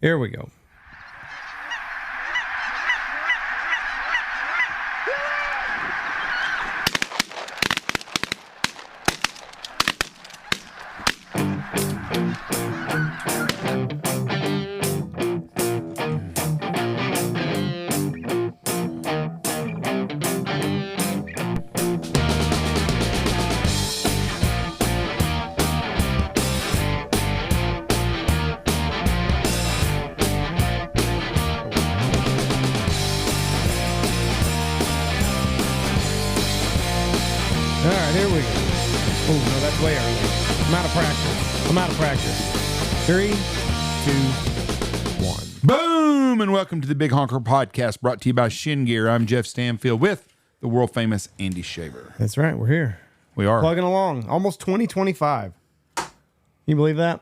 Here we go. All right, here we go. Oh, no, that's way early. I'm out of practice. 3, 2, 1. Boom! And welcome to the Big Honker podcast brought to you by Shin Gear. I'm Jeff Stanfield with the world famous Andy Shaver. That's right, we're here. We are. Plugging along. Almost 2025. You believe that?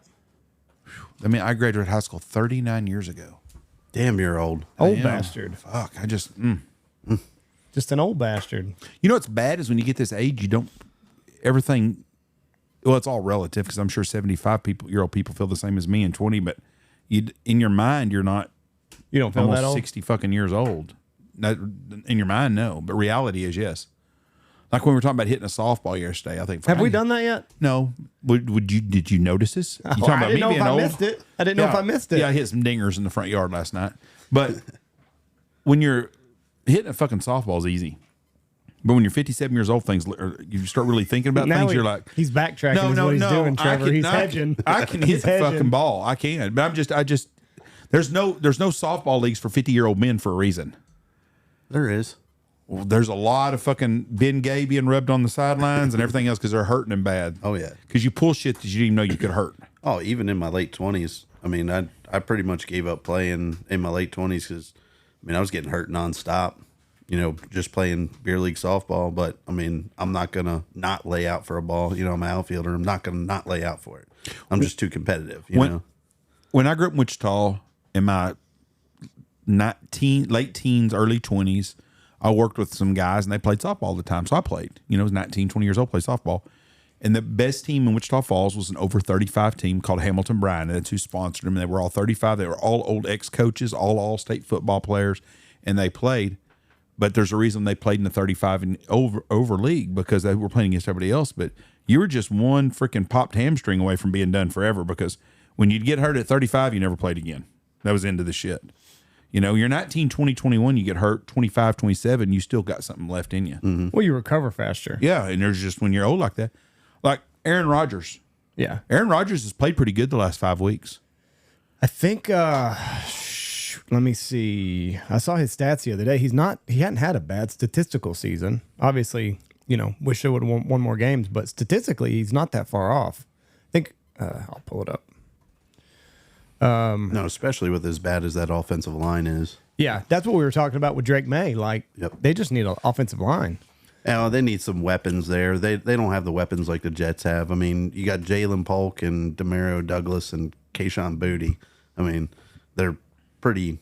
I mean, I graduated high school 39 years ago. Damn, you're old. Old bastard. Fuck, I just... Just an old bastard. You know what's bad is when you get this age, you don't... Everything... Well, it's all relative because I'm sure 75-year-old people feel the same as me in 20, but in your mind, you're not... You don't feel almost that old? 60 fucking years old. Not, in your mind, no. But reality is yes. Like when we were talking about hitting a softball yesterday, I think... Have we done that yet? No. Would you? Did you notice this? You talking I about didn't me know being if I old? missed it. I didn't know if I missed it. Yeah, I hit some dingers in the front yard last night. But when you're hitting a fucking softball is easy. But when you're 57 years old, you start really thinking about things. You're like, he's backtracking. What he's doing, Trevor. He's hedging. I can hit the fucking ball. I can. But I just. There's no softball leagues for 50-year-old men for a reason. There is. Well, there's a lot of fucking Ben Gay being rubbed on the sidelines and everything else because they're hurting him bad. Oh, yeah. Because you pull shit that you didn't even know you could hurt. Oh, even in my late 20s. I mean, I pretty much gave up playing in my late 20s because, I mean, I was getting hurt nonstop, just playing beer league softball. But, I mean, I'm not going to not lay out for a ball. I'm an outfielder. I'm not going to not lay out for it. I'm just too competitive, know? When I grew up in Wichita in my late teens, early 20s, I worked with some guys, and they played softball all the time. So I played. I was 19, 20 years old, played softball. And the best team in Wichita Falls was an over 35 team called Hamilton Bryan. And that's who sponsored them. And they were all 35. They were all old ex-coaches, all-state football players, and they played. But there's a reason they played in the 35 and over league because they were playing against everybody else. But you were just one freaking popped hamstring away from being done forever because when you'd get hurt at 35, you never played again. That was the end of the shit. You're 19, 20, 21, you get hurt, 25, 27, you still got something left in you. Mm-hmm. Well, you recover faster. Yeah, and there's just when you're old like that. Like Aaron Rodgers. Yeah. Aaron Rodgers has played pretty good the last 5 weeks. I think, let me see. I saw his stats the other day. He hadn't had a bad statistical season. Obviously, wish they would have won more games, but statistically, he's not that far off. I think, I'll pull it up. No, especially with as bad as that offensive line is. Yeah, that's what we were talking about with Drake May. Like, They just need an offensive line. Oh, they need some weapons there. They don't have the weapons like the Jets have. I mean, you got Jalen Polk and Demario Douglas and Kayshon Boutte. I mean, they're pretty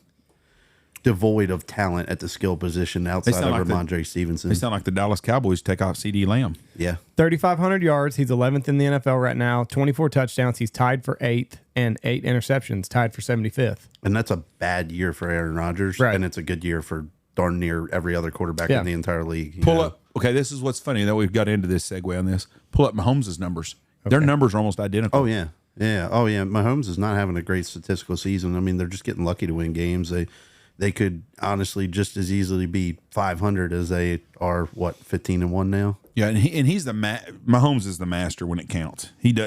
devoid of talent at the skill position outside of Ramondre Stevenson. They sound like the Dallas Cowboys take off CD Lamb. Yeah. 3,500 yards. He's 11th in the NFL right now. 24 touchdowns. He's tied for 8th and 8 interceptions, tied for 75th. And that's a bad year for Aaron Rodgers. Right. And it's a good year for darn near every other quarterback in the entire league. Pull up. Okay, this is what's funny that we've got into this segue on this. Pull up Mahomes' numbers. Okay. Their numbers are almost identical. Oh, yeah. Yeah. Oh, yeah. Mahomes is not having a great statistical season. I mean, they're just getting lucky to win games. They could honestly just as easily be 500 as they are, 15-1 now? Yeah, and he's Mahomes is the master when it counts. He's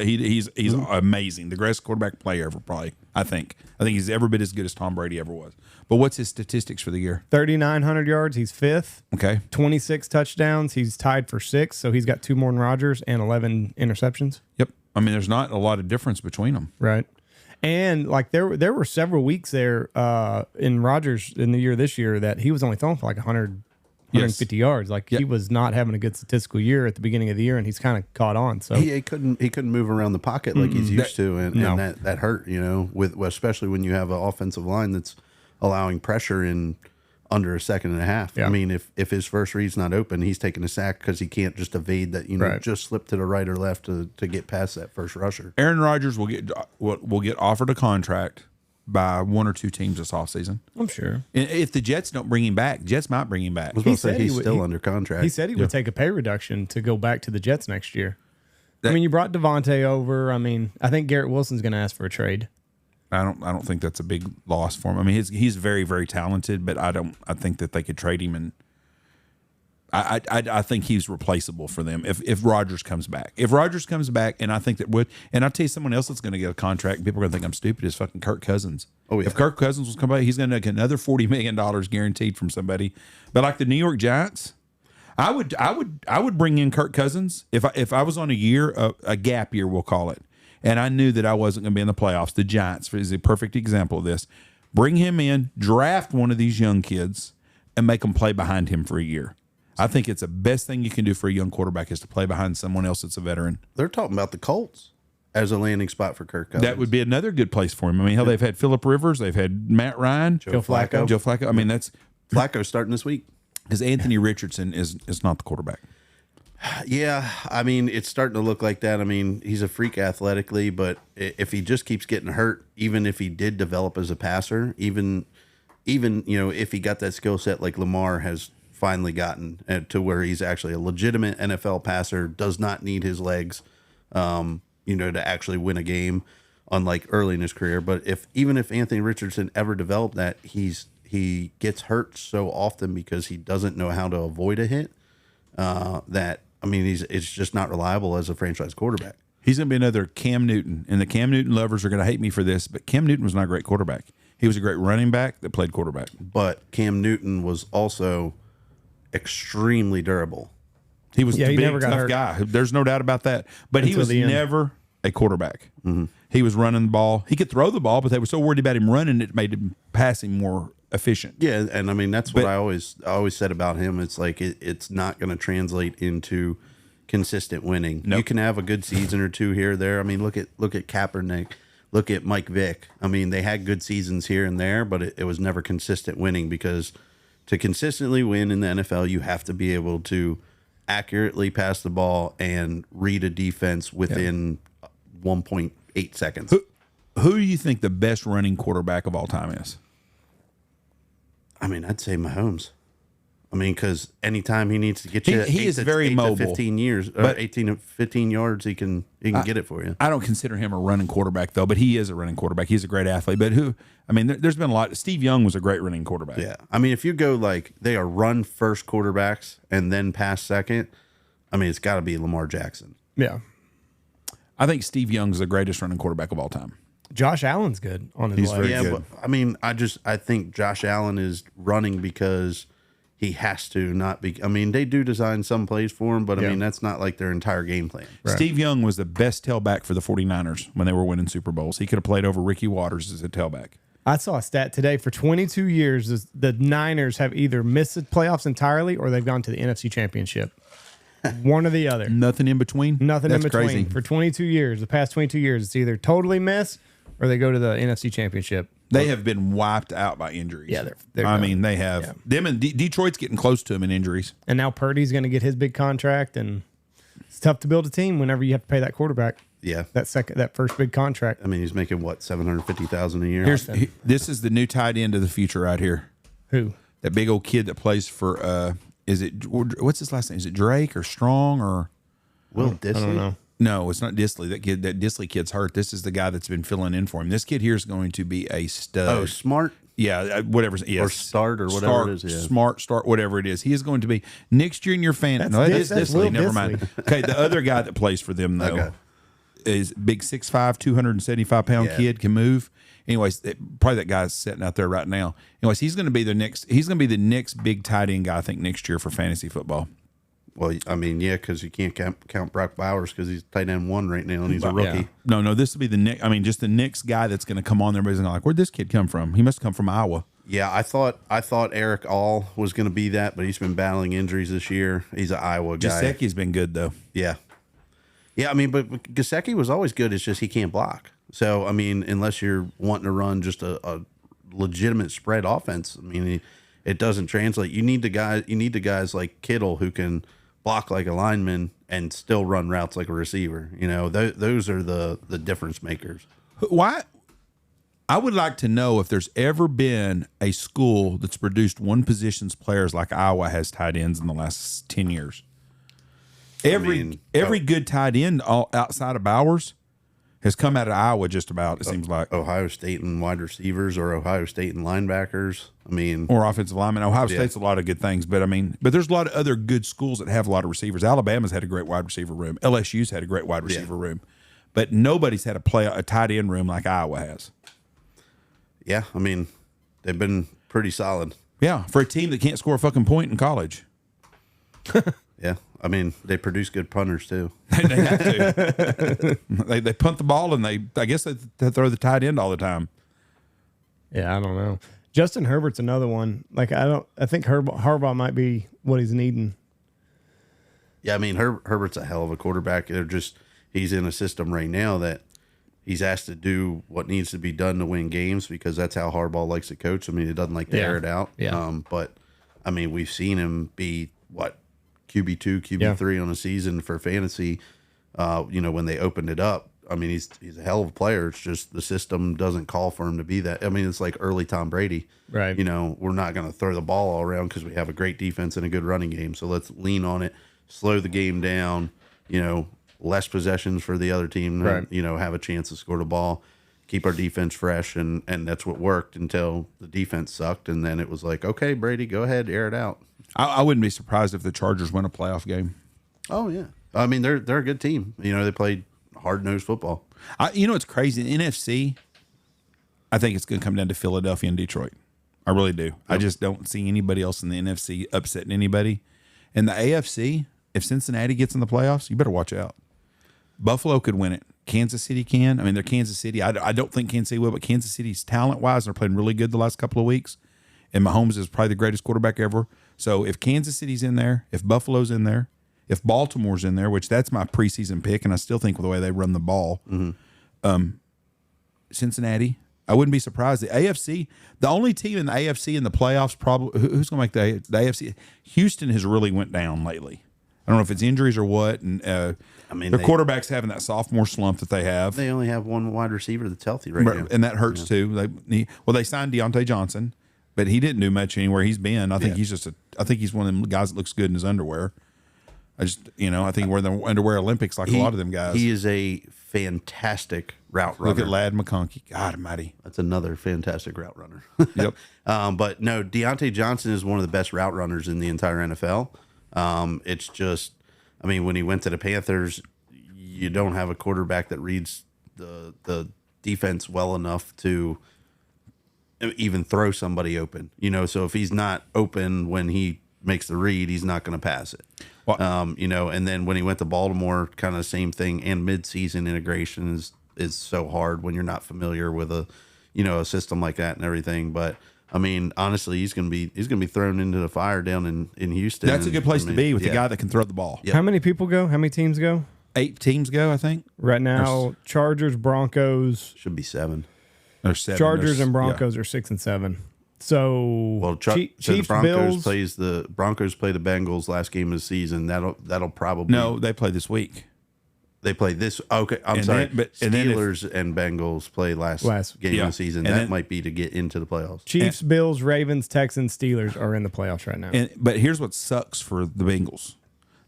amazing. The greatest quarterback player ever, probably. I think he's every bit as good as Tom Brady ever was. But what's his statistics for the year? 3,900 yards. He's 5th. Okay. 26 touchdowns. He's tied for 6th. So he's got 2 more than Rodgers and 11 interceptions. Yep. I mean, there's not a lot of difference between them. Right. And like there were several weeks there in Rodgers in the year this year that he was only throwing for like 150 yards. Like he was not having a good statistical year at the beginning of the year, and he's kind of caught on. So he couldn't move around the pocket like he's used to, and that hurt. With especially when you have an offensive line that's allowing pressure in under a second and a half. Yeah. I mean, if his first read's not open, he's taking a sack because he can't just evade that. Just slip to the right or left to get past that first rusher. Aaron Rodgers will get offered a contract by one or two teams this offseason. I'm sure. And if the Jets don't bring him back, Jets might bring him back. I was going to say said he's still under contract. He said he would take a pay reduction to go back to the Jets next year. I mean, you brought Devontae over. I mean, I think Garrett Wilson's going to ask for a trade. I don't think that's a big loss for him. I mean, he's very, very talented, but I think that they could trade him, and I think he's replaceable for them if Rodgers comes back. If Rodgers comes back, and I think that would, and I'll tell you someone else that's going to get a contract, and people are going to think I'm stupid, is fucking Kirk Cousins. Oh yeah. If Kirk Cousins was come back, he's going to get another $40 million guaranteed from somebody. But like the New York Giants, I would bring in Kirk Cousins if I was on a gap year, we'll call it, and I knew that I wasn't going to be in the playoffs. The Giants is a perfect example of this. Bring him in, draft one of these young kids, and make them play behind him for a year. I think it's the best thing you can do for a young quarterback is to play behind someone else that's a veteran. They're talking about the Colts as a landing spot for Kirk Cousins. That would be another good place for him. I mean, hell, they've had Phillip Rivers, they've had Matt Ryan, Joe Flacco. I mean, that's Flacco's starting this week. because Anthony Richardson is not the quarterback. Yeah, I mean, it's starting to look like that. I mean, he's a freak athletically, but if he just keeps getting hurt, even if he did develop as a passer, even if he got that skill set like Lamar has finally gotten to where he's actually a legitimate NFL passer, does not need his legs, to actually win a game, unlike early in his career. But even if Anthony Richardson ever developed that, he gets hurt so often because he doesn't know how to avoid a hit, it's just not reliable as a franchise quarterback. He's going to be another Cam Newton, and the Cam Newton lovers are going to hate me for this, but Cam Newton was not a great quarterback. He was a great running back that played quarterback. But Cam Newton was also extremely durable. He was a big, tough guy. There's no doubt about that. But he was never a quarterback. Mm-hmm. He was running the ball. He could throw the ball, but they were so worried about him running, it made him passing more efficient. Yeah, and I mean that's what I always said about him. It's like it's not going to translate into consistent winning. Nope. You can have a good season or two here or there. I mean, look at Kaepernick, look at Mike Vick. I mean, they had good seasons here and there, but it was never consistent winning, because to consistently win in the NFL, you have to be able to accurately pass the ball and read a defense within 1.8 seconds. Who do you think the best running quarterback of all time is? I mean, I'd say Mahomes. I mean, because anytime he needs to get you, he is very mobile. 15 years, or 18 to 15 yards, he can get it for you. I don't consider him a running quarterback though, but he is a running quarterback. He's a great athlete. But there's been a lot. Steve Young was a great running quarterback. Yeah, I mean, if you go like they are run first quarterbacks and then pass second, I mean, it's got to be Lamar Jackson. Yeah, I think Steve Young's the greatest running quarterback of all time. Josh Allen's good on his legs. Very good. But I mean, I think Josh Allen is running because he has to not be. I mean, they do design some plays for him, but I mean, that's not like their entire game plan. Right. Steve Young was the best tailback for the 49ers when they were winning Super Bowls. He could have played over Ricky Waters as a tailback. I saw a stat today. For 22 years, the Niners have either missed the playoffs entirely or they've gone to the NFC Championship. One or the other. Nothing in between? Nothing That's in between. Crazy. For 22 years, the past 22 years, it's either totally miss or they go to the NFC Championship. They have been wiped out by injuries. Yeah, they're I mean, they have. Yeah. Them and Detroit's getting close to them in injuries. And now Purdy's going to get his big contract, and it's tough to build a team whenever you have to pay that quarterback. Yeah, that first big contract. I mean, he's making what, $750,000 a year. This is the new tight end of the future right here. Who? That big old kid that plays for. What's his last name? Is it Drake or Strong or Will Disley? I don't know. No, it's not Disley. That Disley kid's hurt. This is the guy that's been filling in for him. This kid here is going to be a stud. Oh, Smart? Yeah, whatever. Yes. Or Start or whatever it is. Yeah. Smart, Start, whatever it is. He is going to be next year in your fan. No, that is Disley. Never mind. Okay, the other guy that plays for them, though, is big 6'5", 275-pound kid, can move. Anyways, probably that guy's sitting out there right now. Anyways, he's going to be the next big tight end guy, I think, next year for fantasy football. Well, I mean, yeah, because you can't count Brock Bowers because he's tight end 1 right now and he's a rookie. Yeah. No, this will be the next. I mean, just the next guy that's going to come on there. Everybody's like, where'd this kid come from? He must come from Iowa. Yeah, I thought Eric All was going to be that, but he's been battling injuries this year. He's an Iowa guy. Gesicki's been good though. Yeah. I mean, but Gesicki was always good. It's just he can't block. So I mean, unless you're wanting to run just a legitimate spread offense, I mean, it doesn't translate. You need the guys like Kittle who can block like a lineman and still run routes like a receiver. You know, those are the difference makers. Why? I would like to know if there's ever been a school that's produced one position's players like Iowa has tight ends in the last 10 years. Every good tight end outside of Bowers has come out of Iowa just about, it seems like. Ohio State and wide receivers or Ohio State and linebackers. I mean, or offensive linemen. Ohio State's a lot of good things, but there's a lot of other good schools that have a lot of receivers. Alabama's had a great wide receiver room. LSU's had a great wide receiver room, but nobody's had a tight end room like Iowa has. Yeah, I mean, they've been pretty solid. Yeah, for a team that can't score a fucking point in college. Yeah, I mean, they produce good punters too. They have to. they punt the ball and I guess they throw the tight end all the time. Yeah, I don't know. Justin Herbert's another one. Like I think Harbaugh might be what he's needing. Yeah, I mean, Herbert's a hell of a quarterback. He's in a system right now that he's asked to do what needs to be done to win games because that's how Harbaugh likes to coach. I mean, he doesn't like to air it out. Yeah. But I mean, we've seen him be QB2, QB3 on a season for fantasy. When they opened it up, I mean, he's a hell of a player. It's just the system doesn't call for him to be that. I mean, it's like early Tom Brady. Right. We're not going to throw the ball all around because we have a great defense and a good running game. So let's lean on it, slow the game down, less possessions for the other team, right. Have a chance to score the ball, keep our defense fresh. And that's what worked until the defense sucked. And then it was like, okay, Brady, go ahead, air it out. I wouldn't be surprised if the Chargers win a playoff game. Oh, yeah. I mean, they're a good team. They played hard-nosed football. It's crazy. In the NFC, I think it's going to come down to Philadelphia and Detroit. I really do. Yep. I just don't see anybody else in the NFC upsetting anybody. In the AFC, if Cincinnati gets in the playoffs, you better watch out. Buffalo could win it. Kansas City can. I mean, they're Kansas City. I don't think Kansas City will, but Kansas City's talent-wise, they're playing really good the last couple of weeks. And Mahomes is probably the greatest quarterback ever. So if Kansas City's in there, if Buffalo's in there, if Baltimore's in there, which that's my preseason pick, and I still think with the way they run the ball, Cincinnati, I wouldn't be surprised. The AFC, the only team in the AFC in the playoffs, probably who's going to make the AFC? Houston has really went down lately. I don't know if it's injuries or what, and their quarterback's having that sophomore slump that they have. They only have one wide receiver that's healthy right now, and that hurts too. They signed Deontay Johnson. But he didn't do much anywhere he's been. I think he's one of them guys that looks good in his underwear. I think he wear the underwear Olympics like a lot of them guys. He is a fantastic route runner. Look at Ladd McConkey. God almighty. That's another fantastic route runner. Yep. But no, Deontay Johnson is one of the best route runners in the entire NFL. It's just, I mean, when he went to the Panthers, you don't have a quarterback that reads the defense well enough to even throw somebody open, so if he's not open when he makes the read, he's not going to pass it. Well, And then when he went to Baltimore, kind of the same thing. And midseason integration is so hard when you're not familiar with a system like that and everything. But I mean, honestly, he's going to be thrown into the fire down in Houston. That's a good place to be with a guy that can throw the ball. Yep. How many people go? How many teams go? 8 teams go, I think. Right now, Chargers, Broncos. Should be 7. There's 7. Chargers and Broncos are 6 and 7. So Chiefs, the Broncos Bills. The Broncos play the Bengals last game of the season. That'll probably they play this week. They play this. Okay, sorry. Steelers and Bengals play last game of the season. That might be to get into the playoffs. Chiefs, Bills, Ravens, Texans, Steelers are in the playoffs right now. But here's what sucks for the Bengals: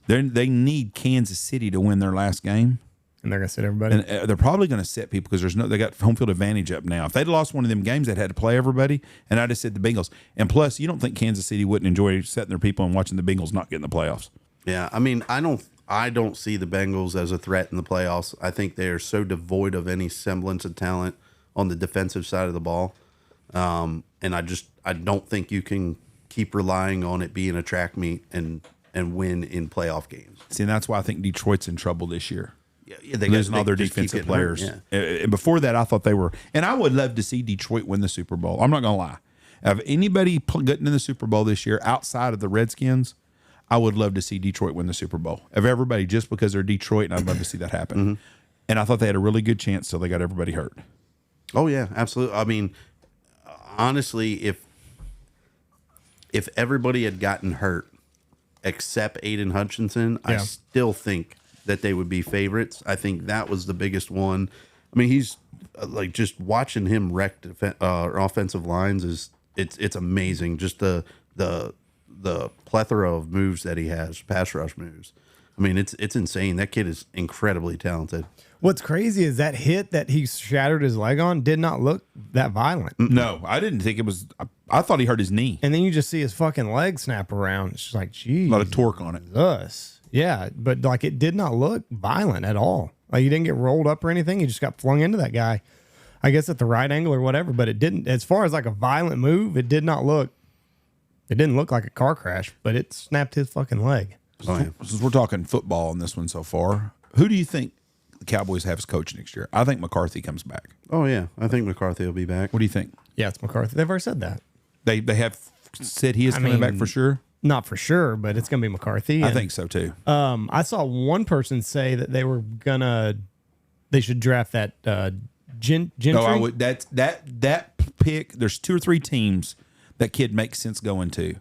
they need Kansas City to win their last game. And they're going to sit everybody. And they're probably going to sit people because they got home field advantage up now. If they'd lost one of them games, they'd had to play everybody. And I just said the Bengals. And plus, you don't think Kansas City wouldn't enjoy setting their people and watching the Bengals not get in the playoffs? Yeah, I mean, I don't see the Bengals as a threat in the playoffs. I think they are so devoid of any semblance of talent on the defensive side of the ball. And I don't think you can keep relying on it being a track meet and win in playoff games. See, and that's why I think Detroit's in trouble this year. Yeah, they losing all their defensive players. And before that, I thought they were. And I would love to see Detroit win the Super Bowl. I'm not going to lie. Have anybody gotten in the Super Bowl this year outside of the Redskins? I would love to see Detroit win the Super Bowl. Of everybody, just because they're Detroit, and I'd love to see that happen. Mm-hmm. And I thought they had a really good chance till they got everybody hurt. Oh yeah, absolutely. I mean, honestly, if everybody had gotten hurt except Aiden Hutchinson, I still think that they would be favorites. I think that was the biggest one. I mean, he's like just watching him wreck offensive lines it's amazing. Just the plethora of moves that he has, pass rush moves. I mean, it's insane. That kid is incredibly talented. What's crazy is that hit that he shattered his leg on did not look that violent. No, I didn't think it was. I thought he hurt his knee. And then you just see his fucking leg snap around. It's just like, geez. A lot of torque on it. Yeah, but like it did not look violent at all. Like he didn't get rolled up or anything. He just got flung into that guy. I guess at the right angle or whatever, but it didn't, as far as like a violent move, it didn't look like a car crash, but it snapped his fucking leg. Oh, yeah. Since we're talking football on this one so far, who do you think the Cowboys have as coach next year? I think McCarthy comes back. Oh, yeah. I think McCarthy will be back. What do you think? Yeah, it's McCarthy. They've already said that. They have said he is coming back for sure? Not for sure, but it's going to be McCarthy. I think so too. I saw one person say that they should draft that Gentry. No, I would. That pick. There's 2 or 3 teams that kid makes sense going to.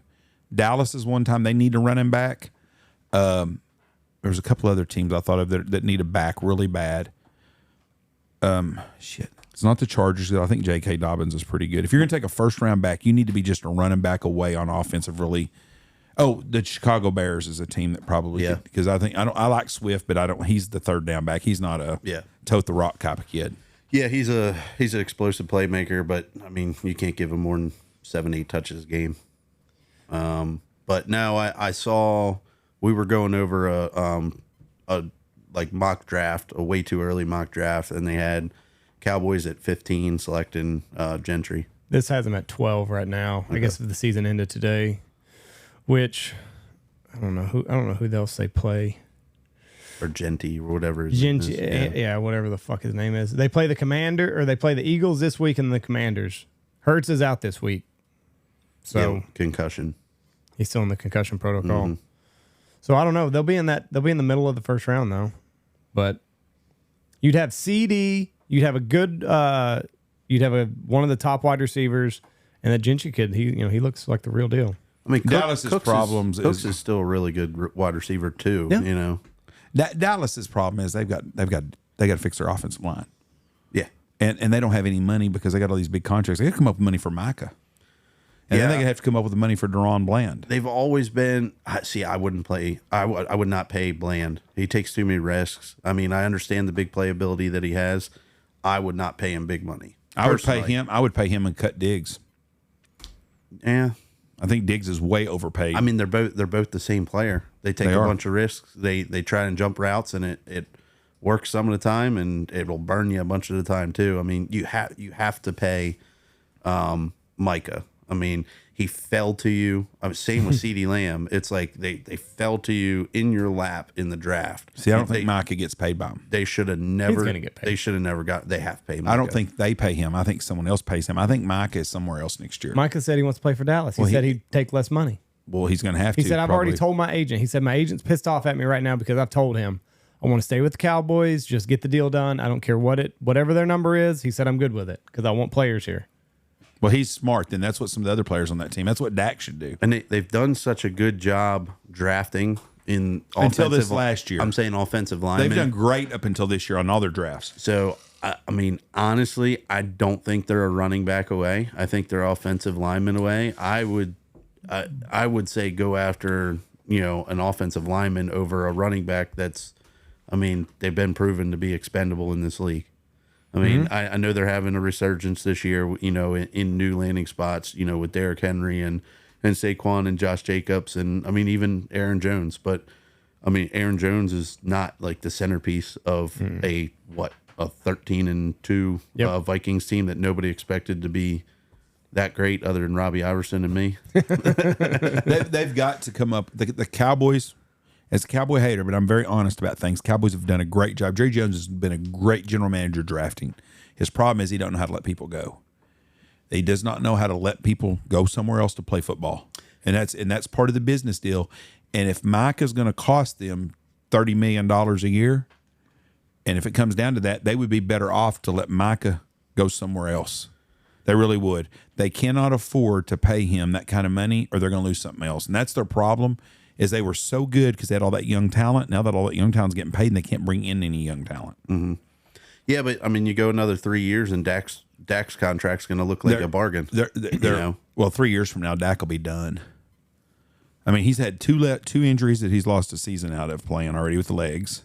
Dallas is one time they need a running back. There's a couple other teams I thought of that need a back really bad. It's not the Chargers. I think J.K. Dobbins is pretty good. If you're going to take a first round back, you need to be just a running back away on offensive. Really. Oh, the Chicago Bears is a team that probably because I like Swift, but I don't. He's the third down back. He's not a tote the rock type of kid. Yeah, he's an explosive playmaker, but I mean, you can't give him more than 7-8 touches a game. But now I saw we were going over a like mock draft, a way too early mock draft, and they had Cowboys at 15 selecting Gentry. This has them at 12 right now. Okay. I guess if the season ended today, which I don't know who they'll say play. Or Genty or whatever. Yeah, whatever the fuck his name is. They play the Eagles this week and the Commanders. Hurts is out this week. So concussion. He's still in the concussion protocol. Mm-hmm. So I don't know. They'll be in the middle of the first round though. But you'd have CD, you'd have a good one of the top wide receivers, and that Gentry kid, he looks like the real deal. I mean, Dallas's problems Cooks is still a really good wide receiver too, you know. Dallas's problem is they got to fix their offensive line. Yeah. And they don't have any money because they got all these big contracts. They got to come up with money for Micah. And then they have to come up with the money for Deron Bland. They've always been. I would not pay Bland. He takes too many risks. I mean, I understand the big playability that he has. I would not pay him big money. I would pay him and cut Diggs. Yeah. I think Diggs is way overpaid. I mean, they're both the same player. They take a bunch of risks. They try and jump routes, and it works some of the time, and it will burn you a bunch of the time too. I mean, you have to pay Micah. I mean, he fell to you. I was same with CeeDee Lamb. It's like they fell to you in your lap in the draft. See, I don't think Micah gets paid by him. They should have never. He's gonna get paid. They should have never got. They have to pay Micah. I don't think they pay him. I think someone else pays him. I think Micah is somewhere else next year. Micah said he wants to play for Dallas. He said he'd take less money. Well, he's going to have to. He said, I've already told my agent. He said, my agent's pissed off at me right now because I've told him I want to stay with the Cowboys. Just get the deal done. I don't care whatever their number is. He said, I'm good with it because I want players here. Well, he's smart. Then that's what some of the other players on that team. That's what Dak should do. And they've done such a good job drafting in until this last year. I'm saying offensive linemen. They've done great up until this year on all their drafts. So I mean, honestly, I don't think they're a running back away. I think they're offensive linemen away. I would say go after an offensive lineman over a running back. I mean, they've been proven to be expendable in this league. I mean, I know they're having a resurgence this year, in new landing spots, with Derrick Henry and Saquon and Josh Jacobs and, I mean, even Aaron Jones. But, I mean, Aaron Jones is not like the centerpiece of a 13-2 Vikings team that nobody expected to be that great other than Robbie Iverson and me. They've got to come up. The Cowboys, as a Cowboy hater, but I'm very honest about things, Cowboys have done a great job. Jerry Jones has been a great general manager drafting. His problem is he don't know how to let people go. He does not know how to let people go somewhere else to play football. And that's part of the business deal. And if Micah's going to cost them $30 million a year, and if it comes down to that, they would be better off to let Micah go somewhere else. They really would. They cannot afford to pay him that kind of money or they're going to lose something else. And that's their problem, is they were so good because they had all that young talent. Now that all that young talent's getting paid and they can't bring in any young talent. Mm-hmm. Yeah, but I mean, you go another 3 years, and Dak's contract's going to look like a bargain. Well, 3 years from now, Dak will be done. I mean, he's had two injuries that he's lost a season out of playing already with the legs.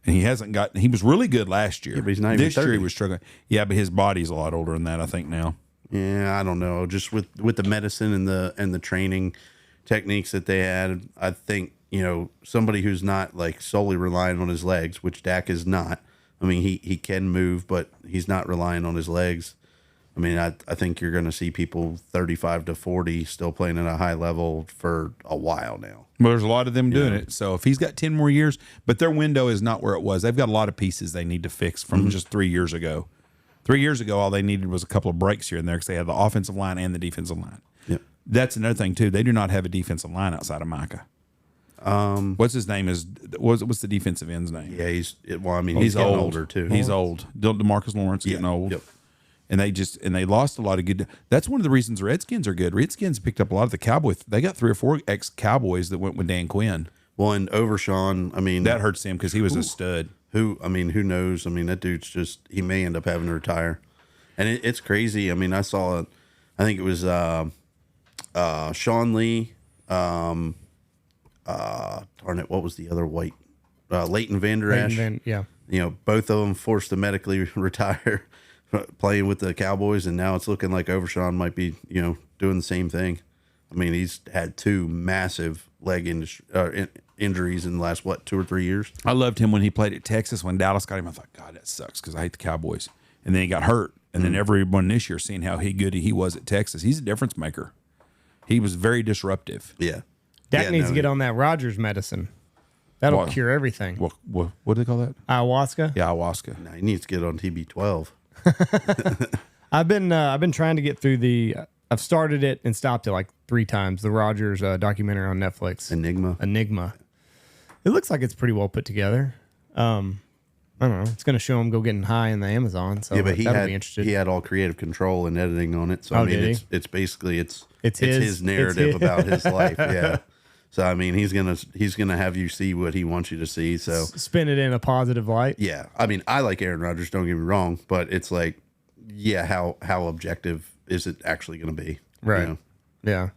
And he hasn't gotten. He was really good last year. Yeah, but he's not even this year 30. he was struggling. Yeah, but his body's a lot older than that, I think now. Yeah, I don't know. Just with the medicine and the training techniques that they had, I think, somebody who's not like solely relying on his legs, which Dak is not. I mean, he can move, but he's not relying on his legs. I mean, I think you're going to see people 35 to 40 still playing at a high level for a while now. Well, there's a lot of them doing it. So if he's got 10 more years, but their window is not where it was. They've got a lot of pieces they need to fix from just 3 years ago. 3 years ago, all they needed was a couple of breaks here and there because they had the offensive line and the defensive line. Yep. That's another thing, too. They do not have a defensive line outside of Micah. What's his name? What's the defensive end's name? Yeah, he's He's getting old. older too. He's old. DeMarcus Lawrence getting old. Yep. And they lost a lot of good. That's one of the reasons the Redskins are good. Redskins picked up a lot of the Cowboys. They got 3 or 4 ex-Cowboys that went with Dan Quinn. Well, and Overshawn, I mean, That hurts him because he was a stud. who knows? I mean, that dude's he may end up having to retire. And it's crazy. I mean, I think it was Sean Lee, darn it, what was the other white? Leighton Vander Esch. Yeah. Both of them forced to medically retire playing with the Cowboys, and now it's looking like Overshawn might be, doing the same thing. I mean, he's had 2 massive leg injuries in the last, 2 or 3 years? I loved him when he played at Texas. When Dallas got him, I thought, God, that sucks because I hate the Cowboys. And then he got hurt. And then everyone this year seeing how good he was at Texas. He's a difference maker. He was very disruptive. Yeah. Dak needs to get on that Rodgers medicine. That'll cure everything. What do they call that? Ayahuasca? Yeah, ayahuasca. No, he needs to get on TB12. I've been trying to get through I've started it and stopped it like 3 times. The Rodgers documentary on Netflix. Enigma. It looks like it's pretty well put together. I don't know. It's going to show him go getting high in the Amazon. So yeah, but that'll be interesting. He had all creative control and editing on it. So I mean, it's basically it's his narrative about his life. Yeah. So I mean, he's gonna have you see what he wants you to see. So spin it in a positive light. Yeah. I mean, I like Aaron Rodgers. Don't get me wrong, but it's like, yeah, how objective is it actually going to be? Right. Yeah.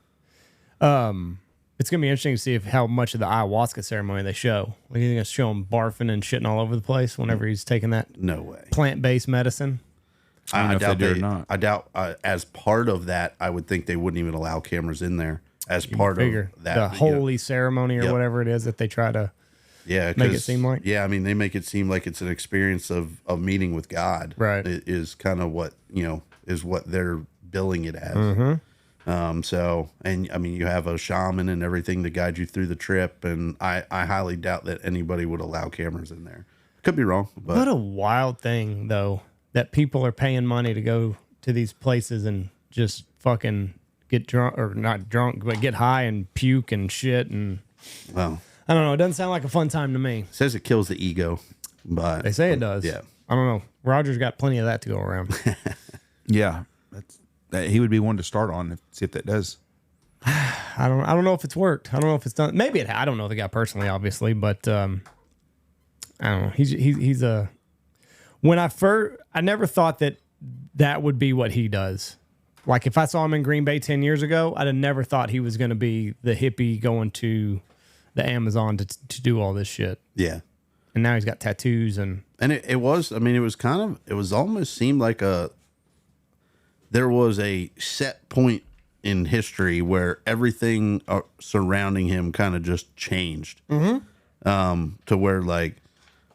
It's going to be interesting to see how much of the ayahuasca ceremony they show. Are you going to show him barfing and shitting all over the place whenever he's taking that No way. plant-based medicine? I doubt they do or not. I doubt as part of that, I would think they wouldn't even allow cameras in there as part of that. The holy ceremony or whatever it is that they try to make it seem like. Yeah, I mean, they make it seem like it's an experience of meeting with God. Right. It is kind of what, is what they're billing it as. Mm-hmm. And I mean, you have a shaman and everything to guide you through the trip, and I highly doubt that anybody would allow cameras in there. Could be wrong, but what a wild thing though that people are paying money to go to these places and just fucking get drunk, or not drunk, but get high and puke and shit. And well, I don't know. It doesn't sound like a fun time to me. It says it kills the ego, but they say it does. Yeah, I don't know. Roger's got plenty of that to go around. Yeah, he would be one to start on. See if that does. I don't know if it's worked. I don't know if it's done. Maybe I don't know the guy personally, obviously, but I don't know. He's a. When I never thought that would be what he does. Like if I saw him in Green Bay 10 years ago, I'd have never thought he was going to be the hippie going to the Amazon to do all this shit. Yeah. And now he's got tattoos and it was almost seemed like there was a set point in history where everything surrounding him kind of just changed. Mm-hmm. To where like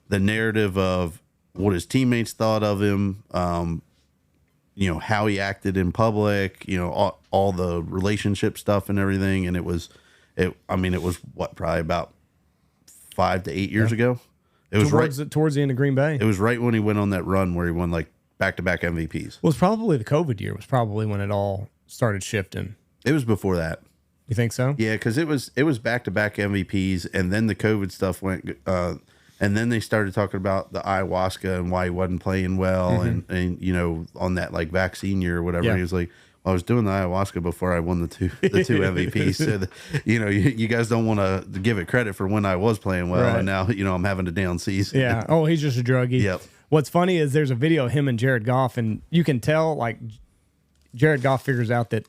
the narrative of what his teammates thought of him, how he acted in public, all the relationship stuff and everything. And it was what, probably about 5 to 8 years ago. It was towards the end of Green Bay. It was right when he went on that run where he won like back-to-back MVPs. Well, it's probably the COVID year was probably when it all started shifting. It was before that. You think so? Yeah, because it was back-to-back MVPs, and then the COVID stuff went, and then they started talking about the ayahuasca and why he wasn't playing well, and on that like vaccine year or whatever, he was like, well, I was doing the ayahuasca before I won the two MVPs, so you guys don't want to give it credit for when I was playing well, and now I'm having a down season. Yeah. Oh, he's just a druggie. Yep. What's funny is there's a video of him and Jared Goff, and you can tell like Jared Goff figures out that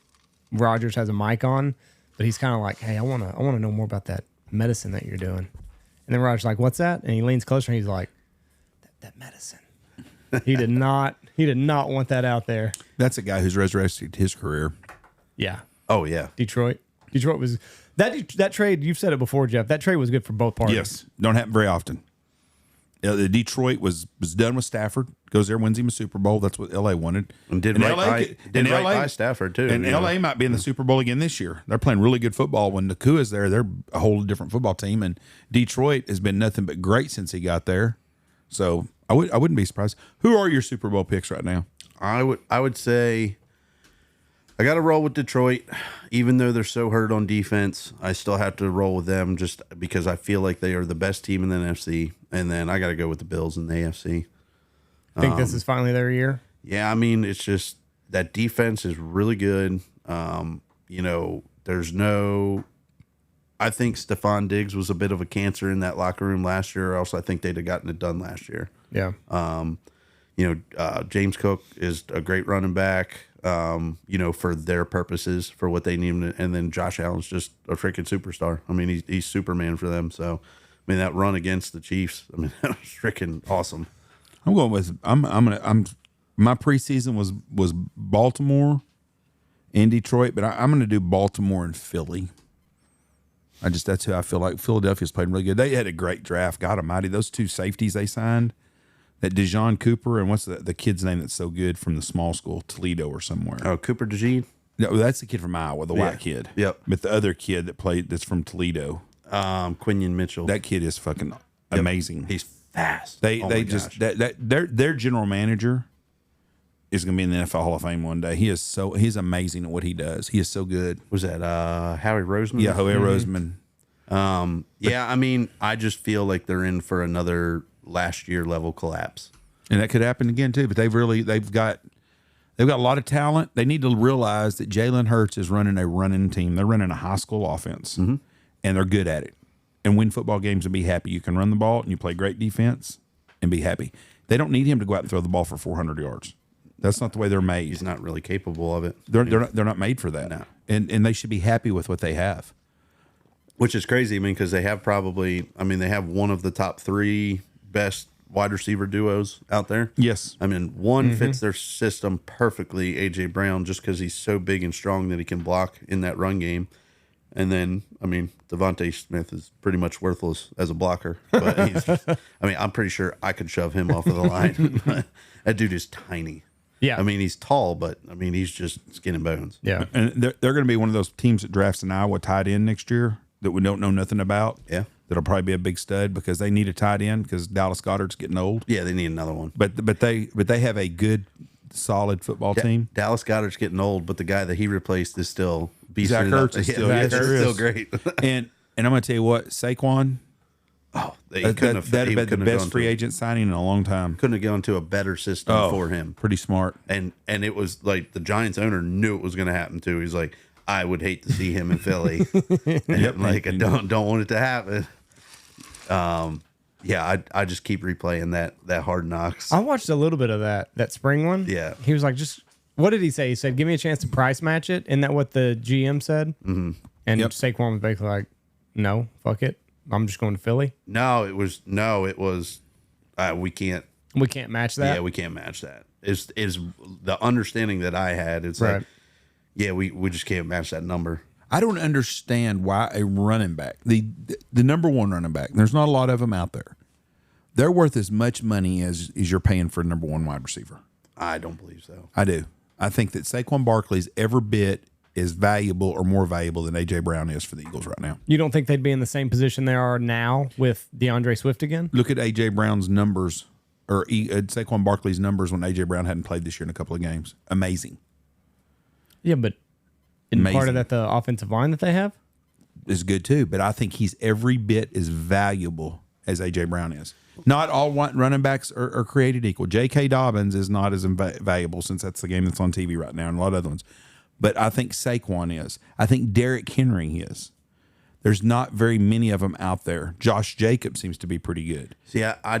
Rodgers has a mic on, but he's kind of like, "Hey, I wanna know more about that medicine that you're doing." And then Rodgers like, "What's that?" And he leans closer and he's like, "That medicine." He did not want that out there. That's a guy who's resurrected his career. Yeah. Oh yeah. Detroit was that trade. You've said it before, Jeff. That trade was good for both parties. Yes, don't happen very often. Detroit was done with Stafford. Goes there, wins him a Super Bowl. That's what LA wanted. And did right by Stafford too. And LA might be in the Super Bowl again this year. They're playing really good football. When Nakua's there, they're a whole different football team. And Detroit has been nothing but great since he got there. So I wouldn't be surprised. Who are your Super Bowl picks right now? I would say I got to roll with Detroit, even though they're so hurt on defense. I still have to roll with them just because I feel like they are the best team in the NFC. And then I got to go with the Bills in the AFC. Think this is finally their year? Yeah, I mean, it's just that defense is really good. There's no. I think Stephon Diggs was a bit of a cancer in that locker room last year. Also, I think they'd have gotten it done last year. Yeah. James Cook is a great running back. For their purposes, for what they need, and then Josh Allen's just a freaking superstar. I mean, he's Superman for them. So, I mean, that run against the Chiefs, I mean, that was freaking awesome. I'm going with my preseason was Baltimore and Detroit, but I'm going to do Baltimore and Philly. That's who I feel like. Philadelphia's played really good. They had a great draft. God Almighty, those two safeties they signed, that Dijon Cooper and what's the kid's name that's so good from the small school, Toledo or somewhere. Oh, Cooper DeJean? No, that's the kid from Iowa, the white kid. Yep. But the other kid that's from Toledo, Quinion Mitchell. that kid is fucking amazing. He's fast. Their general manager is going to be in the NFL Hall of Fame one day. He's amazing at what he does. He is so good. Was that Howie Roseman? Yeah, Howie Roseman. I mean, I just feel like they're in for another last year level collapse, And that could happen again too. But they've got a lot of talent. They need to realize that Jalen Hurts is running a running team. They're running a high school offense, and they're good at it. And win football games and be happy. You can run the ball and you play great defense and be happy. They don't need him to go out and throw the ball for 400 yards. That's not the way they're made. He's not really capable of it. They're not made for that. No. And they should be happy with what they have. Which is crazy. I mean, because they have they have one of the top 3 best wide receiver duos out there. Yes. I mean, one fits their system perfectly, AJ Brown, just because he's so big and strong that he can block in that run game. And then, I mean, Devontae Smith is pretty much worthless as a blocker. But I'm pretty sure I could shove him off of the line. That dude is tiny. Yeah. I mean, he's tall, but I mean, he's just skin and bones. Yeah. And they're going to be one of those teams that drafts an Iowa tight end next year that we don't know nothing about. Yeah. That'll probably be a big stud because they need a tight end because Dallas Goedert's getting old. Yeah, they need another one. But they have a good, solid football team. Dallas Goedert's getting old, but the guy that he replaced is still Zach Ertz is still great. and I'm going to tell you what, Saquon, that'd have been the best free agent signing in a long time. Couldn't have gone to a better system for him. Pretty smart. And it was like the Giants owner knew it was going to happen too. He's like, I would hate to see him in Philly. And I don't want it to happen. I just keep replaying that Hard Knocks. I watched a little bit of that spring one. Yeah. He was like, what did he say? He said, give me a chance to price match it. Isn't that what the GM said? Mm-hmm. And Saquon was basically like, no, fuck it. I'm just going to Philly. No, it was we can't match that. Yeah, we can't match that. Is the understanding that I had. It's right. Like, yeah, we just can't match that number. I don't understand why a running back, the number one running back, there's not a lot of them out there. They're worth as much money as you're paying for a number one wide receiver. I don't believe so. I do. I think that Saquon Barkley's every bit is valuable or more valuable than A.J. Brown is for the Eagles right now. You don't think they'd be in the same position they are now with DeAndre Swift again? Look at A.J. Brown's numbers, or Saquon Barkley's numbers when A.J. Brown hadn't played this year in a couple of games. Amazing. Yeah, but isn't part of that the offensive line that they have? Is good too, but I think he's every bit as valuable as A.J. Brown is. Not all running backs are created equal. J.K. Dobbins is not as valuable since that's the game that's on TV right now and a lot of other ones. But I think Saquon is. I think Derrick Henry is. There's not very many of them out there. Josh Jacobs seems to be pretty good. See, I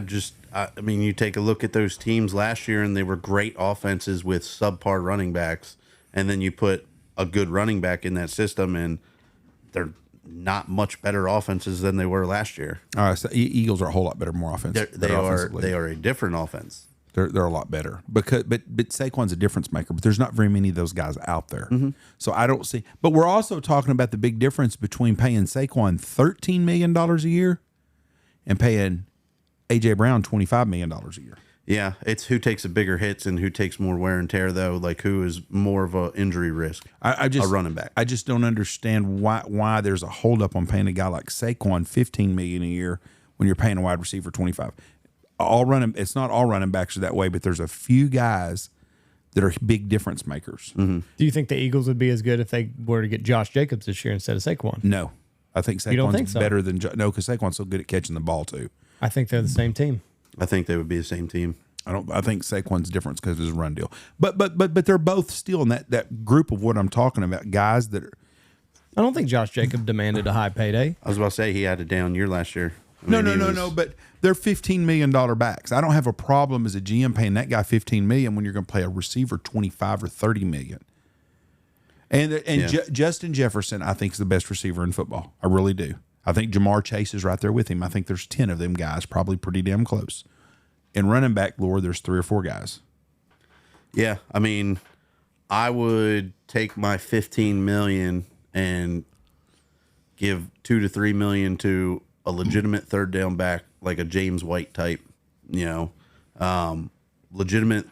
mean, you take a look at those teams last year, and they were great offenses with subpar running backs, and then you put a good running back in that system, and they're not much better offenses than they were last year. So Eagles are a whole lot better, more offensive. They are a different offense. They're a lot better but Saquon's a difference maker, but there's not very many of those guys out there. So I don't see. But we're also talking about the big difference between paying Saquon $13 million a year and paying AJ Brown $25 million a year. Yeah, it's who takes a bigger hits and who takes more wear and tear, though. Like who is more of an injury risk? A running back. I just don't understand why there's a holdup on paying a guy like Saquon $15 million a year when you're paying a wide receiver $25. It's not all running backs are that way, but there's a few guys that are big difference makers. Do you think the Eagles would be as good if they were to get Josh Jacobs this year instead of Saquon? No, I think Saquon's don't think so? better than no, because Saquon's so good at catching the ball too. I think they're the same team. I think they would be the same team. I think Saquon's different because of his run deal, but they're both still in that group of what I'm talking about. Guys that are. I don't think Josh Jacobs demanded a high payday. I was about to say he had a down year last year. No. But they're $15 million backs. I don't have a problem as a GM paying that guy $15 million when you're going to pay a receiver $25 or $30 million. And Justin Jefferson, I think, is the best receiver in football. I really do. I think Jamar Chase is right there with him. I think there's 10 of them guys, probably pretty damn close. In running back lore, there's 3 or 4 guys. Yeah, I mean, I would take my $15 million and give $2 to $3 million to a legitimate third down back, like a James White type, legitimate,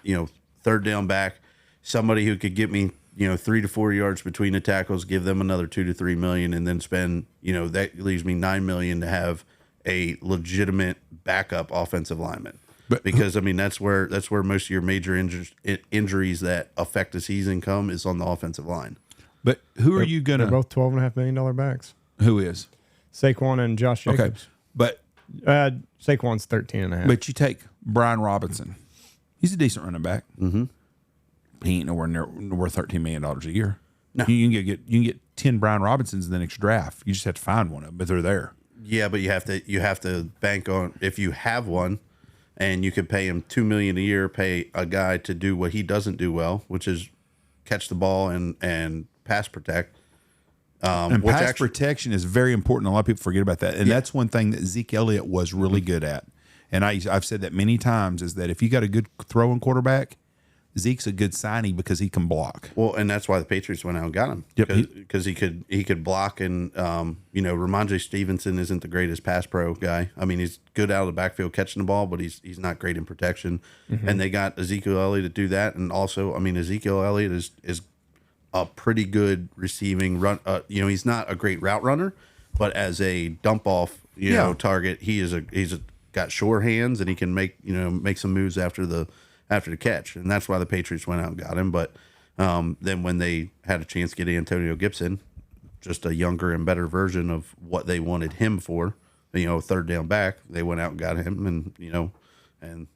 third down back, somebody who could get me, 3 to 4 yards between the tackles, give them another $2 to $3 million, and then spend, that leaves me $9 million to have a legitimate backup offensive lineman. Because I mean that's where most of your major injuries that affect the season come is on the offensive line. But who are you gonna? They're both $12.5 million backs. Who is? Saquon and Josh Jacobs. Okay, but Saquon's 13.5. But you take Brian Robinson. He's a decent running back. Mm-hmm. He ain't nowhere near worth $13 million a year. No. You can get 10 Brian Robinsons in the next draft. You just have to find one of them, but they're there. Yeah, but you have to bank on if you have one, and you could pay him $2 million a year. Pay a guy to do what he doesn't do well, which is catch the ball and pass protect. And pass protection is very important. A lot of people forget about that. And that's one thing that Zeke Elliott was really good at. And I've said that many times, is that if you got a good throwing quarterback, Zeke's a good signing because he can block. Well, and that's why the Patriots went out and got him. Because he could block. And, Ramondre Stevenson isn't the greatest pass pro guy. I mean, he's good out of the backfield catching the ball, but he's not great in protection. Mm-hmm. And they got Ezekiel Elliott to do that. And also, I mean, Ezekiel Elliott is a pretty good receiving run. He's not a great route runner, but as a dump off, target, he's got sure hands, and he can make some moves after the catch, and that's why the Patriots went out and got him. But then when they had a chance to get Antonio Gibson, just a younger and better version of what they wanted him for, third down back, they went out and got him, and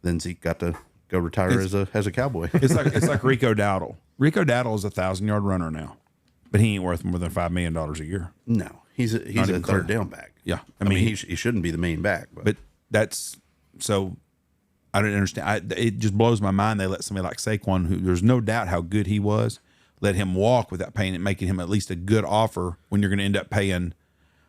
then Zeke got to go retire as a Cowboy. It's like Rico Dowdle. Rico Dowdle is a 1,000-yard runner now, but he ain't worth more than $5 million a year. No, he's a third down back. Yeah, I mean he shouldn't be the main back, but that's so. I don't understand. It just blows my mind. They let somebody like Saquon, who there's no doubt how good he was, let him walk without paying it, making him at least a good offer when you're going to end up paying.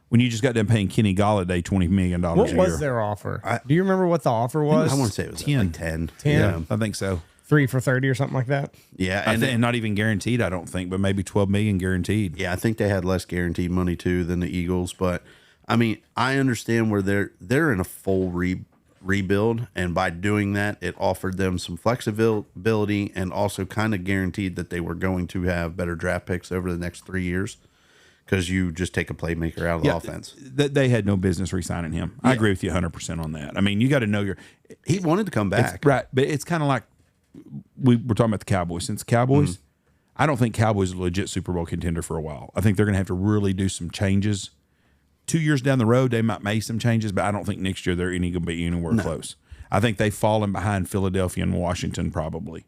When you just got done paying Kenny Galladay $20 million a year. What was their offer? Do you remember what the offer was? I want to say it was 10. like 10. 10? Yeah, I think so. 3 for 30 or something like that. Yeah, and not even guaranteed, I don't think, but maybe $12 million guaranteed. Yeah, I think they had less guaranteed money too than the Eagles, but I mean, I understand where they're in a full rebuild, and by doing that, it offered them some flexibility and also kind of guaranteed that they were going to have better draft picks over the next 3 years, because you just take a playmaker out of the offense. They had no business re-signing him. I agree with you 100% on that. I mean, you got to know he wanted to come back, right? But it's kind of like we're talking about the Cowboys. Since Cowboys, I don't think Cowboys is a legit Super Bowl contender for a while. I think they're going to have to really do some changes. 2 years down the road, they might make some changes, but I don't think next year they're going to be anywhere close. I think they've fallen behind Philadelphia and Washington probably.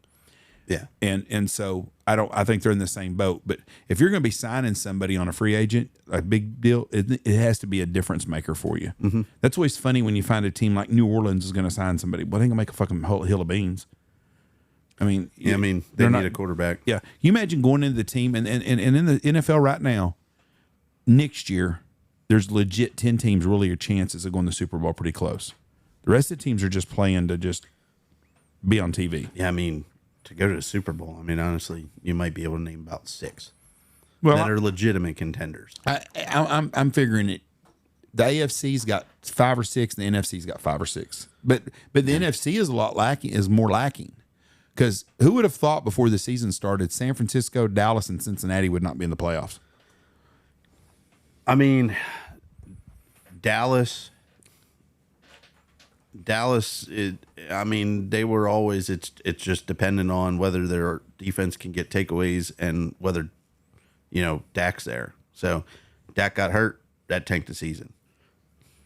Yeah. And so I think they're in the same boat. But if you're going to be signing somebody on a free agent, a big deal, it has to be a difference maker for you. Mm-hmm. That's always funny when you find a team like New Orleans is going to sign somebody. Well, they ain't going to make a fucking whole hill of beans. I mean, yeah, they need a quarterback. Yeah. You imagine going into the team and in the NFL right now, next year, there's legit 10 teams really your chances of going to the Super Bowl pretty close. The rest of the teams are just playing to just be on TV. Yeah, I mean, to go to the Super Bowl, I mean, honestly, you might be able to name about 6 Well, that are legitimate contenders. I'm figuring it. The AFC's got 5 or 6, and the NFC's got 5 or 6. But the NFC is more lacking. Because who would have thought before the season started, San Francisco, Dallas, and Cincinnati would not be in the playoffs? I mean, Dallas. They were always. It's just dependent on whether their defense can get takeaways and whether, Dak's there. So, Dak got hurt. That tanked the season.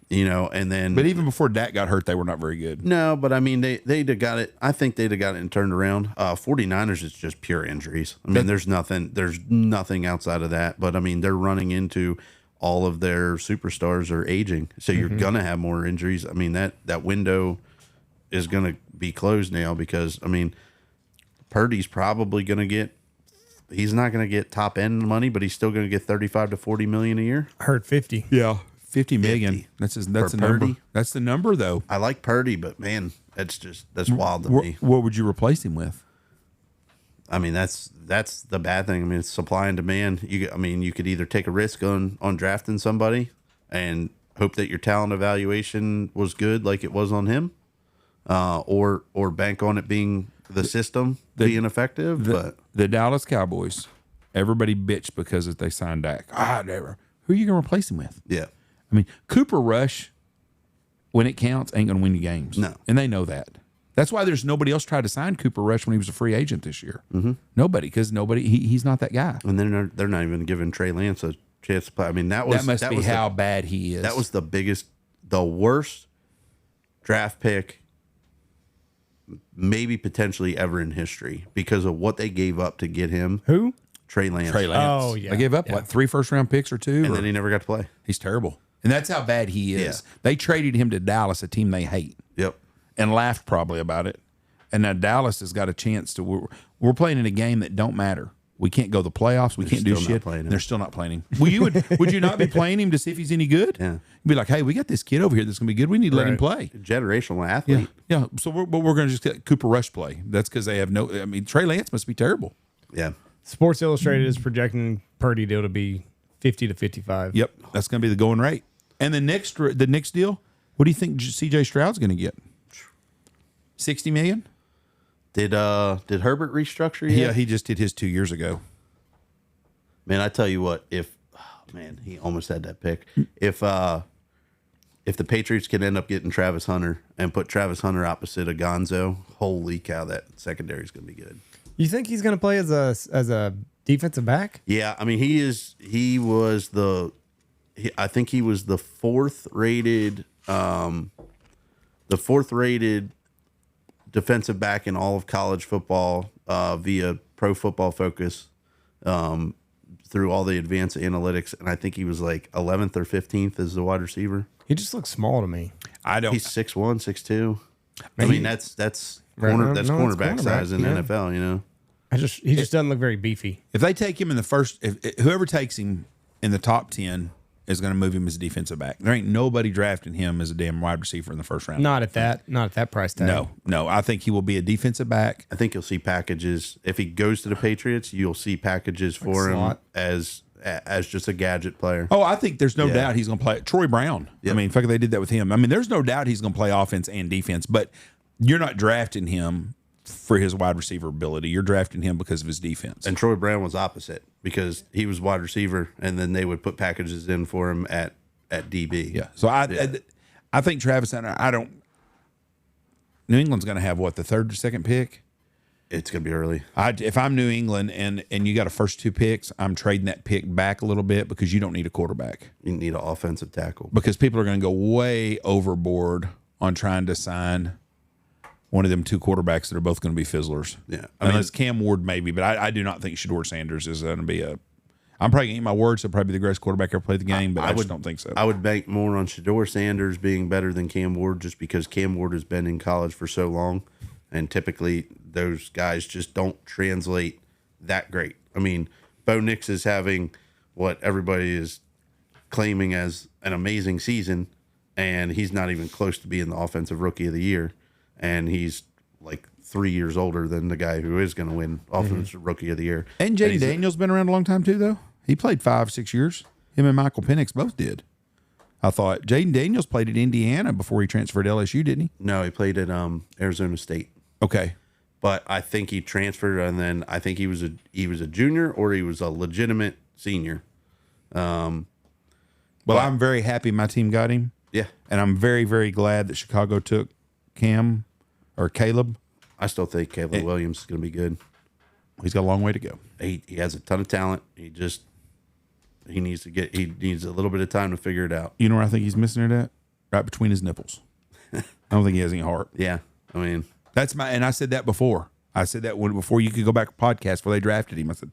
And then. But even before Dak got hurt, they were not very good. No, but I mean, they'd have got it. I think they'd have got it and turned around. 49ers is just pure injuries. I mean, there's nothing outside of that. But I mean, they're running into all of their superstars are aging. So you're going to have more injuries. I mean, that window is going to be closed now because, I mean, Purdy's probably going to get, he's not going to get top end money, but he's still going to get 35 to 40 million a year. I heard 50. Yeah. 50 million. That's the number. Purdy? That's the number, though. I like Purdy, but man, that's wild to me. What would you replace him with? I mean, that's the bad thing. I mean, it's supply and demand. You could either take a risk on drafting somebody and hope that your talent evaluation was good, like it was on him, or bank on it being the system being effective. But the Dallas Cowboys, everybody bitched because they signed Dak. Never. Who are you going to replace him with? Yeah. I mean, Cooper Rush, when it counts, ain't going to win you games. No. And they know that. That's why there's nobody else tried to sign Cooper Rush when he was a free agent this year. Mm-hmm. Nobody, because he's not that guy. And then they're not even giving Trey Lance a chance to play. I mean, that must be how bad he is. That was the worst draft pick maybe potentially ever in history because of what they gave up to get him. Who? Trey Lance. Oh, yeah. They gave up, 3 first-round picks or 2? And then he never got to play. He's terrible. And that's how bad he is. Yeah. They traded him to Dallas, a team they hate. Yep. And laughed probably about it. And now Dallas has got a chance to. We're playing in a game that don't matter. We can't go to the playoffs. We can't do shit. They're still not playing him. Well, would you not be playing him to see if he's any good? Yeah. You'd be like, hey, we got this kid over here that's going to be good. We need to let him play. Generational athlete. Yeah. So we're going to just get Cooper Rush play. That's because they have no. I mean, Trey Lance must be terrible. Yeah. Sports Illustrated is projecting Purdy deal to be 50 to 55. Yep, that's going to be the going rate. And the next deal, what do you think C.J. Stroud's going to get? $60 million? Did Herbert restructure yet? Yeah, he just did his 2 years ago. Man, I tell you what, he almost had that pick. If the Patriots can end up getting Travis Hunter and put Travis Hunter opposite of Gonzo, holy cow, that secondary is going to be good. You think he's going to play as a defensive back? Yeah, I mean I think he was the fourth rated defensive back in all of college football via Pro Football Focus through all the advanced analytics, and I think he was like 11th or 15th as the wide receiver. He just looks small to me. He's 6'1", 6'2". I mean that's cornerback size in the NFL, He just doesn't look very beefy. If they take him in the first, if whoever takes him in the top 10 is going to move him as a defensive back. There ain't nobody drafting him as a damn wide receiver in the first round. Not at that price tag. No. I think he will be a defensive back. I think you'll see packages. If he goes to the Patriots, you'll see packages for him as just a gadget player. Oh, I think there's no doubt he's going to play. Troy Brown. Yep. I mean, fuck, they did that with him. I mean, there's no doubt he's going to play offense and defense, but you're not drafting him for his wide receiver ability. You're drafting him because of his defense. And Troy Brown was opposite because he was wide receiver, and then they would put packages in for him at DB. Yeah. So I think Travis Hunter. New England's going to have the third or second pick. It's going to be early. If I'm New England and you got a first 2 picks, I'm trading that pick back a little bit because you don't need a quarterback. You need an offensive tackle because people are going to go way overboard on trying to sign one of them two quarterbacks that are both going to be fizzlers. Yeah. Unless Cam Ward maybe, but I do not think Shedeur Sanders is going to be I'm probably going to eat my words. He'll probably be the greatest quarterback ever played the game, but I just don't think so. I would bank more on Shedeur Sanders being better than Cam Ward just because Cam Ward has been in college for so long, and typically those guys just don't translate that great. I mean, Bo Nix is having what everybody is claiming as an amazing season, and he's not even close to being the offensive rookie of the year, and he's like 3 years older than the guy who is going to win offensive rookie of the year. And J.D. Daniels been around a long time too, though. He played 5-6 years. Him and Michael Penix both did. I thought Jaden Daniels played at Indiana before he transferred to LSU, didn't he? No, he played at Arizona State. Okay. But I think he transferred, and then I think he was a junior or he was a legitimate senior. Well, I'm very happy my team got him. Yeah. And I'm very, very glad that Chicago took Caleb. I still think Caleb Williams is going to be good. He's got a long way to go. He has a ton of talent. He needs a little bit of time to figure it out. You know where I think he's missing it at? Right between his nipples. I don't think he has any heart. Yeah. I mean, and I said that before. I said that before you could go back to podcast where they drafted him. I said,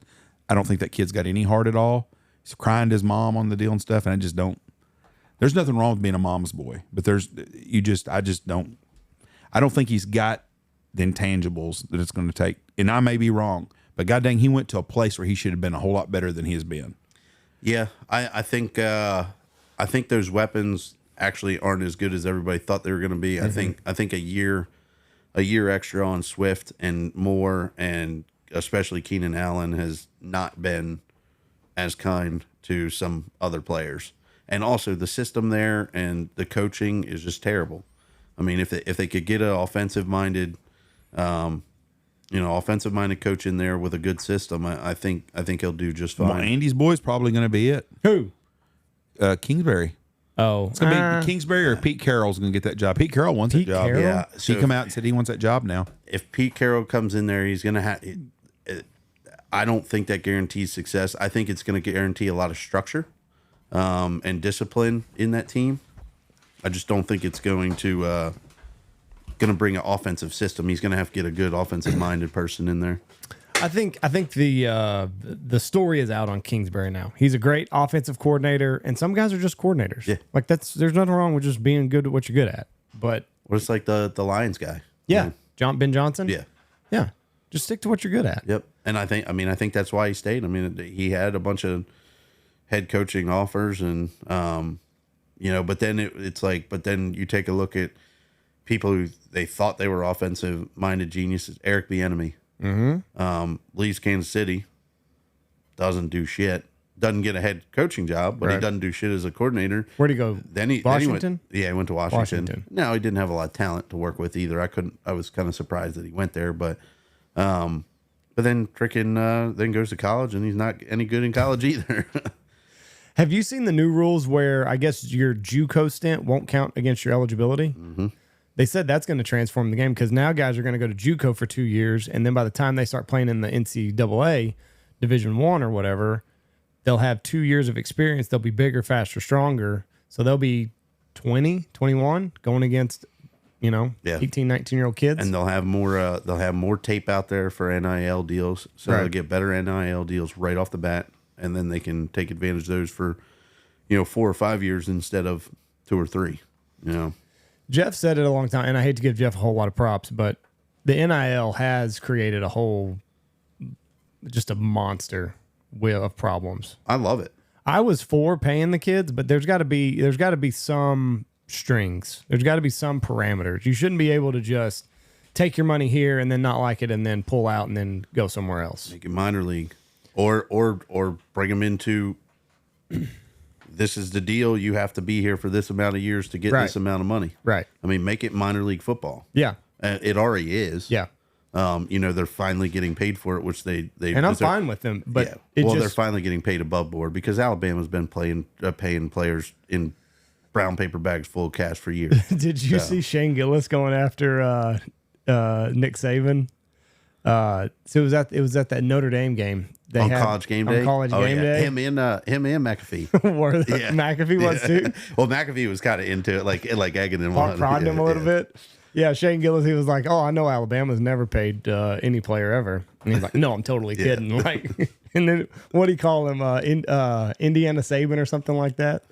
I don't think that kid's got any heart at all. He's crying to his mom on the deal and stuff. And I just don't, there's nothing wrong with being a mama's boy, but I don't think he's got the intangibles that it's going to take. And I may be wrong, but god dang, he went to a place where he should have been a whole lot better than he has been. Yeah. I think those weapons actually aren't as good as everybody thought they were going to be. Mm-hmm. I think a year extra on Swift and Moore, and especially Keenan Allen, has not been as kind to some other players. And also the system there and the coaching is just terrible. I mean, if they could get an offensive minded coach in there with a good system, I think he'll do just fine. Well, Andy's boy is probably going to be it. Who? Kingsbury. Oh, it's going to be Kingsbury or Pete Carroll's going to get that job. Pete Carroll wants that job. Carroll? Yeah, so he come out and said he wants that job now. If Pete Carroll comes in there, he's going to have. I don't think that guarantees success. I think it's going to guarantee a lot of structure and discipline in that team. I just don't think it's going to bring an offensive system. He's going to have to get a good offensive minded person in there. I think the story is out on Kingsbury now. He's a great offensive coordinator, and some guys are just coordinators. Yeah, like there's nothing wrong with just being good at what you're good at. But it's like the Lions guy. Yeah, Ben Johnson. Yeah. Just stick to what you're good at. Yep. And I think that's why he stayed. I mean, he had a bunch of head coaching offers, and but then but then you take a look at people who they thought they were offensive minded geniuses. Eric Bieniemy. Mm-hmm. Leaves Kansas City, doesn't do shit, doesn't get a head coaching job, but he doesn't do shit as a coordinator. Where'd he go? Washington? He went to Washington. No, he didn't have a lot of talent to work with either. I was kind of surprised that he went there, but then freaking then goes to college, and he's not any good in college either. Have you seen the new rules where I guess your JUCO stint won't count against your eligibility? Mm-hmm. They said that's going to transform the game because now guys are going to go to JUCO for 2 years, and then by the time they start playing in the NCAA Division I or whatever, they'll have 2 years of experience. They'll be bigger, faster, stronger. So they'll be 20, 21 going against, 18, 19-year-old kids. And they'll have more tape out there for NIL deals. So they'll get better NIL deals right off the bat, and then they can take advantage of those for, 4 or 5 years instead of 2 or 3, Jeff said it a long time, and I hate to give Jeff a whole lot of props, but the NIL has created just a monster wheel of problems. I love it. I was for paying the kids, but there's got to be some strings. There's got to be some parameters. You shouldn't be able to just take your money here and then not like it and then pull out and then go somewhere else. Make it minor league, or bring them into. This is the deal. You have to be here for this amount of years to get this amount of money. Right. I mean, make it minor league football. Yeah. It already is. Yeah. They're finally getting paid for it, which they and I'm fine with them. But they're finally getting paid above board because Alabama's been paying players in brown paper bags full of cash for years. Did you see Shane Gillis going after Nick Saban? So it was at that Notre Dame game. College game day. Day. Him and McAfee. McAfee was too. Well, McAfee was kind of into it, like egging him on. Prodding him a little bit. Yeah, Shane Gillis, he was like, "Oh, I know Alabama's never paid any player ever." And he's like, "No, I'm totally kidding." Like, and then what do you call him? Indiana Saban or something like that,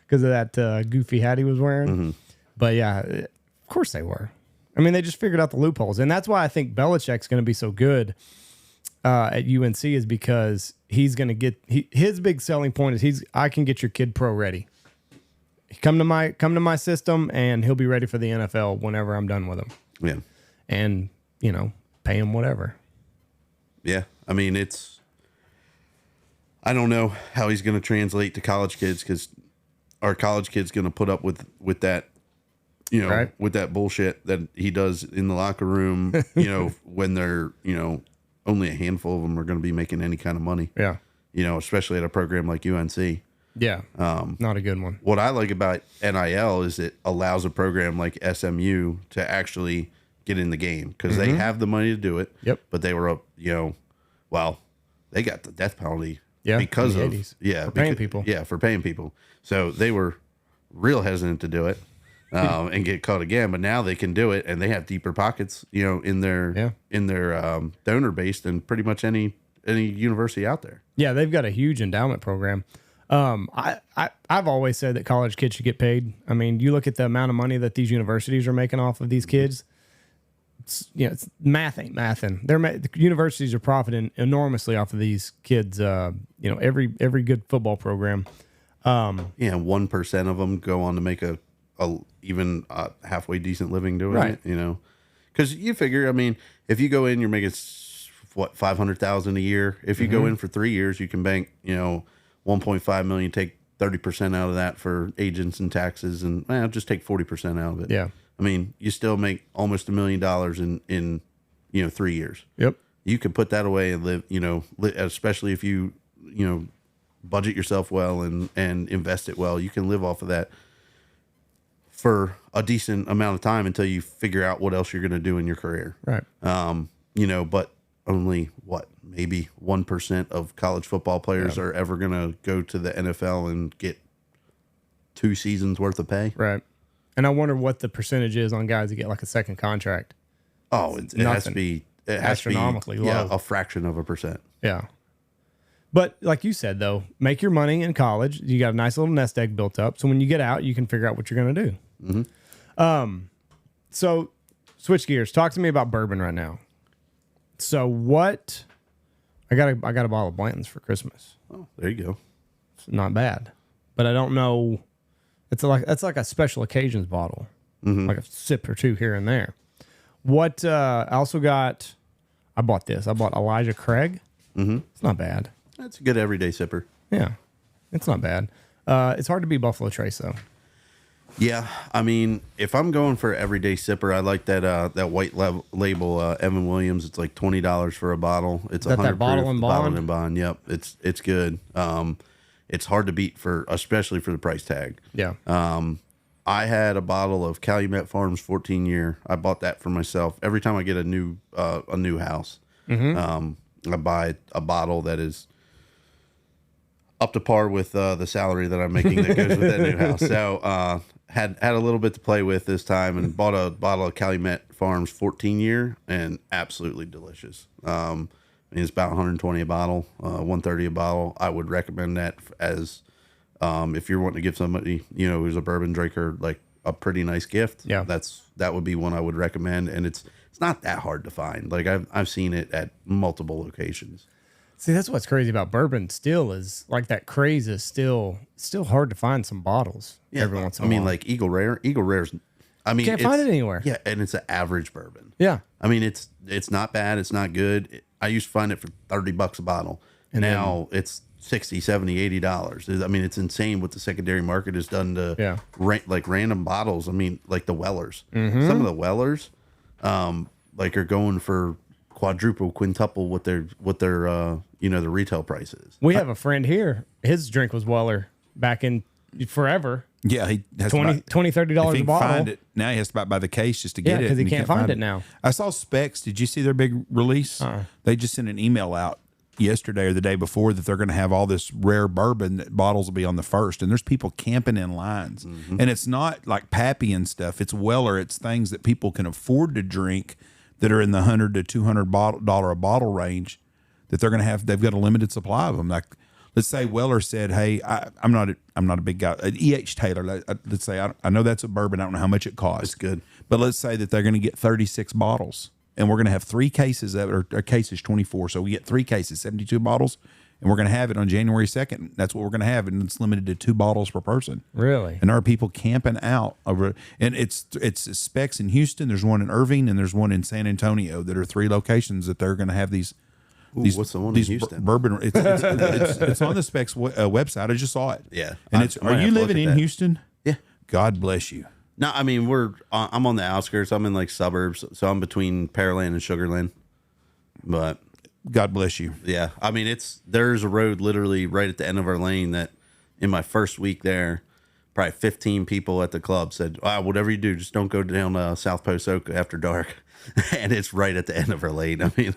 because of that goofy hat he was wearing. Mm-hmm. But yeah, of course they were. I mean, they just figured out the loopholes, and that's why I think Belichick's going to be so good at UNC is because he's going to get his big selling point is I can get your kid pro ready. Come to my system, and he'll be ready for the NFL whenever I'm done with him. Yeah, and pay him whatever. Yeah, I mean I don't know how he's going to translate to college kids because our college kid's going to put up with that, right. With that bullshit that he does in the locker room. When they're only a handful of them are going to be making any kind of money. Yeah, especially at a program like UNC. Yeah, not a good one. What I like about NIL is it allows a program like SMU to actually get in the game because they have the money to do it. Yep. But they were, they got the death penalty. Yeah, because in the of 80s. For paying people. Yeah, for paying people. So they were real hesitant to do it and get caught again. But now they can do it, and they have deeper pockets, in their donor base than pretty much any university out there. Yeah, they've got a huge endowment program. I've always said that college kids should get paid. I mean, you look at the amount of money that these universities are making off of these kids. It's math ain't mathin'. The universities are profiting enormously off of these kids. Every good football program. 1% of them go on to make a even halfway decent living doing right. it. Because you figure, I mean, if you go in, you're making $500,000 a year. If you go in for 3 years, you can bank 1.5 million. Take 30% out of that for agents and taxes, and just take 40% out of it. Yeah. I mean, you still make almost $1 million in 3 years. Yep. You could put that away and live, especially if you, budget yourself well and invest it well. You can live off of that for a decent amount of time until you figure out what else you're going to do in your career. Right. But only maybe 1% of college football players are ever going to go to the NFL and get 2 seasons worth of pay. Right. And I wonder what the percentage is on guys that get like a second contract. Oh, it has to be astronomically low. Yeah, a fraction of a percent. Yeah. But like you said, though, make your money in college. You got a nice little nest egg built up. So when you get out, you can figure out what you're going to do. Mm-hmm. So switch gears. Talk to me about bourbon right now. So what? I got a bottle of Blanton's for Christmas. Oh, there you go. It's not bad, but I don't know. It's like a special occasions bottle, like a sip or two here and there. What I also got, I bought Elijah Craig. Mm-hmm. It's not bad. That's a good everyday sipper. Yeah, it's not bad. It's hard to beat Buffalo Trace though. Yeah, I mean, if I'm going for everyday sipper, I like that white label Evan Williams. It's like $20 for a bottle. It's that 100 bottle proof, and bottle and bond. Yep, it's good. It's hard to beat especially for the price tag. Yeah. I had a bottle of Calumet Farms 14 year. I bought that for myself. Every time I get a new house, I buy a bottle that is up to par with the salary that I'm making that goes with that new house. So had a little bit to play with this time and bought a bottle of Calumet Farms 14 year and absolutely delicious. It's about 120 a bottle, 130 a bottle. I would recommend that as if you're wanting to give somebody, who's a bourbon drinker, like a pretty nice gift. Yeah, that would be one I would recommend, and it's not that hard to find. Like I've seen it at multiple locations. See, that's what's crazy about bourbon. Still is like that craze is still hard to find some bottles. Yeah, every once in a while. I mean, like Eagle Rare's. I mean, can't find it anywhere. Yeah, and it's an average bourbon. Yeah, I mean, it's not bad. It's not good. I used to find it for $30 a bottle, and now it's $60, $70, $80. I mean, it's insane what the secondary market has done to random bottles. I mean, like the Wellers. Some of the Wellers, are going for quadruple, quintuple what their the retail price is. We have a friend here. His drink was Weller back in forever. Yeah, he has $20, $30 a bottle. Find it now, he has to buy the case just to get it. Because he can't find it now. I saw Specs. Did you see their big release? They just sent an email out yesterday or the day before that they're going to have all this rare bourbon that bottles will be on the first, and there's people camping in lines. And it's not like Pappy and stuff. It's Weller. It's things that people can afford to drink that are in the $100 to $200 a bottle range that they're going to have. They've got a limited supply of them. Like, let's say Weller said, "Hey, I'm not a big guy." E.H. Taylor. Let's say I know that's a bourbon. I don't know how much it costs. It's good, but let's say that they're going to get 36 bottles, and we're going to have 3 cases of it, or cases 24. So we get 3 cases, 72 bottles, and we're going to have it on January 2nd. That's what we're going to have, and it's limited to 2 bottles per person. Really? And there are people camping out over, and it's Specs in Houston. There's one in Irving, and there's one in San Antonio. That are 3 locations that they're going to have these. Ooh, what's the one in Houston? Bourbon. It's on the Specs website. I just saw it. Yeah. And are you living in Houston? Yeah. God bless you. No, I mean, I'm on the outskirts. I'm in like suburbs, so I'm between Pearland and Sugarland. But God bless you. yeah, I mean, there's a road literally right at the end of our lane that in my first week there, probably 15 people at the club said, whatever you do, just don't go down South Post Oak after dark. And it's right at the end of our lane. I mean,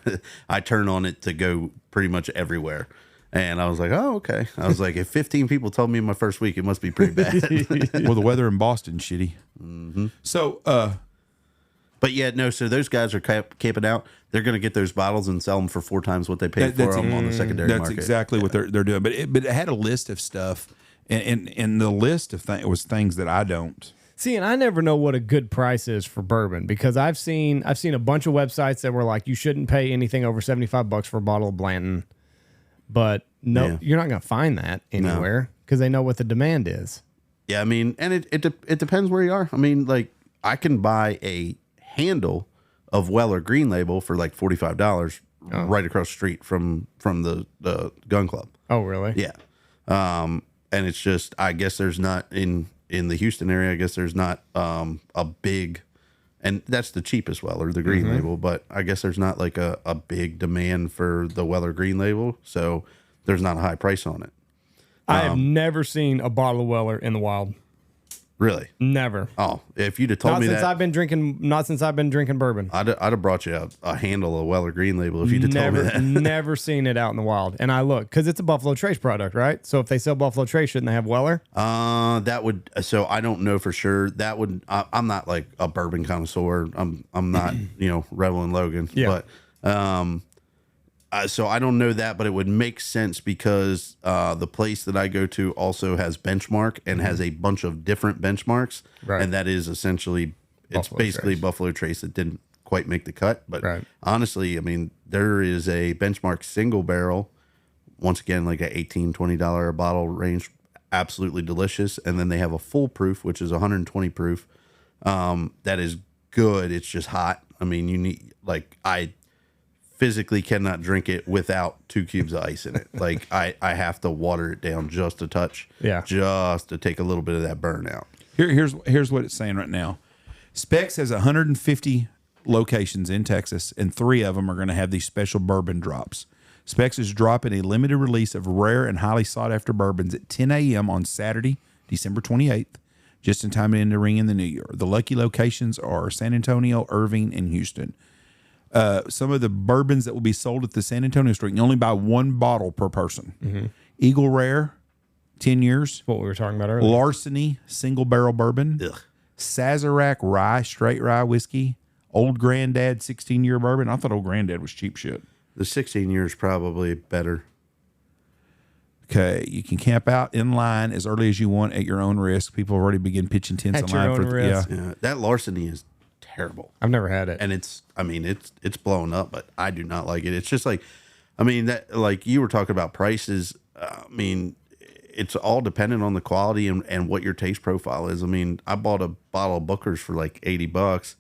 I turn on it to go pretty much everywhere. And I was like, oh, okay. I was like, if 15 people told me in my first week, it must be pretty bad. Well, the weather in Boston shitty. So, but yeah, no. So those guys are camping out. They're going to get those bottles and sell them for 4 times what they paid for them on the secondary market. That's exactly what they're doing. But it had a list of stuff, and the list of was things that I don't. See, and I never know what a good price is for bourbon because I've seen a bunch of websites that were like, you shouldn't pay anything over $75 for a bottle of Blanton, but no, you're not going to find that anywhere because they know what the demand is. Yeah, I mean, and it depends where you are. I mean, like I can buy a handle of Weller Green Label for like $45 right across the street from the gun club. Oh, really? Yeah, and it's just I guess there's not in the Houston area, I guess there's not a big, and that's the cheapest Weller, the Green Label, but I guess there's not like a big demand for the Weller Green Label, so there's not a high price on it. I have never seen a bottle of Weller in the wild. Really? Never. Oh, if you'd have told me that. Not since I've been drinking bourbon. I'd have brought you a handle of Weller Green Label if you'd have told me that. Never seen it out in the wild. And I look, because it's a Buffalo Trace product, right? So if they sell Buffalo Trace, shouldn't they have Weller? That would, so I don't know for sure. That would, I'm not like a bourbon connoisseur. I'm not, Rebel and Logan. Yeah. But, so I don't know that, but it would make sense because the place that I go to also has Benchmark and has a bunch of different benchmarks. Right. And that is essentially, it's basically Buffalo Trace that didn't quite make the cut. But honestly, I mean, there is a Benchmark single barrel, once again, like a $18, $20 a bottle range, absolutely delicious. And then they have a full proof, which is 120 proof. That is good. It's just hot. I mean, you need, like, I physically cannot drink it without 2 cubes of ice in it. Like I have to water it down just a touch, just to take a little bit of that burn out. Here's what it's saying right now. Specs has 150 locations in Texas, and 3 of them are going to have these special bourbon drops. Specs is dropping a limited release of rare and highly sought after bourbons at 10 a.m. on Saturday, December 28th, just in time to end the ring in the new year. The lucky locations are San Antonio, Irving, and Houston. Some of the bourbons that will be sold at the San Antonio store, you can only buy 1 bottle per person. Eagle Rare, 10 years. What we were talking about earlier. Larceny, single barrel bourbon. Sazerac Rye, straight rye whiskey. Old Granddad, 16-year bourbon. I thought Old Granddad was cheap shit. The 16 years probably better. Okay, you can camp out in line as early as you want at your own risk. People already begin pitching tents in line for Yeah, that Larceny is terrible. I've never had it, and it's blown up, but I do not like it. It's just like, I mean, that, like you were talking about prices. I mean, it's all dependent on the quality and what your taste profile is. I mean, I bought a bottle of Booker's for like $80,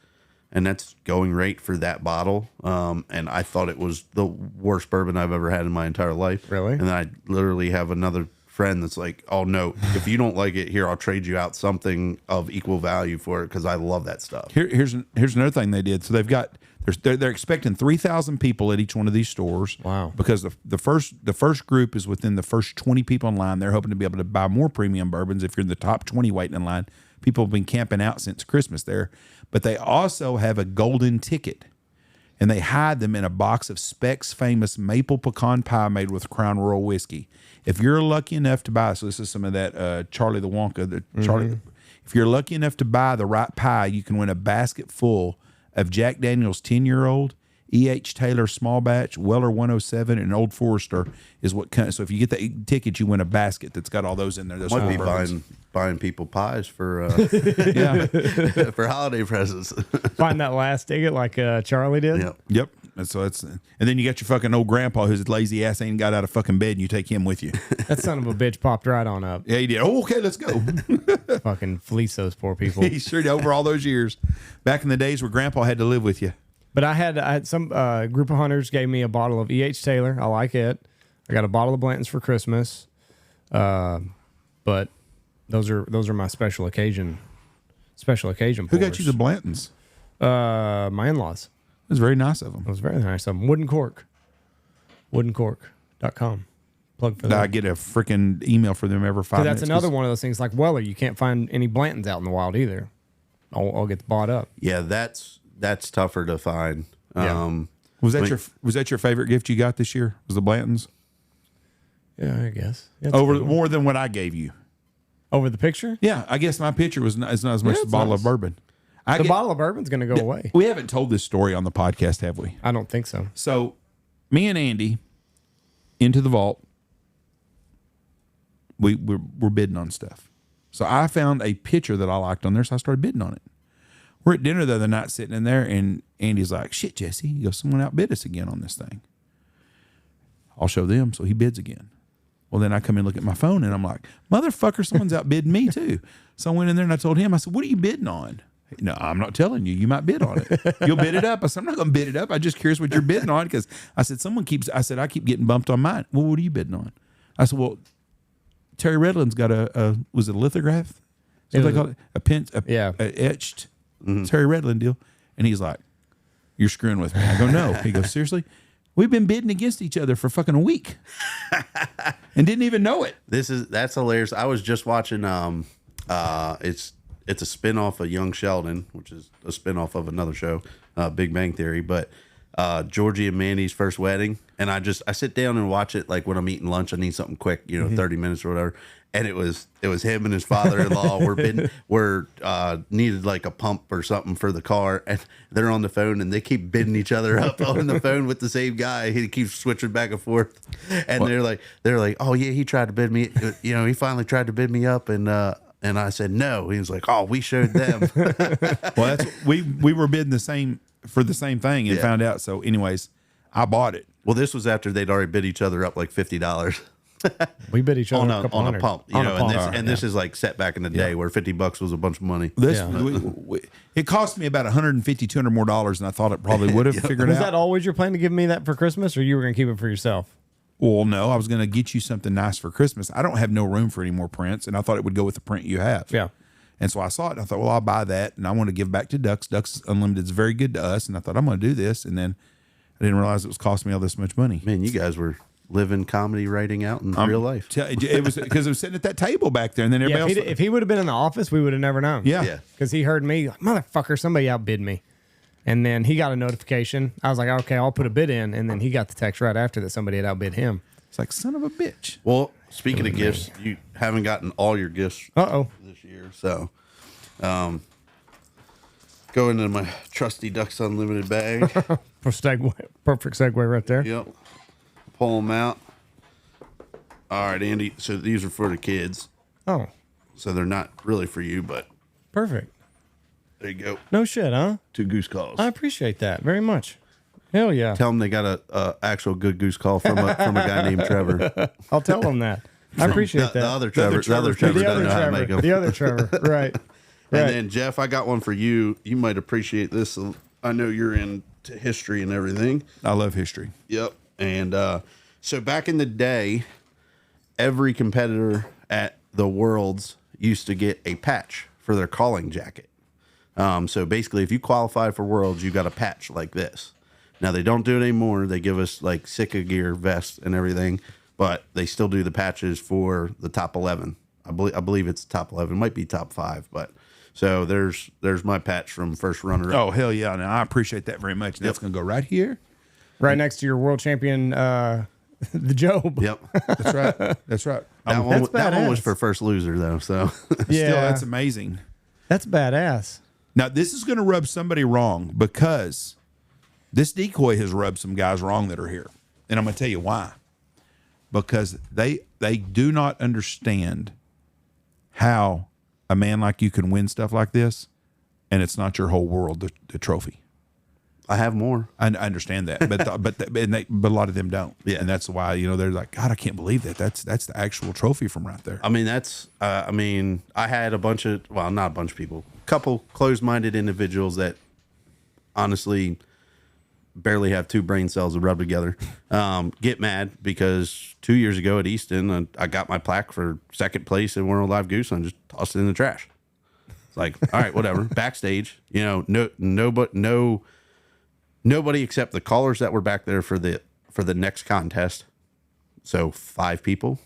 and that's going rate for that bottle. And I thought it was the worst bourbon I've ever had in my entire life. Really? And then I literally have another friend that's like, oh no, if you don't like it, here, I'll trade you out something of equal value for it because I love that stuff. Here's another thing they did. So they're expecting 3,000 people at each one of these stores. Wow! Because the first group is within the first 20 people in line. They're hoping to be able to buy more premium bourbons. If you're in the top 20 waiting in line, people have been camping out since Christmas there. But they also have a golden ticket. and they hide them in a box of Speck's famous maple pecan pie made with Crown Royal whiskey. If you're lucky enough to buy, so this is some of that Charlie the Wonka, Charlie. If you're lucky enough to buy the right pie, you can win a basket full of Jack Daniel's 10-year-old, E.H. Taylor Small Batch, Weller 107, and Old Forester is what comes. So if you get the ticket, you win a basket that's got all those in there. Those Might be bourbons. buying people pies for Yeah. for holiday presents. Find that last ticket like Charlie did. Yep. Yep. And so and then you got your fucking old grandpa whose lazy ass ain't got out of fucking bed, and you take him with you. That son of a bitch popped right on up. Yeah, he did. Oh, okay, let's go. Fucking fleece those poor people. He sure did over all those years. Back in the days where grandpa had to live with you. But I had some group of hunters gave me a bottle of E.H. Taylor. I like it. I got a bottle of Blanton's for Christmas. But those are my special occasion. Who got you the Blantons? My in-laws. It was very nice of them. It was very nice of them. Wooden Cork. Woodencork.com. Plug for that. I get a freaking email for them every 5 minutes. That's another one of those things like Weller. You can't find any Blantons out in the wild either. All gets bought up. Yeah, that's tougher to find. Yeah. Was that your favorite gift you got this year? Was the Blantons? Yeah, I guess. Over more than what I gave you. Over the picture? Yeah, I guess my picture was not as much as a bottle of bourbon. The bottle of bourbon's going to go away. We haven't told this story on the podcast, have we? I don't think so. So, me and Andy into the vault. We're bidding on stuff. So I found a picture that I liked on there, so I started bidding on it. We're at dinner the other night sitting in there, and Andy's like, "Shit, Jesse," he goes, "someone outbid us again on this thing." I'll show them, so he bids again. Well, then I come in and look at my phone, and I'm like, "Motherfucker, someone's outbidding me too." So I went in there and I told him, I said, "What are you bidding on?" "No, I'm not telling you. You might bid on it. You'll bid it up." I said, "I'm not going to bid it up. I'm just curious what you're bidding on." Because I said, I keep getting bumped on mine. "Well, what are you bidding on?" I said, "Well, Terry Redland's got was it a lithograph? What they call it? A etched Terry Redland deal." And he's like, "You're screwing with me." I go, "No." He goes, "Seriously? We've been bidding against each other for fucking a week and didn't even know it." That's hilarious. I was just watching it's a spinoff of Young Sheldon, which is a spinoff of another show, Big Bang Theory, but Georgie and Mandy's first wedding. And I sit down and watch it like when I'm eating lunch. I need something quick, 30 minutes or whatever. And it was him and his father-in-law needed like a pump or something for the car, and they're on the phone and they keep bidding each other up on the phone with the same guy. He keeps switching back and forth, and they're like, "Oh yeah, he tried to bid me. He finally tried to bid me up, and I said no." He was like, "Oh, we showed them." Well, we were bidding the same thing and found out. So, anyways, I bought it. Well, this was after they'd already bid each other up like $50. We bid each other on a pump, this is like set back in the day where $50 was a bunch of money. It cost me about $150, $200 more than I thought it probably would have figured Was out. that always your plan to give me that for Christmas, or you were going to keep it for yourself? Well, no, I was going to get you something nice for Christmas. I don't have no room for any more prints, and I thought it would go with the print you have. Yeah. And so I saw it, and I thought, well, I'll buy that, and I want to give back to Ducks. Ducks Unlimited is very good to us, and I thought, I'm going to do this, and then I didn't realize it was costing me all this much money. Man, you guys were living comedy writing out in real life. It was because I was sitting at that table back there, and then everybody else. If he would have been in the office, we would have never known. Yeah. Because he heard me, like, "Motherfucker, somebody outbid me." And then he got a notification. I was like, "Okay, I'll put a bid in." And then he got the text right after that somebody had outbid him. It's like, son of a bitch. Well, speaking of gifts, you haven't gotten all your gifts this year. So go into my trusty Ducks Unlimited bag. Perfect segue right there. Yep. Pull them out. All right, Andy. So these are for the kids. Oh, so they're not really for you, but perfect. There you go. No shit, huh? 2 goose calls. I appreciate that very much. Hell yeah. Tell them they got a actual good goose call from a guy named Trevor. I'll tell them that. I appreciate that. The other Trevor doesn't know how to make them. The other Trevor, right. And then, Jeff, I got one for you. You might appreciate this. I know you're into history and everything. I love history. Yep. And so back in the day, every competitor at the Worlds used to get a patch for their calling jacket. So basically, if you qualify for Worlds, you got a patch like this. Now, they don't do it anymore. They give us like Sika gear, vests, and everything, but they still do the patches for the top 11. I believe it's top 11. It might be top 5, but So there's my patch from first runner. Oh, hell yeah. And I appreciate that very much. That's going to go right here. Right next to your world champion, the Job. Yep. That's right. That's right. That one was for first loser though. So Yeah, Still, that's amazing. that's badass. Now, this is going to rub somebody wrong because this decoy has rubbed some guys wrong that are here. And I'm going to tell you why. Because they do not understand how a man like you can win stuff like this, and it's not your whole world, the trophy. I have more. I understand that, but a lot of them don't. Yeah. And that's why, they're like, God, I can't believe that. That's the actual trophy from right there. I mean, I had not a bunch of people, a couple closed-minded individuals that honestly barely have two brain cells to rub together, get mad because 2 years ago at Easton, I got my plaque for second place in World Live Goose and I just tossed it in the trash. It's like, all right, whatever. Backstage, nobody except the callers that were back there for the next contest. So 5 people,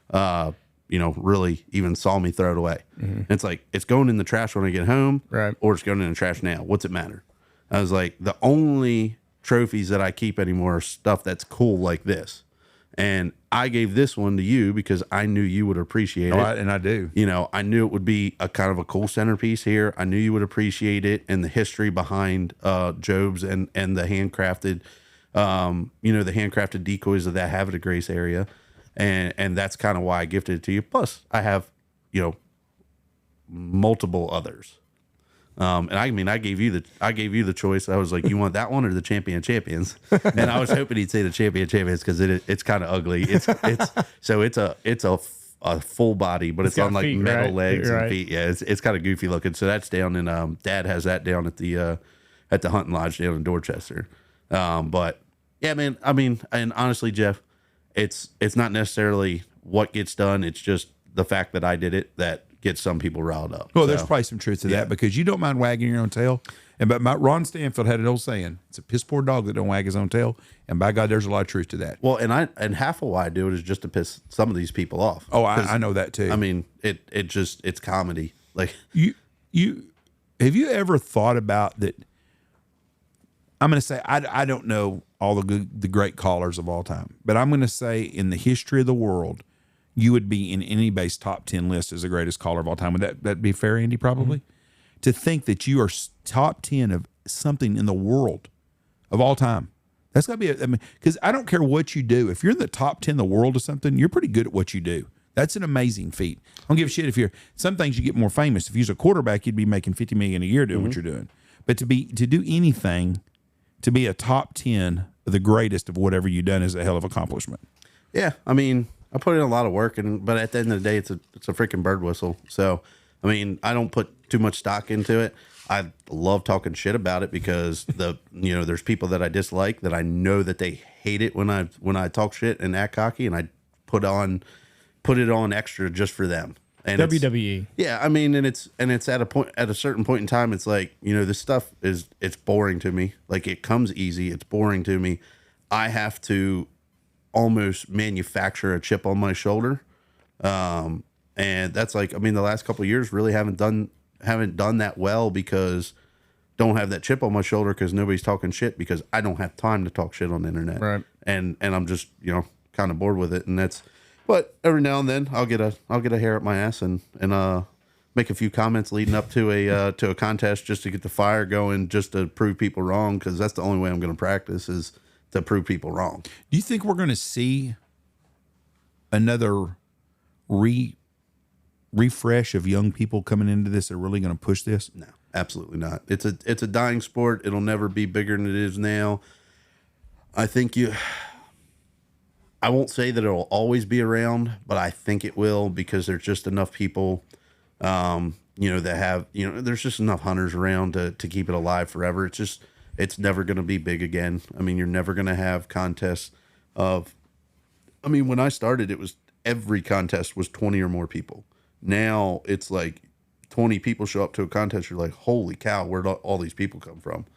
really even saw me throw it away. Mm-hmm. It's like, it's going in the trash when I get home, right? Or it's going in the trash now. What's it matter? I was like, the only trophies that I keep anymore are stuff that's cool like this. And I gave this one to you because I knew you would appreciate it. And I do. I knew it would be a kind of a cool centerpiece here. I knew you would appreciate it and the history behind Job's and the handcrafted, the handcrafted decoys that have at a Grace area. And that's kind of why I gifted it to you. Plus, I have, multiple others. And I gave you the choice. I was like, you want that one or the Champion Champions? And I was hoping he'd say the Champion Champions because it's kind of ugly. It's a full body, but it's on like feet, metal right? legs Right. and feet. Yeah, it's kind of goofy looking. So that's down in Dad has that down at the hunting lodge down in Dorchester. But yeah, man. I mean, and honestly, Jeff, it's not necessarily what gets done. It's just the fact that I did it that gets some people riled up. Well, there's probably some truth to that because you don't mind wagging your own tail. But Ron Stanfield had an old saying: "It's a piss poor dog that don't wag his own tail." And by God, there's a lot of truth to that. Well, and half of why I do it is just to piss some of these people off. Oh, I know that too. I mean, it's comedy. Like you have you ever thought about that? I'm going to say I don't know all the great callers of all time, but I'm going to say in the history of the world, you would be in anybody's top 10 list as the greatest caller of all time. Would that be fair, Andy? Probably. Mm-hmm. To think that you are top 10 of something in the world of all time. That's got to be, because I don't care what you do. If you're in the top 10 in the world of something, you're pretty good at what you do. That's an amazing feat. I don't give a shit if some things you get more famous. If you was a quarterback, you'd be making $50 million a year doing what you're doing. But to do anything, to be a top 10 of the greatest of whatever you've done is a hell of an accomplishment. Yeah. I mean, I put in a lot of work, but at the end of the day, it's a freaking bird whistle. So, I mean, I don't put too much stock into it. I love talking shit about it because there's people that I dislike that I know that they hate it when I talk shit and act cocky, and I put it on extra just for them. And WWE. Yeah, I mean, and it's at a certain point in time, it's like, this stuff it's boring to me. Like, it comes easy, it's boring to me. I have to almost manufacture a chip on my shoulder, and that's like, I mean, the last couple of years really haven't done that well because don't have that chip on my shoulder because nobody's talking shit because I don't have time to talk shit on the internet, right? And I'm just kind of bored with it, and that's. But every now and then I'll get a hair up my ass and make a few comments leading up to a contest just to get the fire going, just to prove people wrong, because that's the only way I'm going to practice is to prove people wrong. Do you think we're going to see another refresh of young people coming into this that are really going to push this? No, absolutely not. It's a dying sport. It'll never be bigger than it is now. I think I won't say that it'll always be around, but I think it will, because there's just enough people, that have, there's just enough hunters around to keep it alive forever. It's never going to be big again. I mean, you're never going to have contests when I started, it was every contest was 20 or more people. Now it's like 20 people show up to a contest. You're like, holy cow, where'd all these people come from?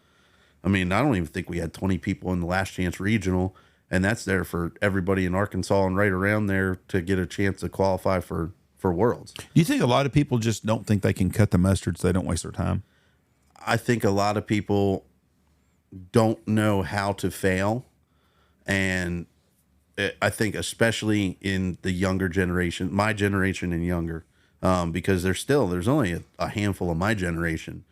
I mean, I don't even think we had 20 people in the Last Chance Regional. And that's there for everybody in Arkansas and right around there to get a chance to qualify for for worlds. Do you think a lot of people just don't think they can cut the mustard so they don't waste their time? I think a lot of people don't know how to fail. And I think especially in the younger generation, my generation and younger, because there's only a handful of my generation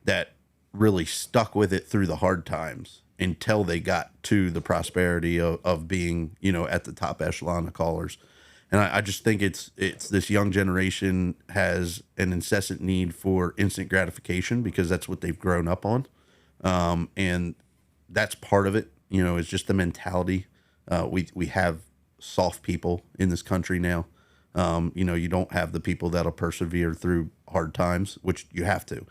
that really stuck with it through the hard times until they got to the prosperity of being, at the top echelon of callers. And I just think it's this young generation has an incessant need for instant gratification because that's what they've grown up on. And that's part of it, is just the mentality. We have soft people in this country now. You don't have the people that'll persevere through hard times, which you have to.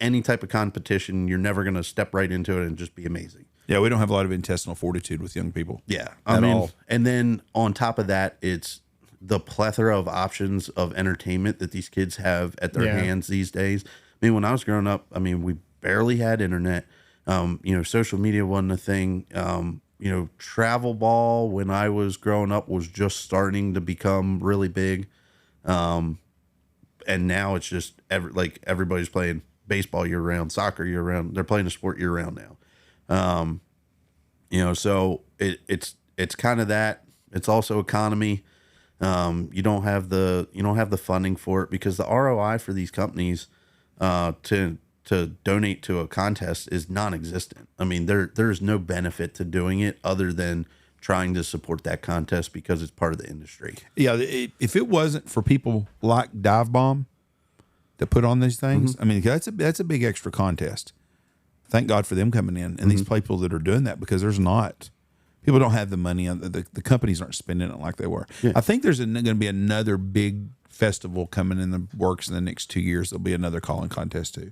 Any type of competition, you're never going to step right into it and just be amazing. Yeah, we don't have a lot of intestinal fortitude with young people. Yeah. At all. And then on top of that, it's the plethora of options of entertainment that these kids have at their hands these days. When I was growing up, we barely had internet. Social media wasn't a thing. Travel ball when I was growing up was just starting to become really big. And now it's just everybody's playing baseball year round, soccer year round. They're playing a sport year round now. So it's kind of that. It's also economy. You don't have the funding for it because the ROI for these companies to donate to a contest is non-existent. There's no benefit to doing it other than trying to support that contest because it's part of the industry. Yeah, if it wasn't for people like Dive Bomb that put on these things, that's a big extra contest. Thank God for them coming in and these people that are doing that because people don't have the money. The companies aren't spending it like they were. Yeah. I think there's going to be another big festival coming in the works in the next 2 years. There'll be another calling contest too.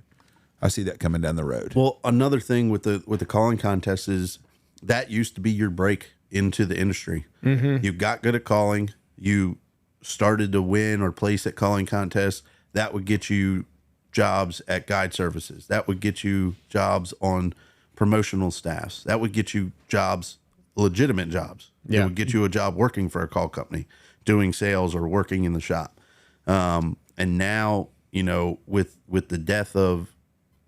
I see that coming down the road. Well, another thing with the calling contest is that used to be your break into the industry. Mm-hmm. You got good at calling. You started to win or place at calling contests. That would get you jobs at guide services. That would get you jobs on promotional staffs. That would get you jobs, legitimate jobs. Yeah. It would get you a job working for a call company, doing sales or working in the shop. And now, with the death of,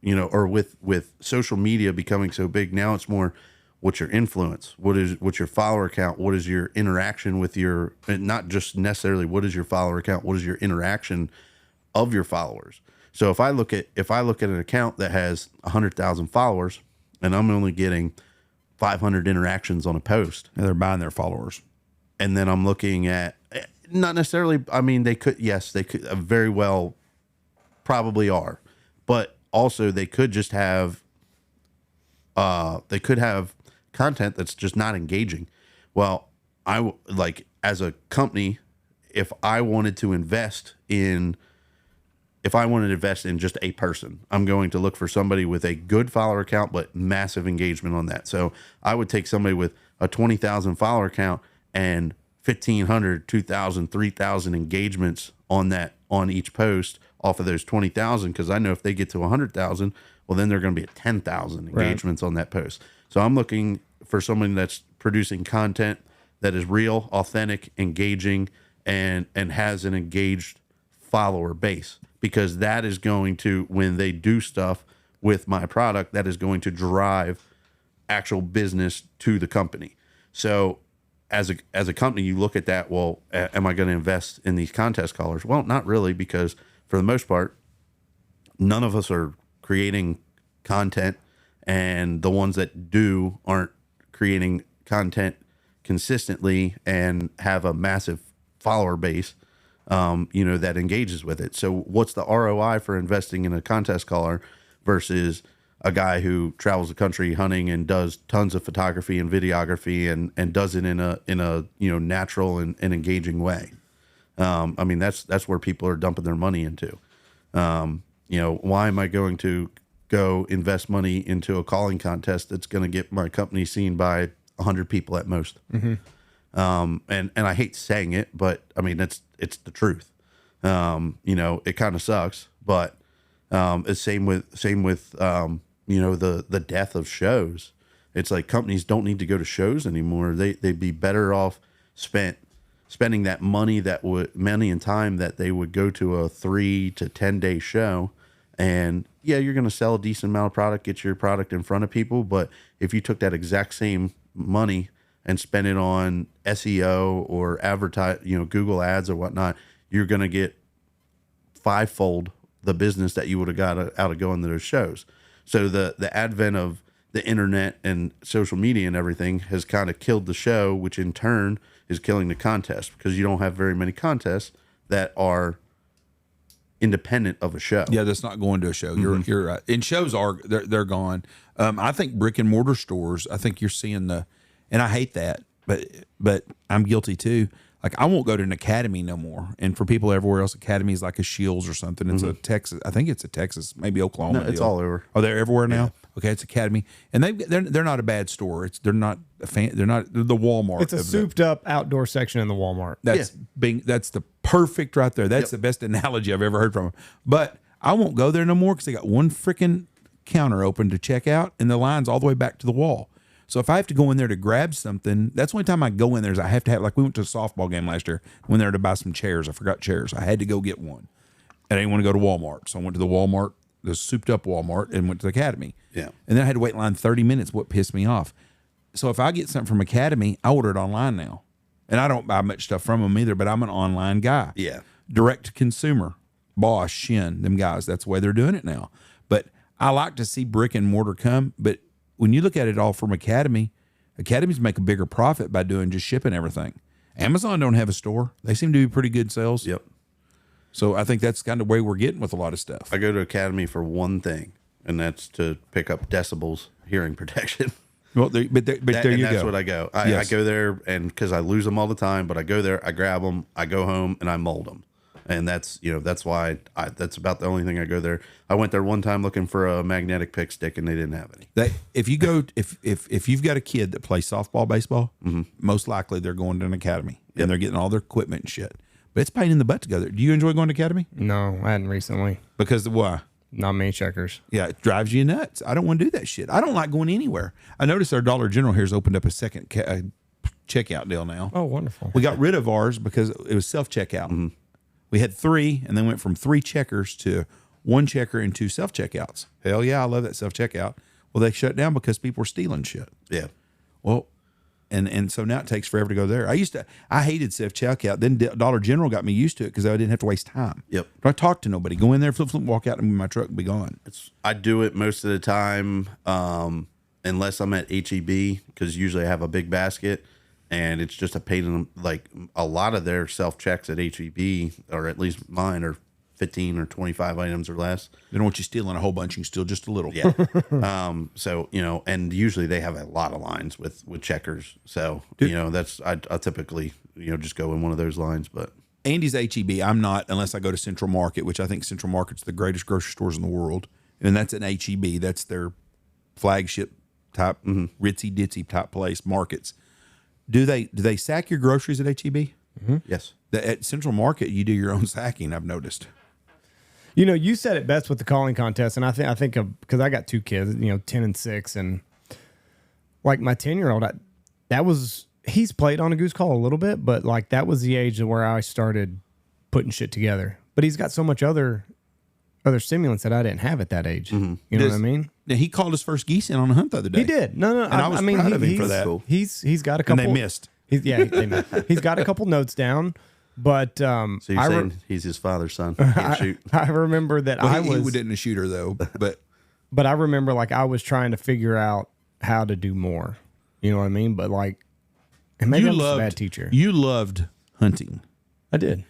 or with social media becoming so big, now it's more what's your influence, what's your follower count, what is your interaction with not just necessarily what is your follower count, what is your interaction of your followers. So if I look at an account that has 100,000 followers and I'm only getting 500 interactions on a post, and they're buying their followers, and then I'm looking at not necessarily. They could very well probably are, but also they could just have content that's just not engaging. Well, as a company, if I wanted to invest in just a person, I'm going to look for somebody with a good follower count, but massive engagement on that. So I would take somebody with a 20,000 follower count and 1,500, 2,000, 3,000 engagements on each post off of those 20,000. Cause I know if they get to 100,000, well, then they're going to be at 10,000 engagements on that post. So I'm looking for someone that's producing content that is real, authentic, engaging, and has an engaged follower base, because that is going to, when they do stuff with my product, that is going to drive actual business to the company. So as a company, you look at that, well, am I going to invest in these contest callers? Well, not really, because for the most part, none of us are creating content, and the ones that do aren't creating content consistently and have a massive follower base that engages with it. So what's the ROI for investing in a contest caller versus a guy who travels the country hunting and does tons of photography and videography and does it in a natural and engaging way? That's where people are dumping their money into. Why am I going to go invest money into a calling contest that's going to get my company seen by 100 people at most? Mm-hmm. And I hate saying it, but it's the truth. It kind of sucks, but it's same with the death of shows. It's like companies don't need to go to shows anymore. They'd be better off spent spending that money and time that they would go to a 3 to 10 day show. And yeah, you're going to sell a decent amount of product, get your product in front of people. But if you took that exact same money and spent it on SEO or advertise, Google ads or whatnot, you're going to get fivefold the business that you would have got out of going to those shows. So the advent of the internet and social media and everything has kind of killed the show, which in turn is killing the contest, because you don't have very many contests that are independent of a show. Yeah, that's not going to a show. You're right. And shows they're gone. I think brick and mortar stores, I think you're seeing and I hate that, but I'm guilty too. Like, I won't go to an Academy no more. And for people everywhere else, Academy is like a Shields or something. It's a Texas. I think it's a Texas, maybe Oklahoma. No, it's all over. Oh, they're everywhere now. Yeah. Okay, it's Academy, and they're not a bad store. They're not the Walmart. It's a souped up outdoor section in the Walmart. That's the perfect right there. That's the best analogy I've ever heard from them. But I won't go there no more because they got one freaking counter open to check out, and the line's all the way back to the wall. So if I have to go in there to grab something, that's the only time I go in there is I have to have, like we went to a softball game last year, went there to buy some chairs. I forgot chairs. I had to go get one. I didn't want to go to Walmart. So I went to the Walmart, the souped up Walmart, and went to the Academy. Yeah. And then I had to wait in line 30 minutes, what pissed me off. So if I get something from Academy, I order it online now. And I don't buy much stuff from them either, but I'm an online guy. Yeah. Direct to consumer, Bosch, Shin, them guys, that's the way they're doing it now. But I like to see brick and mortar come, but when you look at it all from Academy, Academies make a bigger profit by doing just shipping everything. Amazon don't have a store. They seem to be pretty good sales. Yep. So I think that's kind of where we're getting with a lot of stuff. I go to Academy for one thing, and that's to pick up decibels hearing protection. Well, there you go. That's what I go. I go there, and because I lose them all the time, but I go there, I grab them, I go home, and I mold them. And that's why that's about the only thing I go there. I went there one time looking for a magnetic pick stick, and they didn't have any. If you've got a kid that plays softball, baseball, most likely they're going to an Academy and they're getting all their equipment and shit. But it's a pain in the butt to go there. Do you enjoy going to Academy? No, I hadn't recently. Because why? Not many checkers. Yeah, it drives you nuts. I don't want to do that shit. I don't like going anywhere. I noticed our Dollar General here's opened up a second checkout deal now. Oh, wonderful. We got rid of ours because it was self-checkout. We had 3, and then went from 3 checkers to 1 checker and 2 self-checkouts. Hell yeah, I love that self-checkout. Well, they shut down because people were stealing shit. Yeah. Well, and so now it takes forever to go there. I hated self-checkout. Then Dollar General got me used to it because I didn't have to waste time. Yep. I talk to nobody. Go in there, flip, walk out, and my truck and be gone. I do it most of the time, unless I'm at HEB, because usually I have a big basket. And it's just a pain in them. Like, a lot of their self-checks at HEB, or at least mine, are 15 or 25 items or less. They don't want you stealing a whole bunch. You can steal just a little. Yeah. So, and usually they have a lot of lines with checkers. So, that's, I typically, just go in one of those lines. But Andy's HEB, I'm not, unless I go to Central Market, which I think Central Market's the greatest grocery stores in the world. And that's an HEB. That's their flagship type, ritzy-ditzy type place, markets. Do they sack your groceries at HEB? Yes. At Central Market, you do your own sacking, I've noticed. You said it best with the calling contest, and I think because I got 2 kids, 10 and 6, and like my 10-year-old, he's played on a Goose call a little bit, but like that was the age where I started putting shit together. But he's got so much other stimulants that I didn't have at that age. You know what I mean? Now, he called his first geese in on a hunt the other day. He did. No. And I was proud of him for that. Cool. He's got a couple. And they missed. They missed. He's got a couple notes down, but so you're saying he's his father's son? Can't shoot. I remember that he didn't a shooter though, but I remember like I was trying to figure out how to do more. You know what I mean? But like, and maybe I'm just a bad teacher. You loved hunting. I did.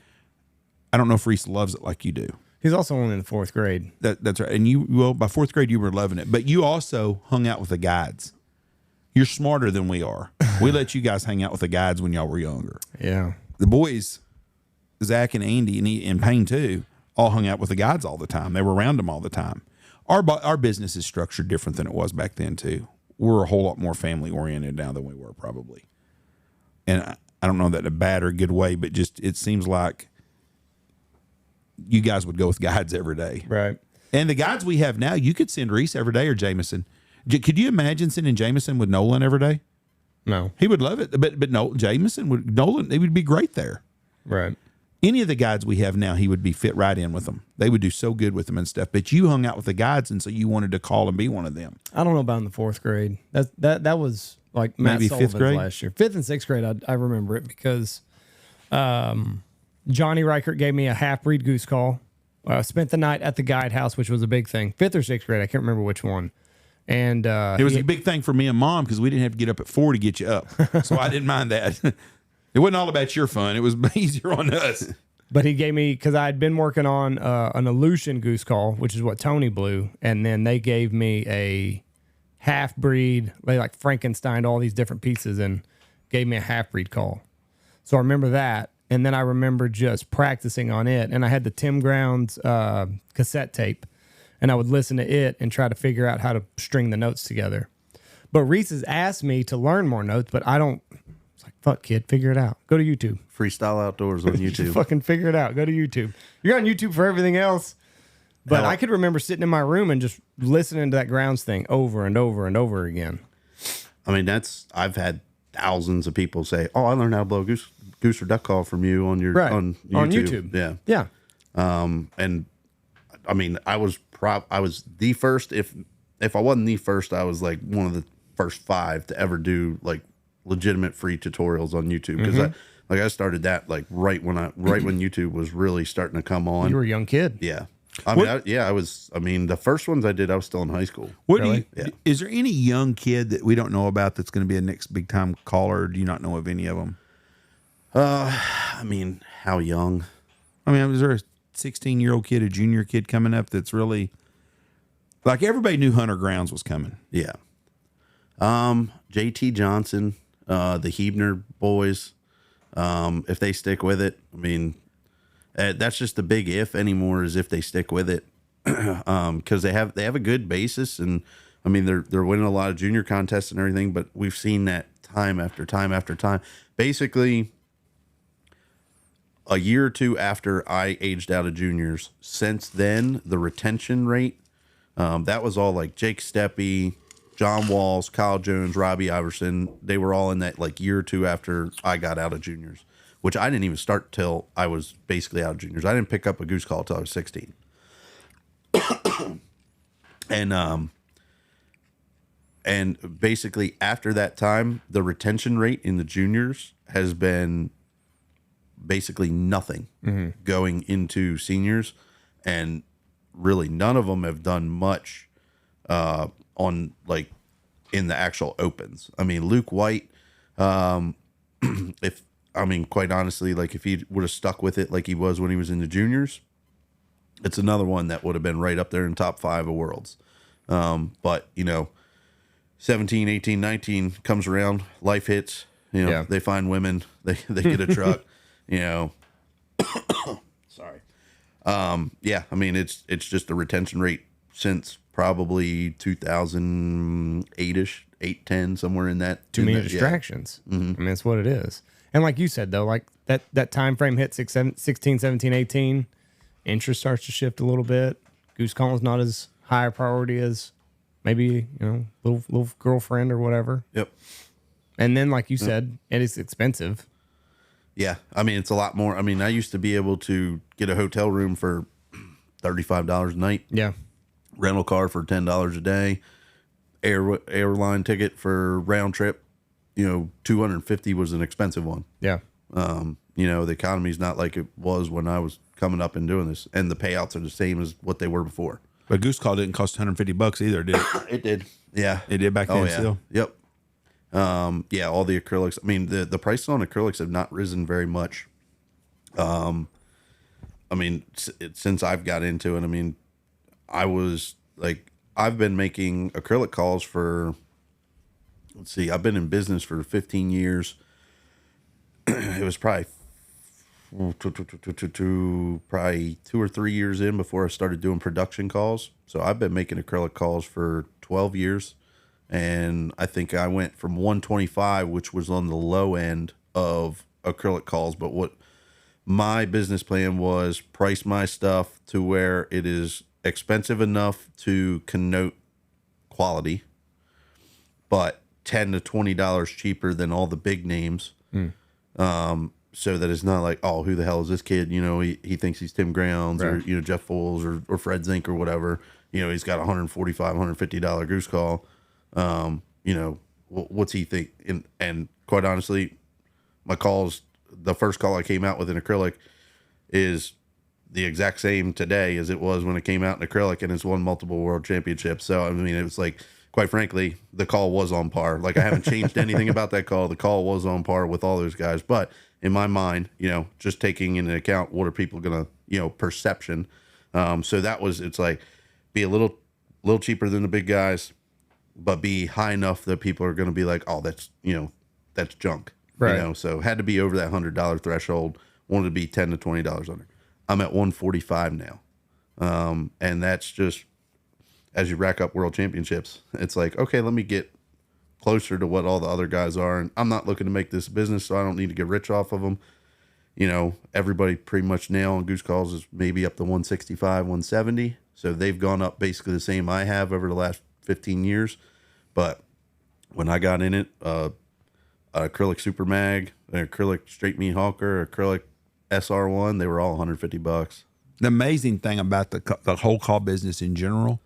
I don't know if Reese loves it like you do. He's also only in the 4th grade. That's right. And by 4th grade, you were loving it. But you also hung out with the guides. You're smarter than we are. We let you guys hang out with the guides when y'all were younger. Yeah. The boys, Zach and Andy and Payne too, all hung out with the guides all the time. They were around them all the time. Our business is structured different than it was back then too. We're a whole lot more family oriented now than we were probably. And I don't know that in a bad or good way, but just it seems like you guys would go with guides every day. Right. And the guides we have now, you could send Reese every day or Jameson. Could you imagine sending Jameson with Nolan every day? No. He would love it. But Nolan, he would be great there. Right. Any of the guides we have now, he would be fit right in with them. They would do so good with them and stuff. But you hung out with the guides, and so you wanted to call and be one of them. I don't know about in the 4th grade. That was like Matt Maybe Sullivan's 5th grade? last year. 5th and 6th grade, I remember it because Johnny Reichert gave me a half-breed goose call. Spent the night at the guide house, which was a big thing. 5th or 6th grade, I can't remember which one. And it was a big thing for me and Mom because we didn't have to get up at 4 to get you up. So I didn't mind that. It wasn't all about your fun. It was easier on us. But he gave me, because I had been working on an Aleutian goose call, which is what Tony blew, and then they gave me a half-breed, they like Frankensteined all these different pieces and gave me a half-breed call. So I remember that, and then I remember just practicing on it, and I had the Tim Grounds cassette tape, and I would listen to it and try to figure out how to string the notes together. But Reese has asked me to learn more notes, but I don't. It's like, fuck, kid, figure it out. Go to YouTube. Freestyle Outdoors on YouTube. Fucking figure it out. Go to YouTube. You're on YouTube for everything else. But I could remember sitting in my room and just listening to that grounds thing over and over and over again. I mean, I've had thousands of people say, "Oh, I learned how to blow a goose or duck call from you on your on YouTube." On YouTube. Yeah, yeah. And I mean, I was the first. If I wasn't the first, I was like one of the first 5 to ever do like legitimate free tutorials on YouTube because I started that like right when YouTube was really starting to come on. You were a young kid. Yeah. I was. I mean, the first ones I did, I was still in high school. Is there any young kid that we don't know about that's going to be a next big time caller? Or do you not know of any of them? I mean, how young? I mean, is there a 16-year-old kid, a junior kid coming up that's really like everybody knew Hunter Grounds was coming? Yeah. JT Johnson, the Hebner boys. If they stick with it, I mean. That's just the big if anymore is if they stick with it, because they have a good basis, and I mean they're winning a lot of junior contests and everything. But we've seen that time after time after time. Basically, a year or 2 after I aged out of juniors, since then the retention rate that was all like Jake Steppe, John Walls, Kyle Jones, Robbie Iverson. They were all in that like year or 2 after I got out of juniors. Which I didn't even start till I was basically out of juniors. I didn't pick up a goose call till I was 16. And basically after that time, the retention rate in the juniors has been basically nothing going into seniors, and really none of them have done much on like in the actual opens. I mean, Luke White, quite honestly, like if he would have stuck with it like he was when he was in the juniors, it's another one that would have been right up there in top 5 of worlds. But, 17, 18, 19 comes around, life hits, they find women, they get a truck, Sorry. I mean, it's just a retention rate since probably 2008-ish, 8, 10, somewhere in that. Too many distractions. I mean, that's what it is. And like you said, though, like that time frame hit 16, 17, 18, interest starts to shift a little bit. Goose calling's not as high a priority as maybe, little girlfriend or whatever. Yep. And then, like you said, it is expensive. Yeah. I mean, it's a lot more. I mean, I used to be able to get a hotel room for $35 a night. Yeah. Rental car for $10 a day. Airline ticket for round trip. $250 was an expensive one. Yeah. The economy's not like it was when I was coming up and doing this, and the payouts are the same as what they were before. But Goose Call didn't cost $150 either, did it? It did. Yeah. It did back then still. Yep. All the acrylics. I mean, the prices on acrylics have not risen very much. Since I've got into it, I mean, I've been making acrylic calls for, I've been in business for 15 years. It was probably 2 or 3 years in before I started doing production calls. So I've been making acrylic calls for 12 years. And I think I went from 125, which was on the low end of acrylic calls. But what my business plan was, price my stuff to where it is expensive enough to connote quality, but $10 to $20 cheaper than all the big names. So that it's not like, oh, who the hell is this kid? You know, he thinks he's Tim Grounds or, you know, Jeff Foles or Fred Zink or whatever. You know, he's got $145, $150 goose call. You know, what's he think? And quite honestly, my calls, the first call I came out with in acrylic is the exact same today as it was when it came out in acrylic, and it's won multiple world championships. So, I mean, it was like, quite frankly, the call was on par. Like, I haven't changed anything about that call. The call was on par with all those guys. But in my mind, you know, just taking into account what are people going to, you know, perception. So that was, it's like, be a little cheaper than the big guys, but be high enough that people are going to be like, oh, that's, you know, that's junk. Right. You know, so had to be over that $100 threshold. Wanted to be $10 to $20 under. I'm at 145 now. And that's just, as you rack up world championships, it's like, okay, let me get closer to what all the other guys are. And I'm not looking to make this business, so I don't need to get rich off of them. You know, everybody pretty much now on goose calls is maybe up to 165, 170. So they've gone up basically the same I have over the last 15 years. But when I got in it, acrylic super mag, an acrylic straight meat Honker, acrylic SR1, they were all $150. The amazing thing about the whole call business in general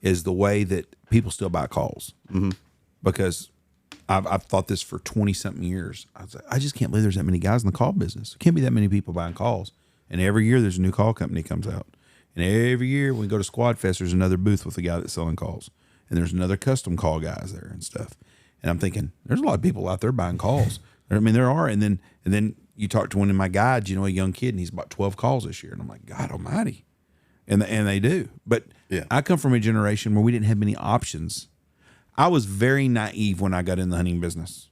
is the way that people still buy calls. Mm-hmm. Because I've thought this for 20-something years. I just can't believe there's that many guys in the call business. There can't be that many people buying calls. And every year there's a new call company comes out. And every year when we go to Squad Fest, there's another booth with a guy that's selling calls. And there's another custom call guys there and stuff. And I'm thinking, there's a lot of people out there buying calls. I mean, there are. And then you talk to one of my guides, you know, a young kid, and he's bought 12 calls this year. And I'm like, God almighty. And they do. But yeah. I come from a generation where we didn't have many options. I was very naive when I got in the hunting business.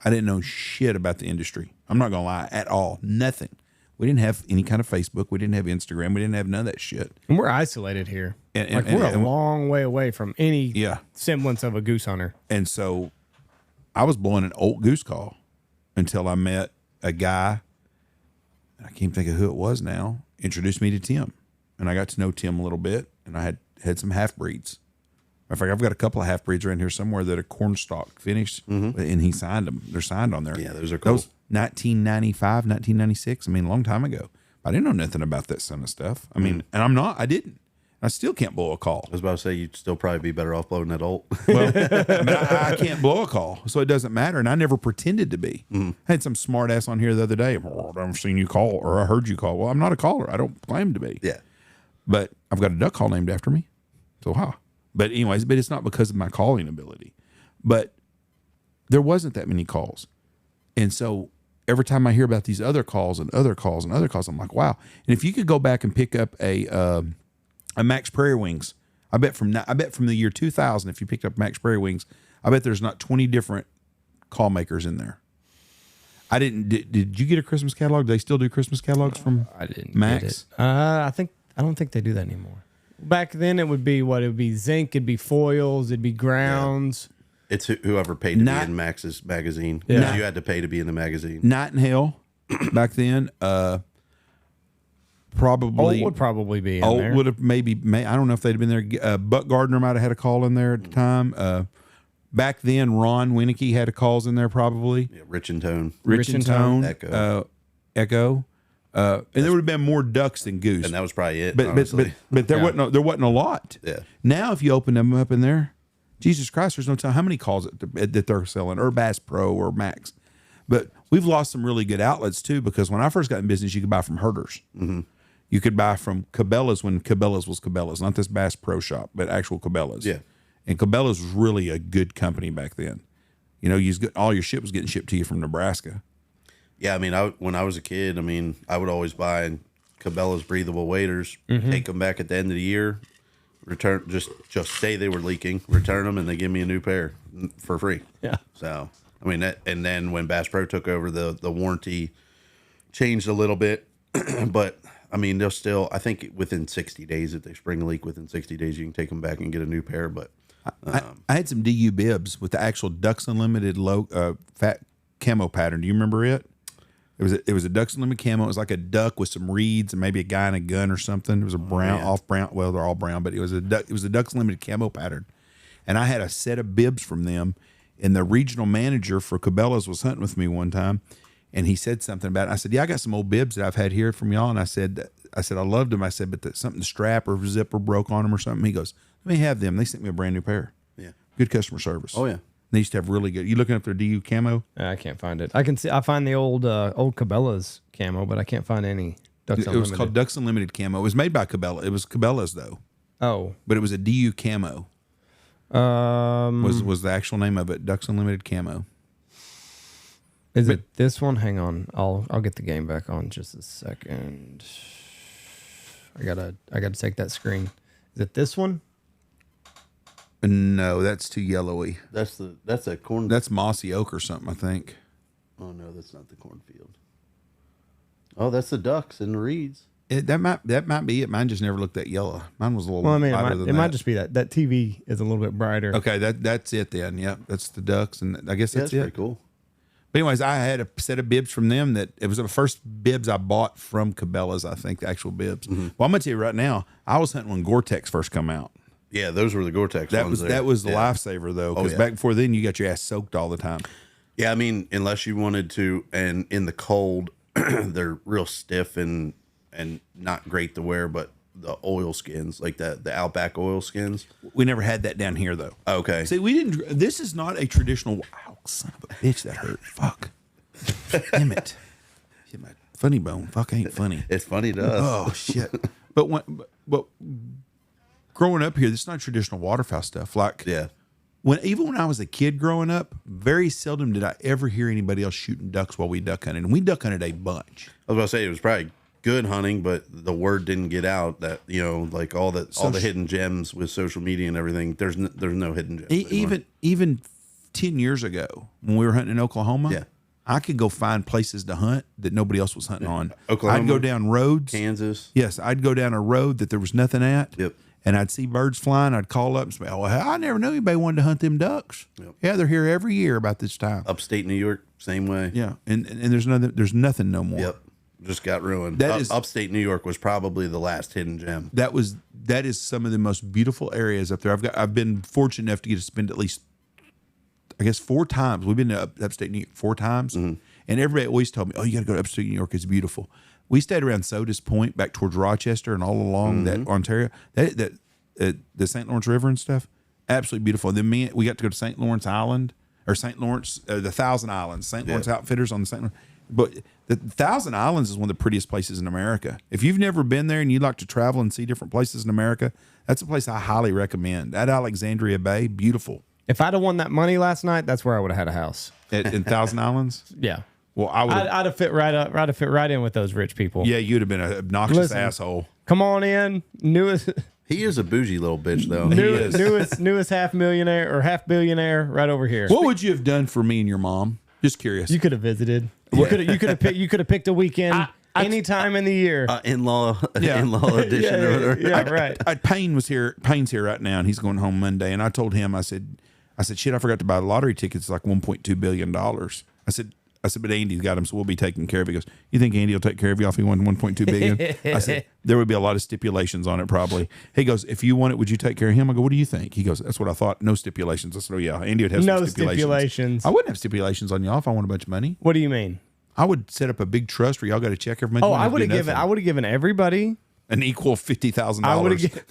I didn't know shit about the industry. I'm not going to lie, at all. Nothing. We didn't have any kind of Facebook. We didn't have Instagram. We didn't have none of that shit. And we're isolated here. We're a long way away from any semblance of a goose hunter. And so I was blowing an old goose call until I met a guy, I can't think of who it was now, introduced me to Tim. And I got to know Tim a little bit, and I had some half-breeds. Matter of fact, I've got a couple of half-breeds around here somewhere that are cornstalk finished, and he signed them. They're signed on there. Yeah, those are cool. Those 1995, 1996, I mean, a long time ago. I didn't know nothing about that kind of stuff. I mean, and I didn't. I still can't blow a call. I was about to say, you'd still probably be better off blowing that old. Well, I mean, I can't blow a call, so it doesn't matter. And I never pretended to be. I had some smart ass on here the other day. Oh, I've seen you call, or I heard you call. Well, I'm not a caller. I don't claim to be. Yeah. But I've got a duck call named after me. So, But anyways, but it's not because of my calling ability. But there wasn't that many calls. And so every time I hear about these other calls and other calls and other calls, I'm like, wow. And if you could go back and pick up a Max Prairie Wings, I bet from the year 2000, if you picked up Max Prairie Wings, I bet there's not 20 different call makers in there. I didn't. Did you get a Christmas catalog? Do they still do Christmas catalogs from I didn't Max? Get it. I don't think they do that anymore. Back then, it would be zinc, it'd be foils, it'd be grounds. Yeah. It's whoever paid to be in Max's magazine. Yeah. You had to pay to be in the magazine. Night and Hell back then. Probably Old would probably be in Old there. would have maybe. I don't know if they'd have been there. Buck Gardner might have had a call in there at the time. Back then, Ron Winicky had a calls in there probably. Yeah, Rich and Tone. Rich and Tone. Echo. And there would have been more ducks than goose. And that was probably it. But there wasn't a lot. Yeah. Now, if you open them up in there, Jesus Christ, there's no telling how many calls that they're selling, or Bass Pro or Max. But we've lost some really good outlets too, because when I first got in business, you could buy from herders. Mm-hmm. You could buy from Cabela's when Cabela's was Cabela's, not this Bass Pro shop, but actual Cabela's. Yeah. And Cabela's was really a good company back then. You know, all your shit was getting shipped to you from Nebraska. Yeah, I mean, when I was a kid, I mean, I would always buy Cabela's breathable waders, take them back at the end of the year, return, just say they were leaking, return them, and they give me a new pair for free. Yeah. So, I mean, and then when Bass Pro took over, the warranty changed a little bit, but I mean, they'll still, I think within 60 days, if they spring a leak within 60 days, you can take them back and get a new pair. But I had some DU bibs with the actual Ducks Unlimited low fat camo pattern. Do you remember it? It was a Ducks Unlimited camo. It was like a duck with some reeds and maybe a guy in a gun or something. It was a brown, off brown. Well, they're all brown, but it was a Ducks Unlimited camo pattern. And I had a set of bibs from them, And the regional manager for Cabela's was hunting with me one time, and he said something about it. I said, yeah, I got some old bibs that I've had here from y'all. And I said, I loved them. I said, but something, the strap or zipper broke on them or something. He goes, let me have them. They sent me a brand new pair. Yeah. Good customer service. Oh, yeah. They used to have really good. You looking up their DU camo? I can't find it. I find the old Cabela's camo, but I can't find any Ducks It Unlimited. was called Ducks Unlimited camo. It was made by Cabela. It was Cabela's though. Oh. But it was a DU camo. Was the actual name of it, Ducks Unlimited camo. Is it this one? Hang on. I'll get the game back on just a second. I gotta take that screen. Is it this one? No, that's too yellowy. That's a corn. That's mossy oak or something, I think. Oh no, that's not the cornfield. Oh, that's the ducks and the reeds. That might be it. Mine just never looked that yellow. Mine was a little. Well, I mean, lighter than it that. might just be that TV is a little bit brighter. Okay, that's it then. Yep, that's the ducks, and I guess Yeah, that's that's it. pretty cool. But anyways, I had a set of bibs from them that it was the first bibs I bought from Cabela's. I think the actual bibs. Well, I'm gonna tell you right now, I was hunting when Gore-Tex first come out. Yeah, those were the Gore-Tex ones. That was the yeah. lifesaver though, because yeah. back before then you got your ass soaked all the time. Yeah, I mean, unless you wanted to, and in the cold, they're real stiff and not great to wear. But the oil skins, like the Outback oil skins, We never had that down here though. okay. See, we didn't. This is not a traditional. Ow, son of a bitch, that hurt. Fuck. Damn it. Hit my funny bone. Fuck, ain't funny. It's funny to us. Oh shit. But growing up here, this is not traditional waterfowl stuff. Like Yeah, even when I was a kid growing up, very seldom did I ever hear anybody else shooting ducks while we duck hunted. And we duck hunted a bunch. I was about to say it was probably good hunting, but the word didn't get out that like all the hidden gems with social media and everything. There's no hidden gems. anymore. Even 10 years ago when we were hunting in Oklahoma, Yeah. I could go find places to hunt that nobody else was hunting on. Oklahoma, I'd go down roads. Kansas. Yes, I'd go down a road that there was nothing at. Yep. And I'd see birds flying. I'd call up and say, "Oh, I never knew anybody wanted to hunt them ducks." Yep. Yeah, they're here every year about this time. Upstate New York, same way. Yeah, and there's nothing no more. Yep. Just got ruined. That is- Upstate New York was probably the last hidden gem. That is some of the most beautiful areas up there. I've been fortunate enough to get to spend at least, I guess, 4 times. We've been to upstate New York 4 times, and everybody always told me, "Oh, you got to go to upstate New York. It's beautiful." We stayed around Sodas Point, back towards Rochester, and all along that Ontario, the St. Lawrence River and stuff. Absolutely beautiful. Then we got to go to St. Lawrence Island or St. Lawrence, the Thousand Islands, St. Lawrence Outfitters on the St. Lawrence. But the Thousand Islands is one of the prettiest places in America. If you've never been there and you'd like to travel and see different places in America, that's a place I highly recommend. At Alexandria Bay, beautiful. If I'd have won that money last night, that's where I would have had a house. In Thousand Islands? Yeah. Well, I would. I'd have fit right in with those rich people. Yeah, you'd have been an obnoxious Listen. asshole. Come on in, newest He is a bougie little bitch, though. newest half millionaire or half billionaire right over here. What would you have done for me and your mom? Just curious. You could have visited. You could have picked a weekend any time in the year. In-law Yeah. edition or whatever. Yeah, right. Payne's here right now, and he's going home Monday. And I told him, I said, shit, I forgot to buy the lottery tickets, like $1.2 billion. I said, but Andy's got him, so we'll be taking care of it. He goes, you think Andy will take care of you if he won $1.2 billion? I said, there would be a lot of stipulations on it, probably. He goes, if you want it, would you take care of him? I go, what do you think? He goes, that's what I thought. No stipulations. I said, oh, yeah, Andy would have No some stipulations. I wouldn't have stipulations on y'all if I want a bunch of money. What do you mean? I would set up a big trust where y'all got to check every month. Oh, I would have given everybody. an equal $50,000. I would have.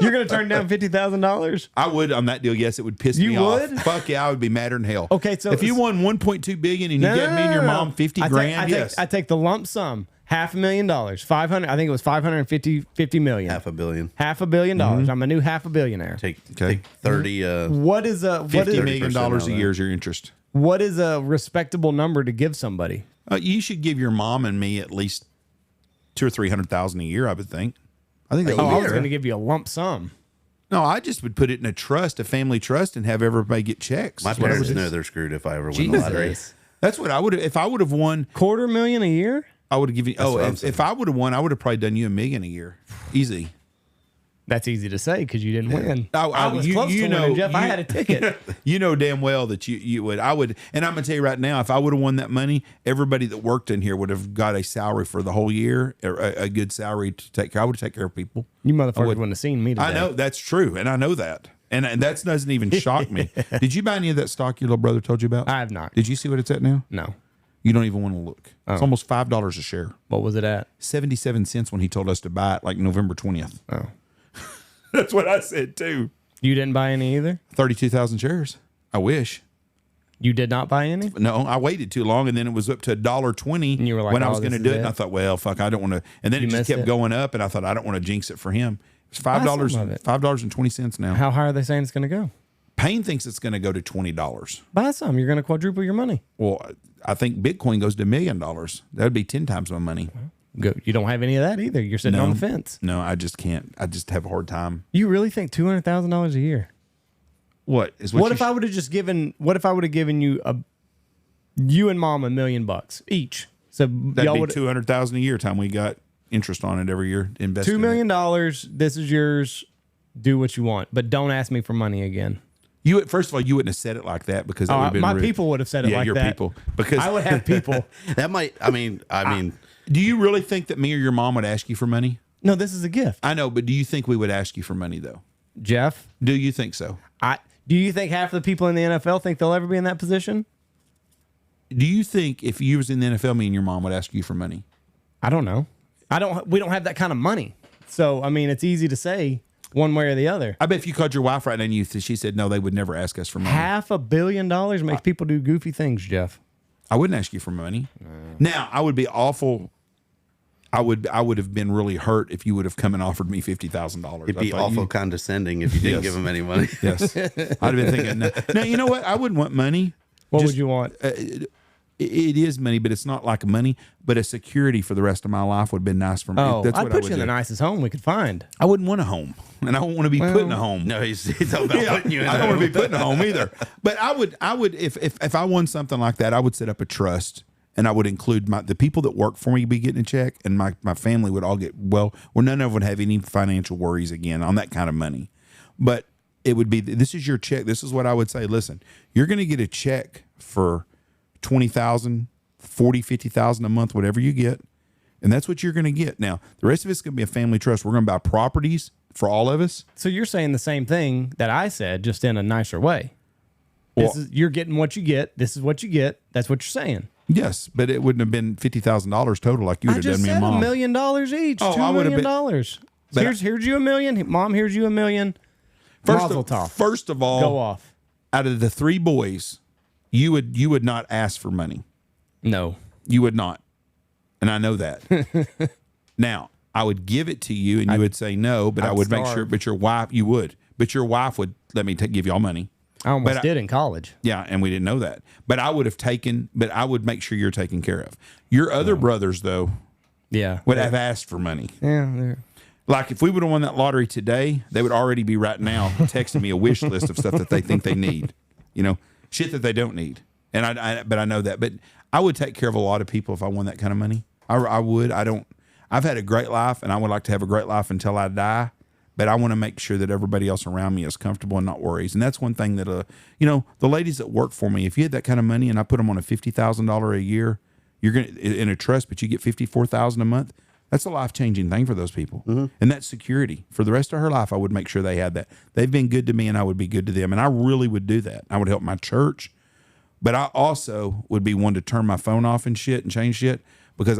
You're going to turn down $50,000? I would on that deal. Yes, it would piss You me would? off. Fuck yeah, I would be madder than hell. Okay, so if you won $1.2 billion and you get me and your mom 50 grand, yes, I take the lump sum, $500,000, 500. I think it was 50 million, $500 million. $500 million. I'm a new half a billionaire. Take 30. What is a $50 million of a that. year is your interest. what is a respectable number to give somebody? You should give your mom and me at least $200,000 or $300,000 a year. I would think. I think that would Oh, be I was fair. going to give you a lump sum. No, I just would put it in a trust, a family trust, and have everybody get checks. My That's what I parents would do. know they're screwed if I ever win the lottery. Jesus. That's what I would have. If I would have won, $250,000 a year? I would have given you. Oh, what I'm if I would have won, I would have probably done you $1 million a year. Easy. That's easy to say because you didn't win. I was you- close you to know- winning, Jeff. I you- had a ticket. You know damn well that you would. I would. And I'm going to tell you right now, if I would have won that money, everybody that worked in here would have got a salary for the whole year, or a good salary to take care. I would take care of people. You motherfuckers wouldn't have seen me today. I know that's true, and I know that. And that doesn't even shock me. Did you buy any of that stock your little brother told you about? I have not. Did you see what it's at now? No. You don't even want to look. It's almost $5 a share. What was it at? 77 cents when he told us to buy it, like November 20th. Oh. That's what I said too. You didn't buy any either? 32,000 shares. I wish. You did not buy any? No, I waited too long, and then it was up to $1.20 and you were like, when I oh, was going to this do is it. And I thought, well, fuck, I don't want to. And then You it just missed kept it? going up, and I thought, I don't want to jinx it for him. It's Buy some of it. $5.20 now. How high are they saying it's going to go? Payne thinks it's going to go to $20. Buy some. You're going to quadruple your money. Well, I think Bitcoin goes to $1 million. That would be 10 times my money. Go. You don't have any of that either. You're sitting on the fence. No, I just can't. I just have a hard time. You really think $200,000 a year? What is What if I would have just given? What if I would have given you and Mom $1 million bucks each? So that'd y'all be would $200,000 a year. Time we got interest on it every year. Invested $2 million. This is yours. Do what you want, but don't ask me for money again. You first of all, you wouldn't have said it like that because that would have been my rude. people would have said it Yeah, like your that. people. Because I would have people. That might. I mean. do you really think that me or your mom would ask you for money? No, this is a gift, I know, but do you think we would ask you for money though? Jeff. Do you think so? Do you think half the people in the NFL think they'll ever be in that position? Do you think if you was in the NFL, me and your mom would ask you for money? I don't know. We don't have that kind of money. So I mean, it's easy to say one way or the other. I bet if you called your wife right now and she said no, they would never ask us for money. $500 million makes people do goofy things, Jeff. I wouldn't ask you for money. Now I would be awful. I would have been really hurt if you would have come and offered me $50,000. It'd be awful condescending if you didn't give him any money. Yes, I'd have been thinking. No, you know what? I wouldn't want money. What would you want? It is money, but it's not like money. But a security for the rest of my life would have been nice for me. Oh, That's I'd what put I would you in do. the nicest home we could find. I wouldn't want a home, and I don't want to be put in a home. No, he's talking about putting you in. I don't want to be put in a home either. But I would if I won something like that, I would set up a trust, and I would include the people that work for me be getting a check, and my family would all get where none of them would have any financial worries again on that kind of money. But it would be, this is your check. This is what I would say. Listen, you're going to get a check for $20,000, $40,000, $50,000 a month, whatever you get. And that's what you're going to get. Now, the rest of it's going to be a family trust. We're going to buy properties for all of us. So you're saying the same thing that I said, just in a nicer way. You're getting what you get. This is what you get. That's what you're saying. Yes, but it wouldn't have been $50,000 total like you would have done me and Mom. $1 million each. Oh, $2 I would have million. But Here's you $1 million. Mom, here's you $1 million. Mazel tov. First of all, Go off. out of the three boys, you would not ask for money. No. You would not. And I know that. Now, I would give it to you and you would say no, but I would make sure, but your wife would let me give y'all money. I almost did in college. Yeah, and we didn't know that. But I would make sure you're taken care of. Your other brothers, though, would have asked for money. Yeah. Like if we would have won that lottery today, they would already be right now texting me a wish list of stuff that they think they need. You know, shit that they don't need. And but I know that. But I would take care of a lot of people if I won that kind of money. I would. I've had a great life, and I would like to have a great life until I die. But I want to make sure that everybody else around me is comfortable and not worries. And that's one thing that, the ladies that work for me, if you had that kind of money and I put them on a $50,000 a year, you're going to in a trust, but you get $54,000 a month. That's a life-changing thing for those people. Mm-hmm. And that's security. For the rest of her life, I would make sure they had that. They've been good to me, and I would be good to them. And I really would do that. I would help my church. But I also would be one to turn my phone off and shit and change shit. Because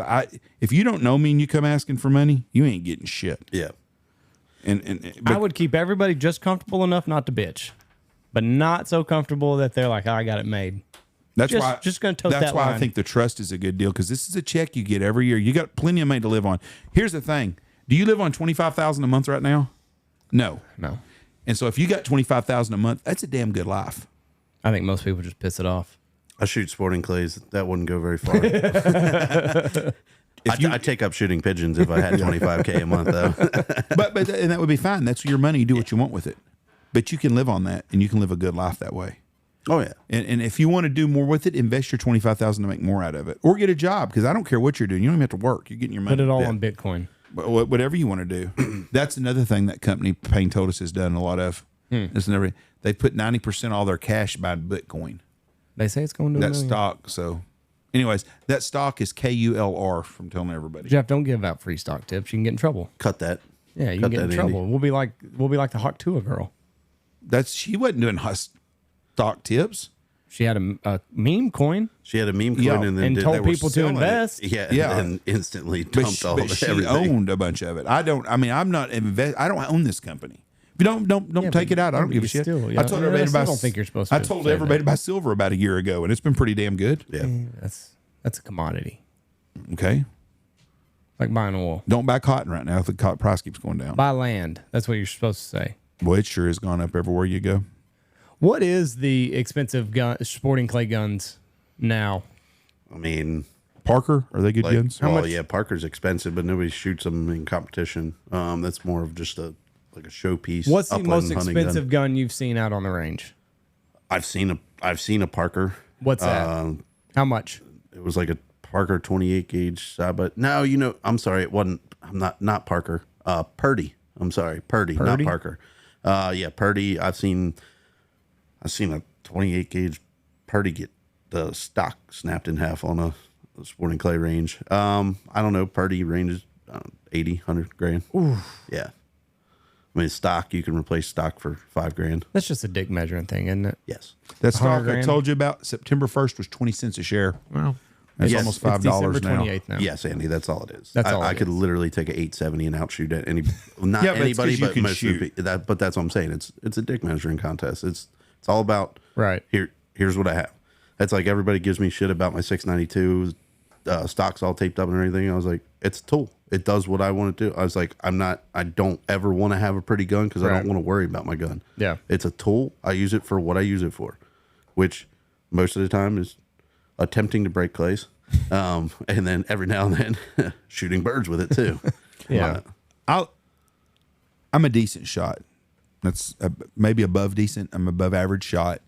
if you don't know me and you come asking for money, you ain't getting shit. Yeah. But I would keep everybody just comfortable enough not to bitch. But not so comfortable that they're like, I got it made. That's just, why just going to tote that line. That's why I think the trust is a good deal, because this is a check you get every year. You got plenty of money to live on. Here's the thing: do you live on $25,000 a month right now? No. And so if you got $25,000 a month, that's a damn good life. I think most people just piss it off. I shoot sporting clays. That wouldn't go very far. I'd take up shooting pigeons if I had $25K a month, though. but and that would be fine. That's your money. You do what you want with it. But you can live on that, and you can live a good life that way. Oh, yeah. And if you want to do more with it, invest your $25,000 to make more out of it. Or get a job, because I don't care what you're doing. You don't even have to work. You're getting your money. Put it all on Bitcoin. Whatever you want to do. That's another thing that company Payne told us has done a lot of. They put 90% of all their cash buying Bitcoin. They say it's going to that stock. So, anyways, that stock is KULR from telling everybody. Jeff, don't give out free stock tips. You can get in trouble. Cut that. Yeah, you can get in trouble. We'll be like the Hawk Tua girl. She wasn't doing stock tips. She had a meme coin. She had a meme coin and then told they were people to selling it. invest. Yeah, and instantly dumped all of She everything. owned a bunch of it. I don't. I mean, I'm not I don't own this company. If you don't take it out, I don't give a shit. Still, I told everybody I don't think you're supposed to. I told say everybody that. to buy silver about a year ago, and it's been pretty damn good. Yeah. That's a commodity. Okay. Like buying oil. Don't buy cotton right now if the cotton price keeps going down. Buy land. That's what you're supposed to say. Boy, it sure has gone up everywhere you go. What is the expensive sporting clay guns now? I mean, Parker, are they good guns? yeah, Parker's expensive, but nobody shoots them in competition. That's more of just a showpiece. What's the upland most hunting expensive gun you've seen out on the range? I've seen a Parker. What's that? How much? It was like a Parker 28 gauge side, but no, I'm sorry, it wasn't. I'm not Parker. Purdy. I'm sorry, Purdy, not Parker. Yeah, Purdy. I've seen a 28 gauge Purdy get the stock snapped in half on a sporting clay range. I don't know. Purdy ranges 80, 100 grand. Ooh. Yeah. I mean, stock, you can replace stock for $5,000. That's just a dick measuring thing, isn't it? Yes. That stock I $100,000. told you about September 1st was 20 cents a share. Well, That's Yes, almost it's $5 December now. 28th now. Yes, Andy, that's all it is. That's all I it could is. literally take a 870 and outshoot at any, not Yeah, but it's 'cause anybody, you but can most of the shoot. people. But that's what I'm saying. It's a dick measuring contest. It's all about Right. Here's what I have. That's like everybody gives me shit about my 692 stocks all taped up and everything. I was like, it's a tool. It does what I want to do. I was like, I don't ever want to have a pretty gun because I Right. don't want to worry about my gun. Yeah. It's a tool. I use it for what I use it for, which most of the time is attempting to break clays. And then every now and then shooting birds with it too. Yeah. I'm a decent shot. That's maybe above decent. I'm above average shot,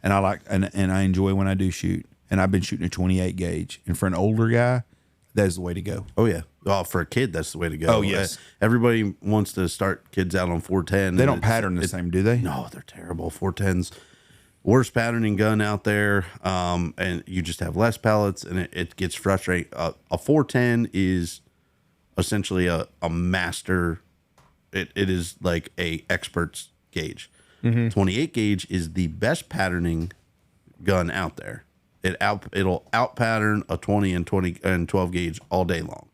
and I like and I enjoy when I do shoot. And I've been shooting a 28 gauge. And for an older guy, that's the way to go. Oh yeah. Well, for a kid, that's the way to go. Oh, yes. Everybody wants to start kids out on 410. They don't pattern the same, do they? No, they're terrible. 410s, worst patterning gun out there. And you just have less pellets, and it gets frustrating. A 410 is essentially a master. It is like a expert's gauge. 28 gauge is the best patterning gun out there. It'll out pattern a 20 and 12 gauge all day long.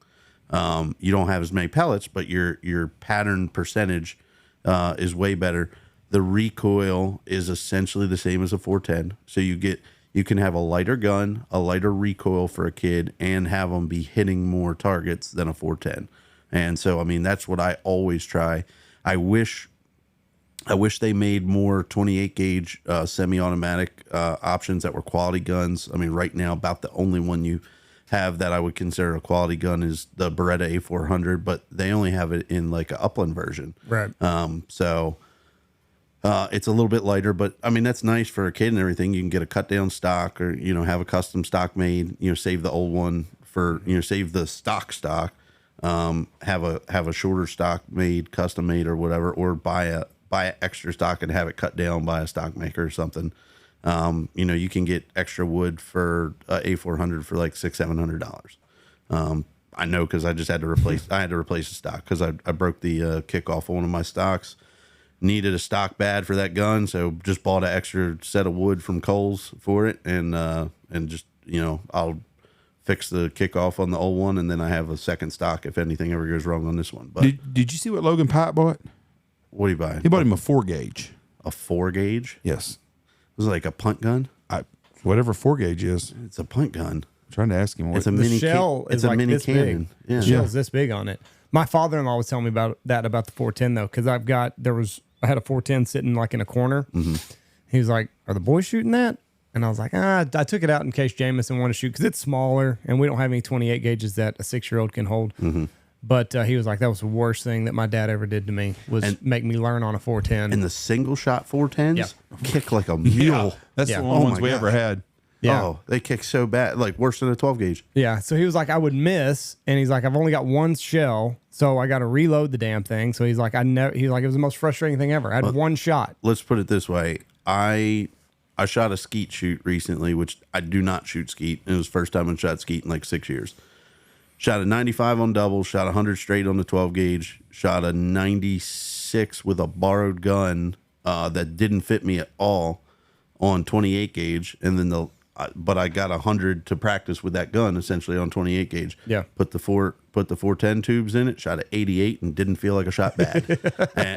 You don't have as many pellets, but your pattern percentage is way better. The recoil is essentially the same as a 410. So you can have a lighter gun, a lighter recoil for a kid, and have them be hitting more targets than a 410. And so, I mean, that's what I always try. I wish they made more 28 gauge semi-automatic options that were quality guns. I mean, right now, about the only one you have that I would consider a quality gun is the Beretta A400, but they only have it in like an upland version. Right. So it's a little bit lighter, but I mean, that's nice for a kid and everything. You can get a cut down stock or, have a custom stock made, save the old one for, save the stock. Have a shorter stock made, custom made or whatever, or buy an extra stock and have it cut down by a stock maker or something. You can get extra wood for A400 for like $600-700. I know because I just had to replace. I had to replace the stock because I broke the kick off one of my stocks. Needed a stock bad for that gun, so just bought an extra set of wood from Kohl's for it, and just I'll fix the kickoff on the old one, and then I have a second stock if anything ever goes wrong on this one. But Did you see what Logan Pike bought? what do you buy? He bought him a 4 gauge. A 4 gauge? Yes. Was it like a punt gun? Whatever 4 gauge is. It's a punt gun. I'm trying to ask him what It's a The mini. shell It's is a like mini this cannon. big. Yeah. The shell's this big on it. My father-in-law was telling me about the 410 though, because I had a 410 sitting like in a corner. Mm-hmm. He was like, "Are the boys shooting that?" And I was like, I took it out in case Jameson wanted to shoot because it's smaller and we don't have any 28 gauges that a 6-year-old can hold. Mm-hmm. But he was like, that was the worst thing that my dad ever did to me was make me learn on a 410. And the single shot 410s Yeah. kick like a mule. That's Yeah. the only Oh ones my we gosh. ever had. Yeah. Oh, they kick so bad, like worse than a 12 gauge. Yeah. So he was like, I would miss. And he's like, I've only got one shell. So I got to reload the damn thing. So he's like, he's like, it was the most frustrating thing ever. I had one shot. Let's put it this way. I shot a skeet shoot recently, which I do not shoot skeet. It was the first time I shot skeet in like 6 years. Shot a 95 on double, shot 100 straight on the 12 gauge, shot a 96 with a borrowed gun that didn't fit me at all on 28 gauge, and then but I got 100 to practice with that gun essentially on 28 gauge. Yeah. Put the 410 tubes in it, shot at 88, and didn't feel like I shot bad.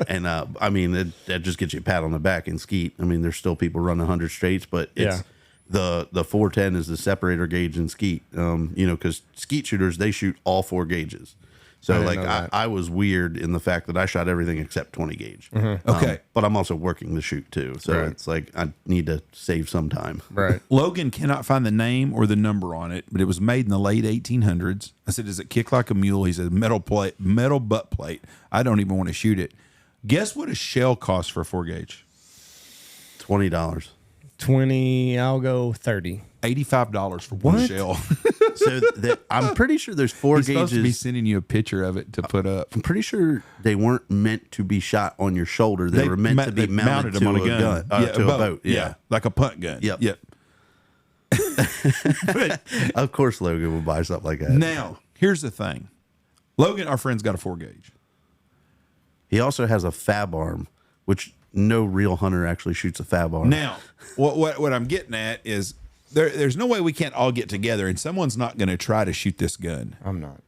and I mean, that just gets you a pat on the back in skeet. I mean, there's still people running 100 straights, but it's the 410 is the separator gauge in skeet. Because skeet shooters, they shoot all 4 gauges. So like I was weird in the fact that I shot everything except 20 gauge. Mm-hmm. Okay. But I'm also working the shoot too. So it's like I need to save some time. Right. Logan cannot find the name or the number on it, but it was made in the late 1800s. I said, does it kick like a mule? He said, metal butt plate. I don't even want to shoot it. Guess what a shell costs for a 4 gauge? $20. 20, I'll go 30. $85 for one shell. So I'm pretty sure there's 4 He's gauges. supposed to be sending you a picture of it to put up. I'm pretty sure they weren't meant to be shot on your shoulder. They were meant to be mounted to them on a gun. To a boat. Yeah. Like a punt gun. Yep. But, of course, Logan would buy something like that. Now, here's the thing. Logan, our friend's got a 4 gauge. He also has a fab arm, which no real hunter actually shoots a fab arm. Now, what I'm getting at is there's no way we can't all get together and someone's not going to try to shoot this gun. I'm not.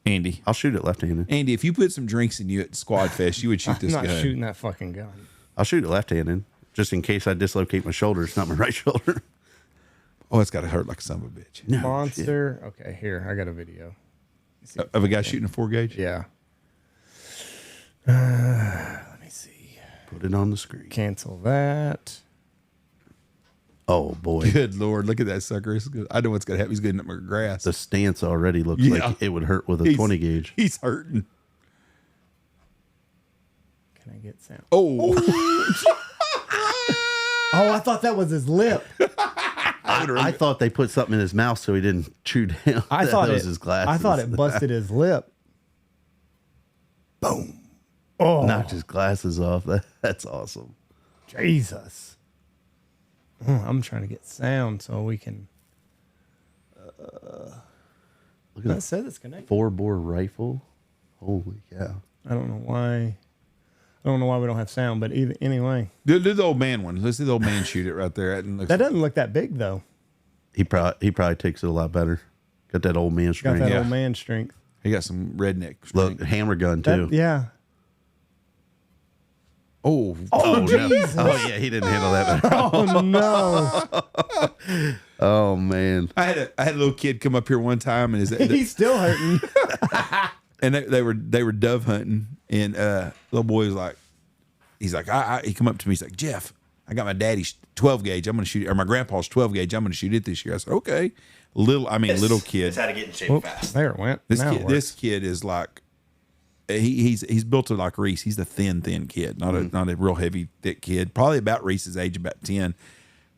Andy. I'll shoot it left-handed. Andy, if you put some drinks in you at Squad Fest, you would shoot this I'm not gun. shooting that fucking gun. I'll shoot it left-handed, just in case I dislocate my shoulder. It's not my right shoulder. Oh, it's got to hurt like a son of a bitch. No, Monster. Okay, here. I got a video. Of a guy shooting a 4 gauge? Yeah. Let me see. Put it on the screen. Cancel that. Oh, boy. Good Lord. Look at that sucker. I know what's going to happen. He's getting up my grass. The stance already looks Yeah. like it would hurt with a 20 gauge. He's hurting. Can I get sound? Oh. Oh, I thought that was his lip. I thought they put something in his mouth so he didn't chew down. I thought that was it, his glasses. I thought it busted his lip. Boom. Oh, Knocked his glasses off. That's awesome. Jesus. Oh, I'm trying to get sound so we can. Look at That that says it's connected. 4-bore rifle. Holy cow. I don't know why. I don't know why we don't have sound, but anyway, Do the old man one. Let's see the old man shoot it right there. that doesn't look that big though. He probably takes it a lot better. Got that old man Got strength. that Yeah. old man strength. He got some redneck Look, strength. hammer gun too. Yeah. Oh, Oh, Jesus. no. Oh yeah, he didn't handle that. Oh no. Oh man. I had a little kid come up here one time and He's still hurting. and they were dove hunting, and little boy was like, he's like, he come up to me, he's like, Jeff, I got my daddy's 12 gauge. I'm gonna shoot, or my grandpa's 12 gauge. I'm gonna shoot it this year. I said, okay. Little kid. It's how to get in shape Whoop, fast. there it went. This Now it kid, works. this kid is like, he's built to like Reese. He's the thin kid, not a real heavy, thick kid. Probably about Reese's age, about 10.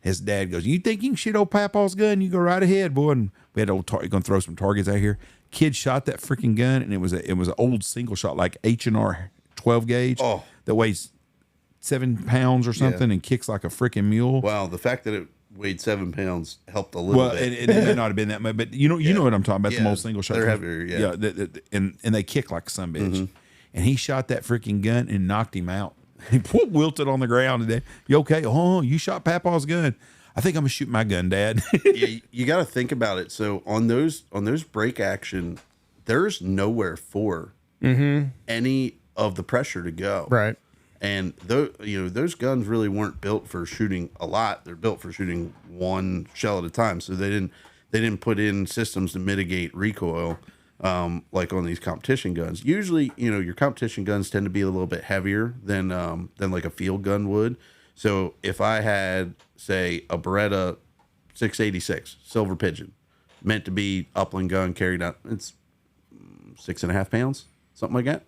His dad goes, "You think you can shoot old Papa's gun? You go right ahead, boy." And we had old gonna throw some targets out here. Kid shot that freaking gun, and it was an old single shot, like H&R 12 gauge that weighs 7 pounds or something and kicks like a freaking mule. Wow, the fact that it weighed 7 pounds helped a little bit. It may not have been that much, but you know what I'm talking about. Yeah, The most single shot. they're heavier, yeah. And they kick like some bitch. And he shot that freaking gun and knocked him out. He wilted on the ground today. You okay? Oh, you shot Papa's gun. I think I'm gonna shoot my gun, Dad. Yeah, you got to think about it. So on those break action, there's nowhere for any of the pressure to go. Right. And those guns really weren't built for shooting a lot. They're built for shooting one shell at a time. So they didn't put in systems to mitigate recoil like on these competition guns. Usually, your competition guns tend to be a little bit heavier than like a field gun would. So if I had, say, a Beretta 686 Silver Pigeon, meant to be upland gun carried out, it's 6.5 pounds, something like that.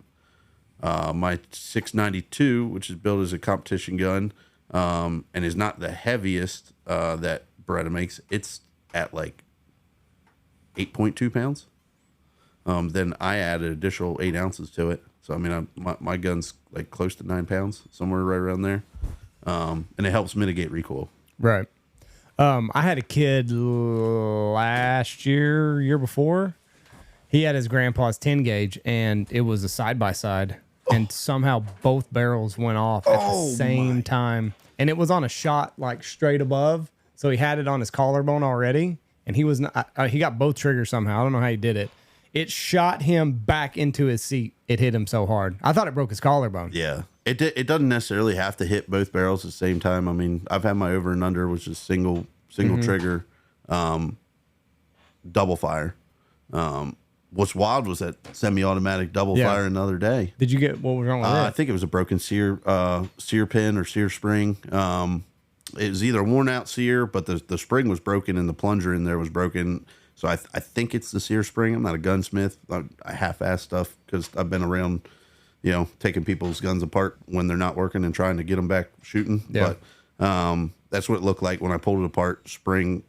My 692, which is built as a competition gun, and is not the heaviest that Beretta makes, it's at like 8.2 pounds. Then I added additional 8 ounces to it. So, I mean, my gun's like close to 9 pounds, somewhere right around there. And it helps mitigate recoil. Right. I had a kid last year before. He had his grandpa's 10 gauge, and it was a side by side. and somehow both barrels went off at the same time. And it was on a shot like straight above, so he had it on his collarbone already, and he was not, he got both triggers somehow. I don't know how he did it. It shot him back into his seat. It hit him so hard. I thought it broke his collarbone. Yeah. It doesn't necessarily have to hit both barrels at the same time. I mean, I've had my over and under, which is single trigger, double fire. What's wild was that semi-automatic double fire another day. Did you get what was wrong with it? I think it was a broken sear pin or sear spring. It was either a worn out sear, but the spring was broken and the plunger in there was broken. So I think it's the sear spring. I'm not a gunsmith. I half-ass stuff because I've been around, taking people's guns apart when they're not working and trying to get them back shooting. Yeah. But that's what it looked like when I pulled it apart. Spring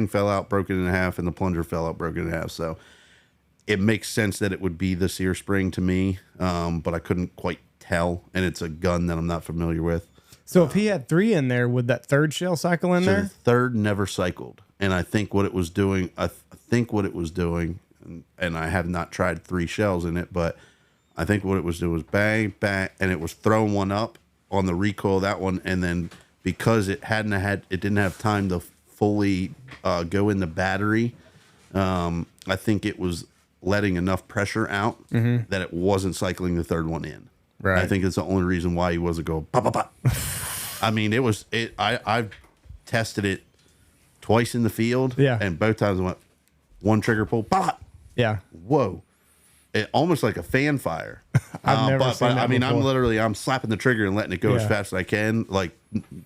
fell out, broken in half, and the plunger fell out, broken in half. So it makes sense that it would be the sear spring to me, but I couldn't quite tell. And it's a gun that I'm not familiar with. So if he had 3 in there, would that third shell cycle in So there? the third never cycled. And I think what it was doing, and I have not tried 3 shells in it, but I think what it was doing was bang, bang, and it was throwing one up on the recoil of that one. And then because it didn't have time to fully go in the battery, I think it was letting enough pressure out that it wasn't cycling the third one in. Right. I think it's the only reason why he wasn't going pop, pop, pop. I mean, I've tested it twice in the field. Yeah. And both times I went one trigger pull, pop. Yeah. Whoa. It almost like a fan fire. I've never seen that I mean, before. I'm slapping the trigger and letting it go as fast as I can, like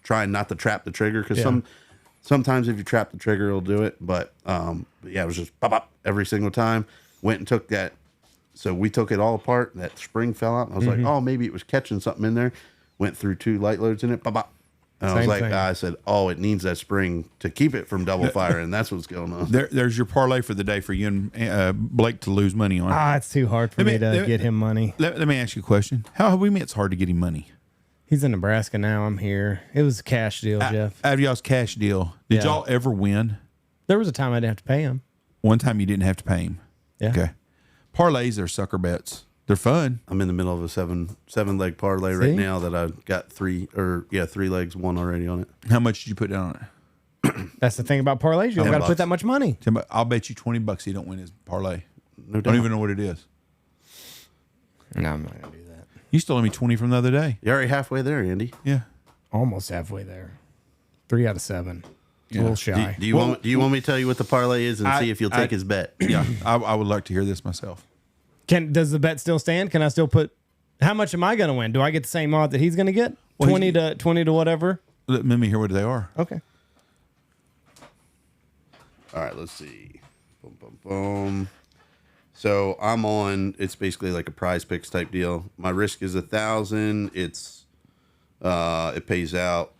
trying not to trap the trigger. Because sometimes if you trap the trigger, it'll do it. But it was just pop, pop every single time. Went and took that. So we took it all apart. That spring fell out. And I was like, oh, maybe it was catching something in there. Went through 2 light loads in it. Pop, pop. And I was like, I said, oh, it needs that spring to keep it from double fire. And that's what's going on. There's your parlay for the day for you and Blake to lose money on. It's too hard for me to get him money. Let me ask you a question. How have we met it's hard to get him money? He's in Nebraska now. I'm here. It was a cash deal, Jeff. Out of y'all's cash deal, did y'all ever win? There was a time I didn't have to pay him. One time you didn't have to pay him. Yeah. Okay. Parlays are sucker bets. They're fun. I'm in the middle of a seven leg parlay right now that I got 3 legs, 1 already on it. How much did you put down on it? That's the thing about parlays. You don't got to put that much money. I'll bet you $20 you don't win his parlay. No doubt. Don't even know what it is. No, I'm not going to do that. You stole me 20 from the other day. You're already halfway there, Andy. Yeah. Almost halfway there. 3 out of 7. Yeah. A little shy. Do you want me to tell you what the parlay is and see if you'll take his bet? Yeah. I would like to hear this myself. Does the bet still stand? Can I still put? How much am I going to win? Do I get the same odd that he's going to get? 20 to whatever. Let me hear what they are. Okay. All right, let's see. Boom, boom, boom. So I'm on. It's basically like a Prize Picks type deal. My risk is 1,000. It pays out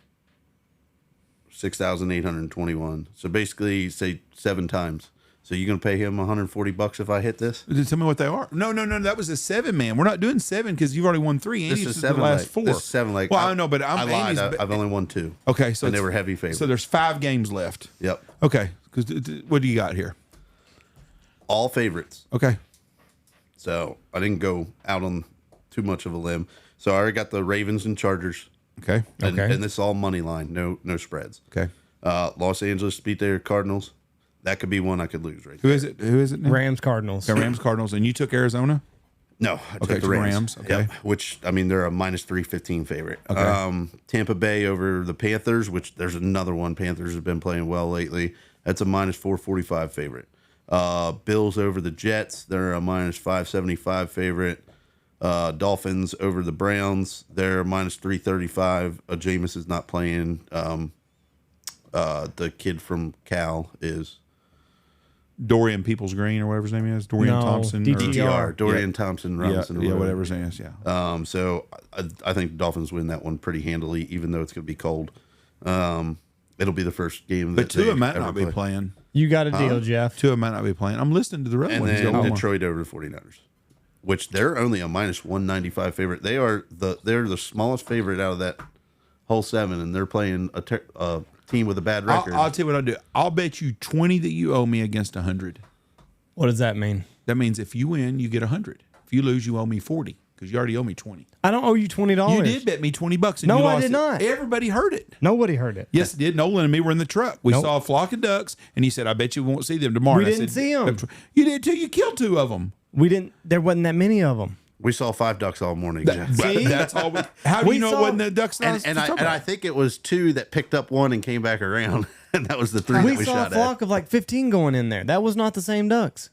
6,821. So basically, say 7 times. So you're gonna pay him $140 if I hit this? Tell me what they are. No. That was a 7, man. We're not doing 7 because you've already won 3. This is 7 last leg. 4. This is 7 leg. Well, I know, but I lied. I've only won 2. Okay, so and they were heavy favorites. So there's 5 games left. Yep. Okay, because what do you got here? All favorites. Okay. So I didn't go out on too much of a limb. So I already got the Ravens and Chargers. Okay. And this is all money line, no spreads. Okay. Los Angeles beat their Cardinals. That could be one I could lose right Who there. is it now? Rams, Cardinals. Okay, Rams, Cardinals. And you took Arizona? No, I took the Rams. Okay. Yep, which, I mean, they're a minus 315 favorite. Okay. Tampa Bay over the Panthers, which there's another one. Panthers have been playing well lately. That's a minus 445 favorite. Bills over the Jets. They're a minus 575 favorite. Dolphins over the Browns. They're minus 335. Jameis is not playing. The kid from Cal is Dorian Peoples Green or whatever his name is. Dorian Thompson. DTR. Dorian Thompson Robinson. Yeah, whatever his name is. Yeah. So I think the Dolphins win that one pretty handily, even though it's going to be cold. It'll be the first game. But Tua might not be playing. You got a deal, Jeff. Tua might not be playing. I'm listening to the other and ones. then Detroit over the 49ers, which they're only a minus 195 favorite. They're the smallest favorite out of that whole 7, and they're playing a team with a bad record. I'll tell you what I'll do. I'll bet you 20 that you owe me against 100. What does that mean? That means if you win, you get 100. If you lose, you owe me 40. because you already owe me 20. I don't owe you $20. You did bet me $20, and No, you I lost did it. not. Everybody heard it. Nobody heard it. Yes, it did. Nolan and me were in the truck. We Nope. saw a flock of ducks, and he said, "I bet you won't see them tomorrow." We And I didn't said, see 'em. You did too. You killed 2 of them. We didn't. There wasn't that many of them. We saw 5 ducks all morning, Jeff. See? That's all. How do We you know saw- it wasn't the ducks? And I think it was 2 that picked up 1 and came back around, and that was the 3 We that we saw a shot flock of like 15 going in there. That was not the same ducks.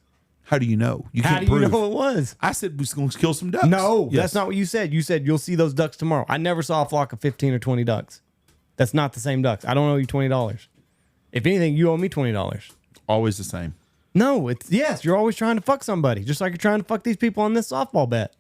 How do you know? You How can't do you prove. know it was? I said we're going to kill some ducks. No, Yes. that's not what you said. You said you'll see those ducks tomorrow. I never saw a flock of 15 or 20 ducks. That's not the same ducks. I don't owe you $20. If anything, you owe me $20. Always the same. No, it's yes. You're always trying to fuck somebody, just like you're trying to fuck these people on this softball bet.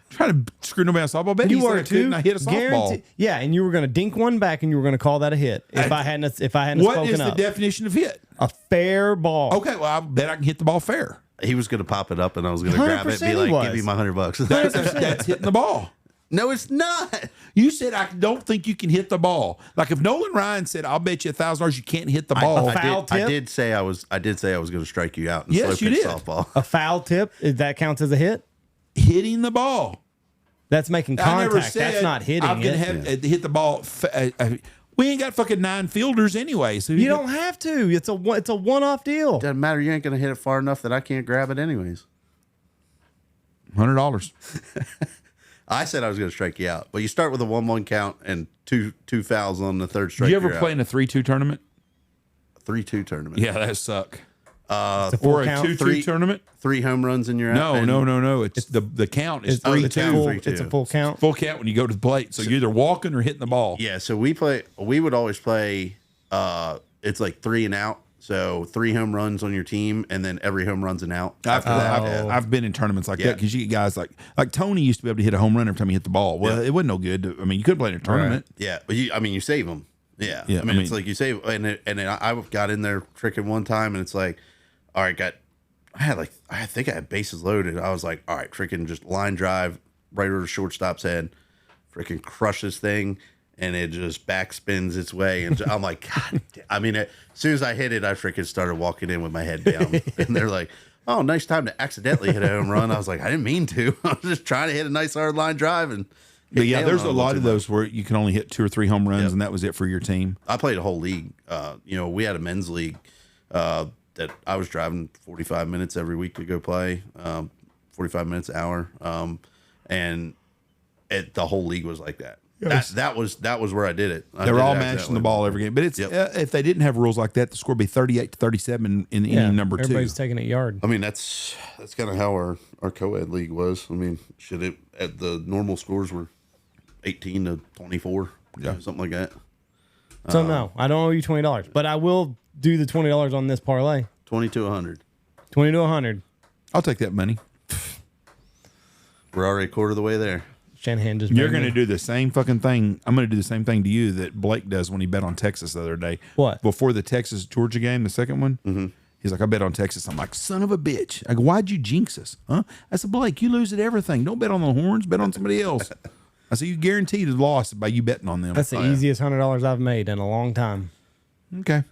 Trying to screw nobody on softball bet. You He said were I couldn't. too. I hit a softball. Yeah, and you were going to dink one back, and you were going to call that a hit. If I hadn't What spoken is the up. definition of hit? A fair ball. Okay, well, I bet I can hit the ball fair. He was going to pop it up, and I was going to grab it and 100% be he like, was. "Give me my $100." That's hitting the ball. No, it's not. You said I don't think you can hit the ball. Like if Nolan Ryan said, "I'll bet you $1,000 you can't hit the ball." I did say I was going to strike you out. In Yes, slow you pitch did. Softball. A foul tip, that counts as a hit? Hitting the ball. That's making I never contact. said That's not hitting I'm gonna it. have hit the ball. We ain't got fucking 9 fielders anyway, so You don't have to. It's a one-off deal. Doesn't matter. You ain't going to hit it far enough that I can't grab it anyways. $100. I said I was going to strike you out, but you start with a 1-1 count and two fouls on the third strike. Did you ever you're play out. in a 3-2 tournament? 3-2 tournament? Yeah, that suck. It's a full Or a count. 2-2 tournament? 3 home runs and you're out. No. It's the count is It's, the 3-2. it's, a count. full, 3-2. it's a full count. Full count when you go to the plate. So you're either walking or hitting the ball. Yeah, so we would always play, it's like 3 and out. So 3 home runs on your team, and then every home run's an out. After that, I've been in tournaments like Yeah. that because you get guys like Tony used to be able to hit a home run every time he hit the ball. Well, it wasn't no good. I mean, you could play in a tournament. yeah, but you save them. Yeah, Yeah, I mean, it's like you save, and I got in there tricking one time, and it's like, all right, I think I had bases loaded. I was like, all right, freaking just line drive right over the shortstop's head, freaking crush this thing, and it just backspins its way. And I'm like, God damn. I mean, as soon as I hit it, I freaking started walking in with my head down. And they're like, oh, nice time to accidentally hit a home run. I was like, I didn't mean to. I was just trying to hit a nice hard line drive. And But yeah, nailed there's it a on lot one of too those where you can only hit 2 or 3 home runs, and that was it for your team. I played a whole league. We had a men's league that I was driving 45 minutes every week to go play, 45 minutes an hour, and the whole league was like that. Yes. That was where I did it. They were all matching the ball every game. But it's if they didn't have rules like that, the score would be 38-37 in inning number 2. Everybody's taking it yard. I mean, that's kind of how our co-ed league was. I mean, at the normal scores were 18-24, something like that. So no, I don't owe you $20, but I will do the $20 on this parlay. 20-100. 20 to 100. I'll take that money. We're already a quarter of the way there. Shanahan just. You're made going to me- do the same fucking thing. I'm going to do the same thing to you that Blake does when he bet on Texas the other day. What? Before the Texas-Georgia game, the second one, he's like, I bet on Texas. I'm like, son of a bitch. I go, why'd you jinx us? Huh? I said, Blake, you lose at everything. Don't bet on the Horns. Bet on somebody else. I said, you guaranteed a loss by you betting on them. That's the easiest $100 I've made in a long time. Okay.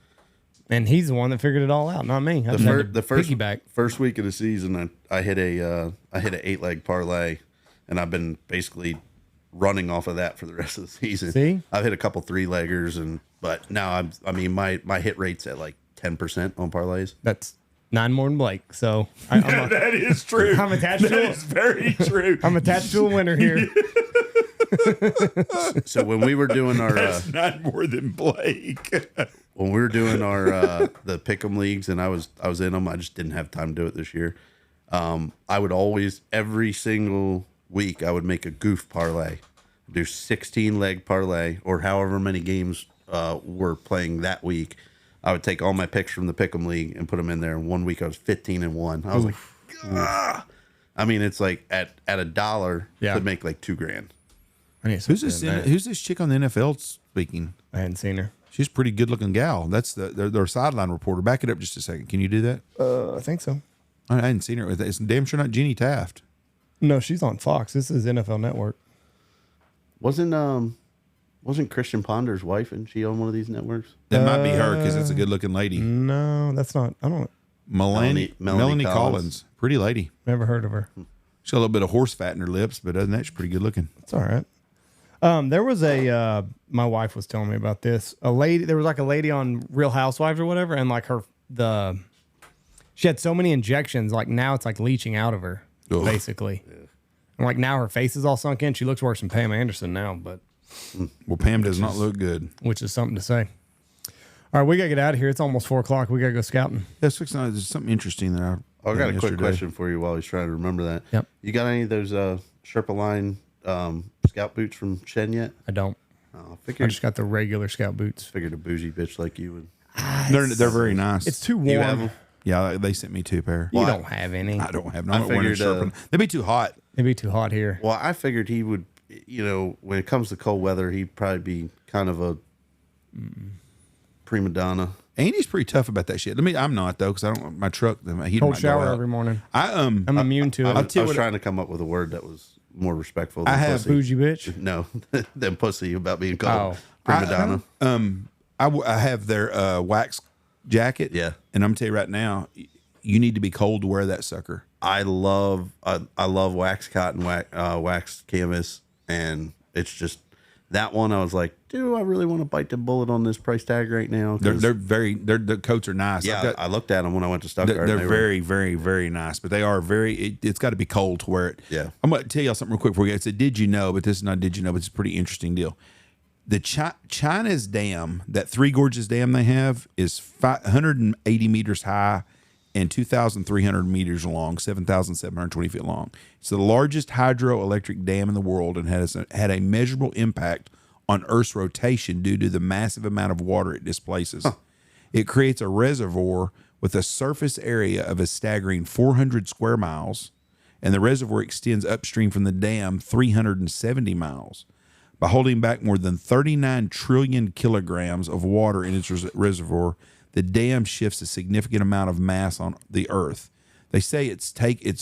And he's the one that figured it all out, not me. I just had to The piggyback. first week of the season, I hit a 8-leg parlay, and I've been basically running off of that for the rest of the season. See? I've hit a couple 3-leggers, but now my hit rate's at like 10% on parlays. That's 9 more than Blake. So I'm That is true. I'm attached to it. very true. I'm attached to a winner here. So when we were doing our That's not more than Blake. when we were doing our the pick'em leagues, and I was in them, I just didn't have time to do it this year. I would always, every single week, I would make a goof parlay, do 16-leg parlay, or however many games we're playing that week. I would take all my picks from the pick'em league and put them in there. And 1 week I was 15-1. I was like, ah. I mean, it's like at $1 to make like $2,000. I need Who's something this? Who's this chick on the NFL speaking? I hadn't seen her. She's a pretty good looking gal. That's their sideline reporter. Back it up just a second. Can you do that? I think so. I hadn't seen her. It's damn sure not Jenny Taft. No, she's on Fox. This is NFL Network. Wasn't Christian Ponder's wife, and she on one of these networks? That might be her because it's a good looking lady. No, that's not. I don't. Melanie Melanie Collins. Pretty lady. Never heard of her. She's got a little bit of horse fat in her lips, but other than that, she's pretty good looking. It's all right. There was my wife was telling me about this. There was like a lady on Real Housewives or whatever, and like she had so many injections, like now it's like leaching out of her, basically. Yeah. And like now her face is all sunk in. She looks worse than Pam Anderson now, but well, Pam does not look good, which is something to say. All right, we gotta get out of here. It's almost 4:00. We gotta go scouting. That's there's something interesting that I got a quick question for you while he's trying to remember that. Yep. You got any of those Sherpa line scout boots from Shen yet? I don't. I just got the regular scout boots. Figured a bougie bitch like you would. They're very nice. It's too warm. You have them? Yeah, they sent me 2 pair. You don't have any. I don't have. I figured they'd be too hot. It'd be too hot here. Well, I figured he would. When it comes to cold weather, he'd probably be kind of a prima donna. Andy's pretty tough about that shit. I'm not though, because I don't want my truck. Heat Cold shower every morning. I'm immune to it. I was trying to come up with a word that was more respectful. I have pussy. Bougie bitch. No, than pussy about being called prima donna. I have their wax jacket. Yeah, and I'm gonna tell you right now, you need to be cold to wear that sucker. I love wax cotton, wax canvas, and it's just that one. I was like, do I really want to bite the bullet on this price tag right now? The coats are nice. Yeah, I looked at them when I went to Stuttgart. They're very, very, very nice, but they are it's got to be cold to wear it. Yeah, I'm going to tell y'all something real quick before we get. It's a did you know, but this is not did you know, but it's a pretty interesting deal. The China's dam, that Three Gorges Dam they have, is 180 meters high and 2,300 meters long, 7,720 feet long. It's the largest hydroelectric dam in the world and had a measurable impact on Earth's rotation due to the massive amount of water it displaces. Huh. It creates a reservoir with a surface area of a staggering 400 square miles, and the reservoir extends upstream from the dam 370 miles. By holding back more than 39 trillion kilograms of water in its reservoir, the dam shifts a significant amount of mass on the Earth. They say it's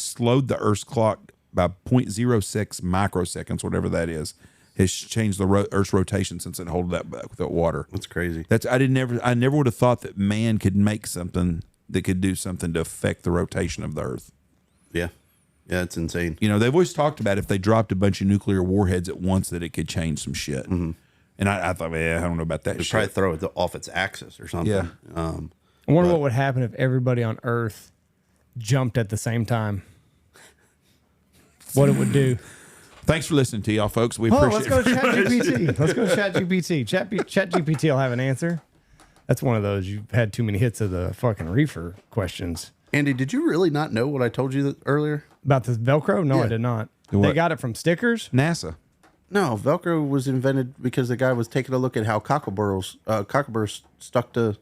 slowed the Earth's clock by 0.06 microseconds, whatever that is. Has changed the Earth's rotation since it held that back with that water. That's crazy. I never would have thought that man could make something that could do something to affect the rotation of the Earth. Yeah. Yeah, it's insane. They've always talked about if they dropped a bunch of nuclear warheads at once that it could change some shit. Mm-hmm. And I thought, I don't know about that shit. Probably throw it off its axis or something. Yeah. I wonder what would happen if everybody on Earth jumped at the same time. What it would do. Thanks for listening to y'all, folks. We appreciate it. Let's go to ChatGPT. Let's go to ChatGPT. ChatGPT will have an answer. That's one of those. You've had too many hits of the fucking reefer questions. Andy, did you really not know what I told you earlier? About the Velcro? No, yeah. I did not. They got it from stickers? NASA. No, Velcro was invented because the guy was taking a look at how cockleburs stuck to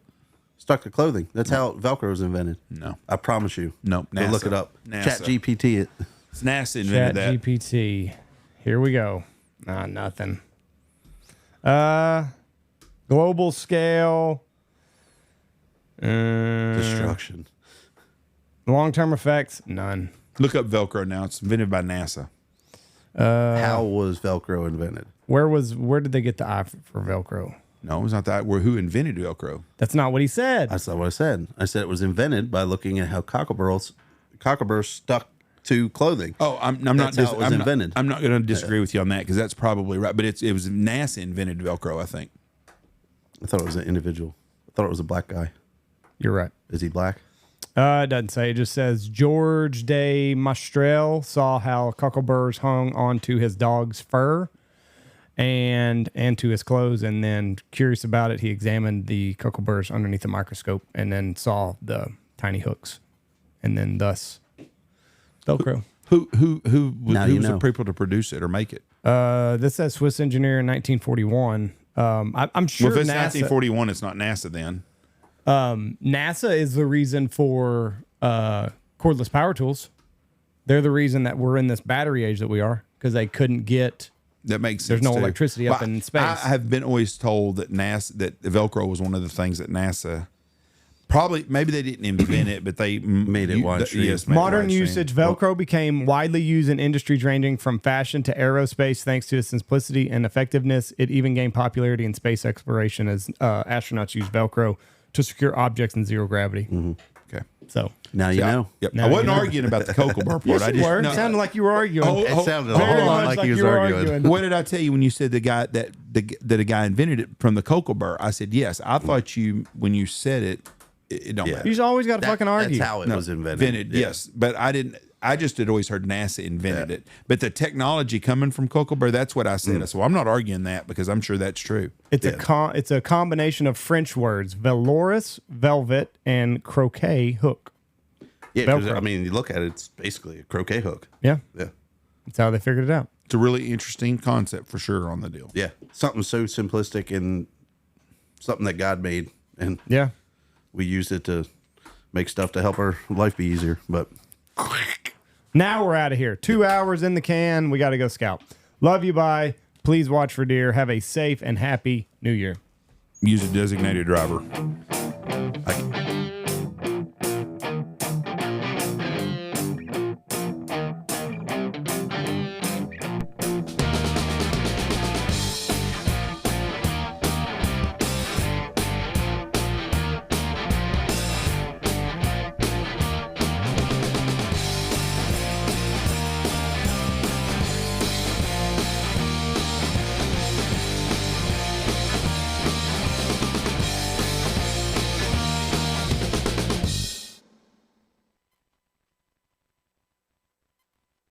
clothing. That's how Velcro was invented. No. I promise you. No, NASA. Go look it up. ChatGPT it. It's NASA invented that. ChatGPT. Here we go. Nothing. Global scale. Destruction. Long-term effects, none. Look up Velcro now. It's invented by NASA. How was Velcro invented? Where did they get the I for Velcro? No, it was not that. Who invented Velcro? That's not what he said. That's not what I said. I said it was invented by looking at how cockleburs stuck to clothing. Oh, I'm not going to disagree with you on that because that's probably right. But it was NASA invented Velcro, I think. I thought it was an individual. I thought it was a black guy. You're right. Is he black? It doesn't say. It just says George de Mastrel saw how cockleburs hung onto his dog's fur and to his clothes, and then curious about it, he examined the cockleburs underneath a microscope and then saw the tiny hooks, and then thus Velcro. Who was the people to produce it or make it? This says Swiss engineer in 1941. I'm sure. Well, if it's NASA, 1941, it's not NASA then. NASA is the reason for cordless power tools. They're the reason that we're in this battery age that we are, because they couldn't get. That makes sense. There's no too. electricity up in space. I have been always told that that Velcro was one of the things that NASA maybe they didn't invent it, but they made it widespread. Yes, modern usage. Velcro became widely used in industries ranging from fashion to aerospace thanks to its simplicity and effectiveness. It even gained popularity in space exploration as astronauts use Velcro to secure objects in zero gravity. Mm-hmm. Okay. So Now you know. Yep. Now I wasn't you know. arguing about the cocoa burr part. yes, I you just were. no, It sounded like you were arguing. Oh, It sounded a Very whole lot much like he was you were arguing. What did I tell you when you said the guy that a guy invented it from the cocoa burr? I said yes. I thought you when you said it don't Yeah. matter. You just always got to fucking argue. That's how it was invented. Yeah. Yes, but I didn't. I just had always heard NASA invented it. But the technology coming from cocoa burr, that's what I said. So I'm not arguing that because I'm sure that's true. It's it's a combination of French words: velours, velvet, and croquet hook. Yeah, because Velcro. I mean, you look at it, it's basically a croquet hook. Yeah, Yeah. that's how they figured it out. It's a really interesting concept for sure on the deal. Yeah. Something so simplistic and something that God made. And Yeah. we use it to make stuff to help our life be easier. But Now we're out of here. 2 hours in the can. We got to go scout. Love you. Bye. Please watch for deer. Have a safe and happy New Year. Use a designated driver.